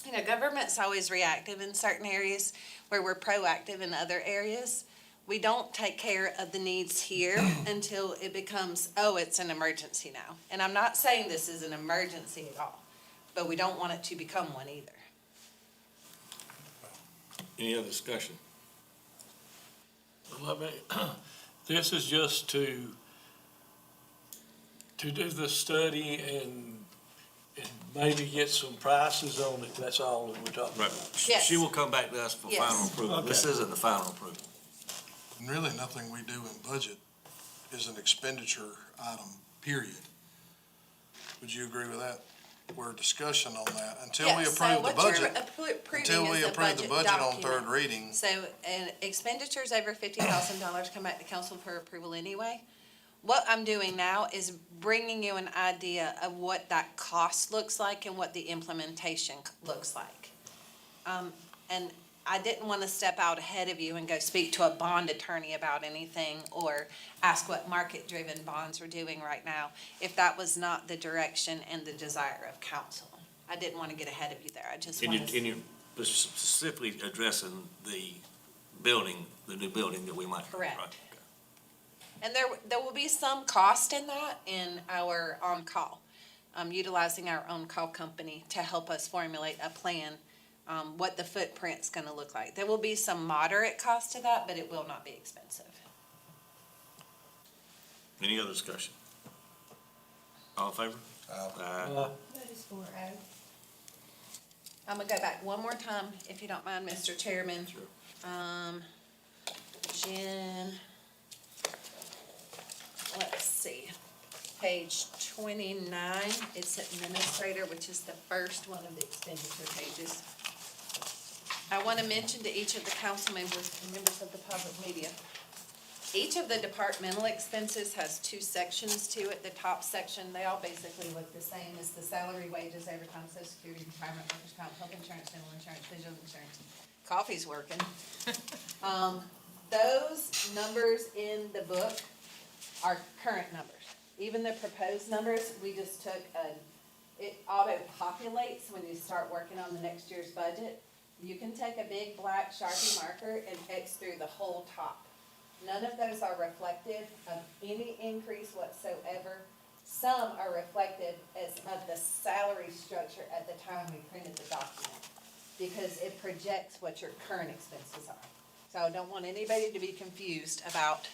You know, government's always reactive in certain areas where we're proactive in other areas. We don't take care of the needs here until it becomes, oh, it's an emergency now. And I'm not saying this is an emergency at all, but we don't want it to become one either. Any other discussion? Let me, this is just to do the study and maybe get some prices on it. That's all that we're talking Right. about. Yes. She will come back to us for Yes. final approval. This Okay. isn't the final approval. And really, nothing we do in budget is an expenditure item, period. Would you agree with that? We're discussion on that. Until we Yes, so approve the what you're budget, approving until we is a approve the budget on document. third reading, So, and expenditures over $50,000 come back to council for approval anyway. What I'm doing now is bringing you an idea of what that cost looks like and what the implementation looks like. And I didn't want to step out ahead of you and go speak to a bond attorney about anything or ask what market-driven bonds are doing right now, if that was not the direction and the desire of council. I didn't want to get ahead of you there. I just And wanted to. you're specifically addressing the building, the new building that we might. Correct. Right, okay. And there will be some cost in that in our on-call, utilizing our on-call company to help us formulate a plan, what the footprint's gonna look like. There will be some moderate cost to that, but it will not be expensive. Any other discussion? All in favor? Aye. That is 4-0. I'm gonna go back one more time, if you don't mind, Mr. Chairman. Sure. Jen, let's see, page 29, it's administrator, which is the first one of the expenditure pages. I want to mention to each of the council members and members of the public media, each of the departmental expenses has two sections to it. The top section, they all basically look the same as the salary, wages, overtime, social security, retirement, workers' comp, health insurance, dental insurance, vision insurance. Coffee's working. Those numbers in the book are current numbers. Even the proposed numbers, we just took it auto-populates when you start working on the next year's budget. You can take a big black Sharpie marker and X through the whole top. None of those are reflective of any increase whatsoever. Some are reflective of the salary structure at the time we printed the document, because it projects what your current expenses are. So I don't want anybody to be confused about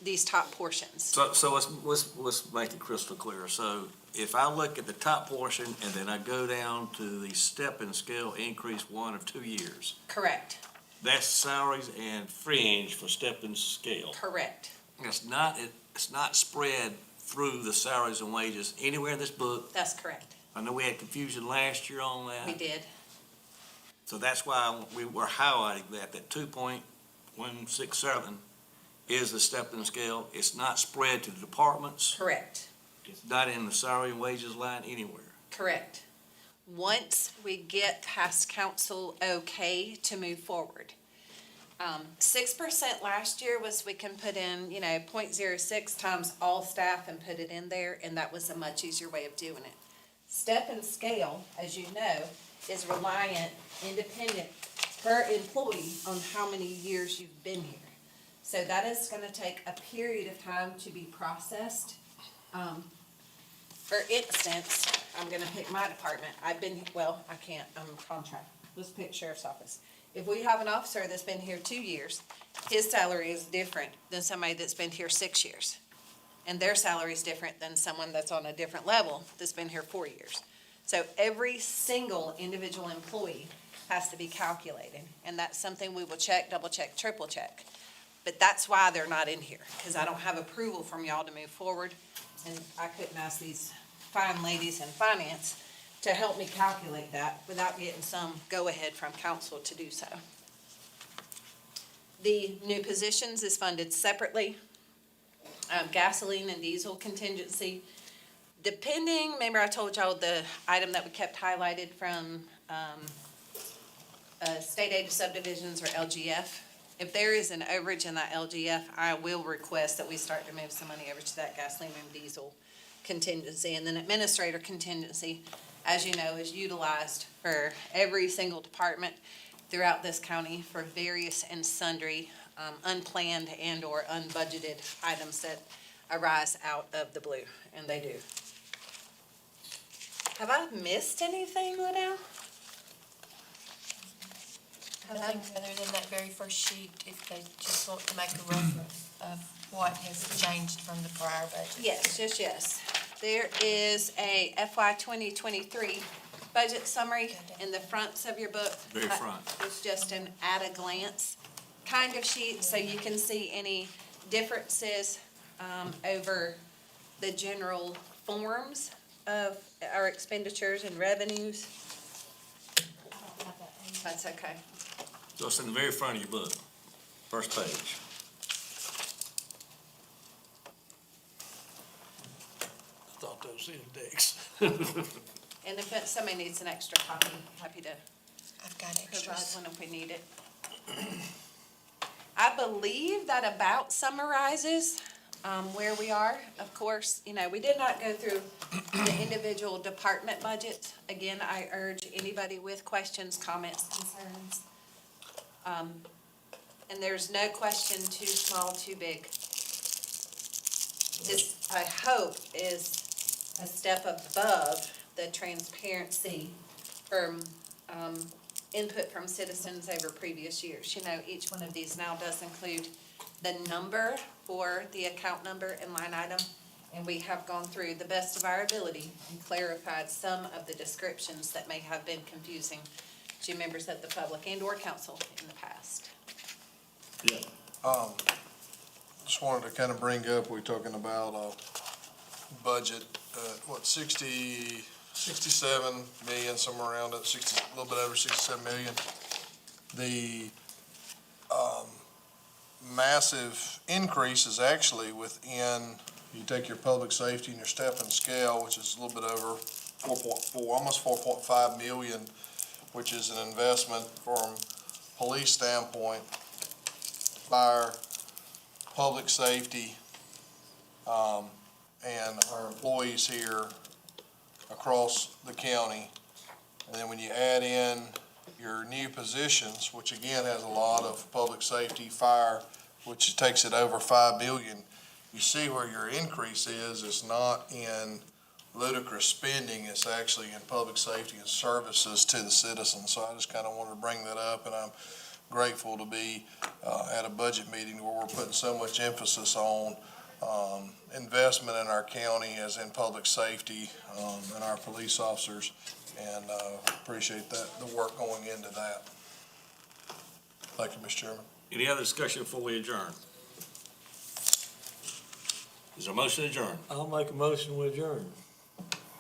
these top portions. So let's make it crystal clear. So if I look at the top portion and then I go down to the step and scale increase 1 of 2 years, Correct, that's salaries and fringe for step and scale. correct. It's not spread through the salaries and wages anywhere in this book. That's correct. I know we had confusion last year on that. We did. So that's why we were highlighting that 2.167 is the step and scale. It's not spread to the departments. Correct. It's not in the salary and wages line anywhere. Correct. Once we get past council okay to move forward. 6% last year was we can put in, 0.06 times all staff and put it in there, and that was a much easier way of doing it. Step and scale, as you know, is reliant, independent per employee on how many years you've been here. So that is gonna take a period of time to be processed. For instance, I'm gonna pick my department. I can't, I'm a contract. Let's pick sheriff's office. If we have an officer that's been here 2 years, his salary is different than somebody that's been here 6 years. And their salary is different than someone that's on a different level that's been here 4 years. So every single individual employee has to be calculated, and that's something we will check, double check, triple check. But that's why they're not in here, because I don't have approval from y'all to move forward, and I couldn't ask these fine ladies in finance to help me calculate that without getting some go-ahead from council to do so. The new positions is funded separately. Gasoline and diesel contingency. Depending, remember I told y'all the item that we kept highlighted from state aid subdivisions or LGF. If there is an overage in that LGF, I will request that we start to move some money over to that gasoline and diesel contingency. And then administrator contingency, as you know, is utilized for every single department throughout this county for various and sundry unplanned and or unbudgeted items that arise out of the blue, and they do. Have I missed anything, Liddell? Nothing other than that very first sheet, if they just want to make a reference of what has changed from the prior budget. Yes. There is a FY 2023 budget summary in the fronts of your book. Very front. It's just an at-a-glance kind of sheet, so you can see any differences over the general forms of our expenditures and revenues. That's okay. So it's in the very front of your book, first page. I thought those index. And if somebody needs an extra copy, happy to I've got provide extras. one if we need it. I believe that about summarizes where we are. Of course, we did not go through the individual department budgets. Again, I urge anybody with questions, comments, concerns. And there's no question too small, too big. This, I hope, is a step above the transparency from input from citizens over previous years. Each one of these now does include the number for the account number and line item, and we have gone through the best of our ability and clarified some of the descriptions that may have been confusing to members of the public and or council in the past. Just wanted to kind of bring up, we're talking about budget, 67 million, somewhere around it, a little bit over 67 million. The massive increase is actually within, you take your public safety and your step and scale, which is a little bit over 4.4, almost 4.5 million, which is an investment from police standpoint, fire, public safety, and our employees here across the county. And then when you add in your new positions, which again has a lot of public safety, fire, which takes it over 5 million, you see where your increase is. It's not in ludicrous spending, it's actually in public safety and services to the citizens. So I just kind of wanted to bring that up, and I'm grateful to be at a budget meeting where we're putting so much emphasis on investment in our county as in public safety and our police officers, and appreciate that, the work going into that. Thank you, Mr. Chairman. Any other discussion before we adjourn? Is there a motion to adjourn? I'll make a motion, we adjourn.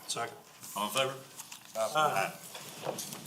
Second. All in favor? Aye. Aye.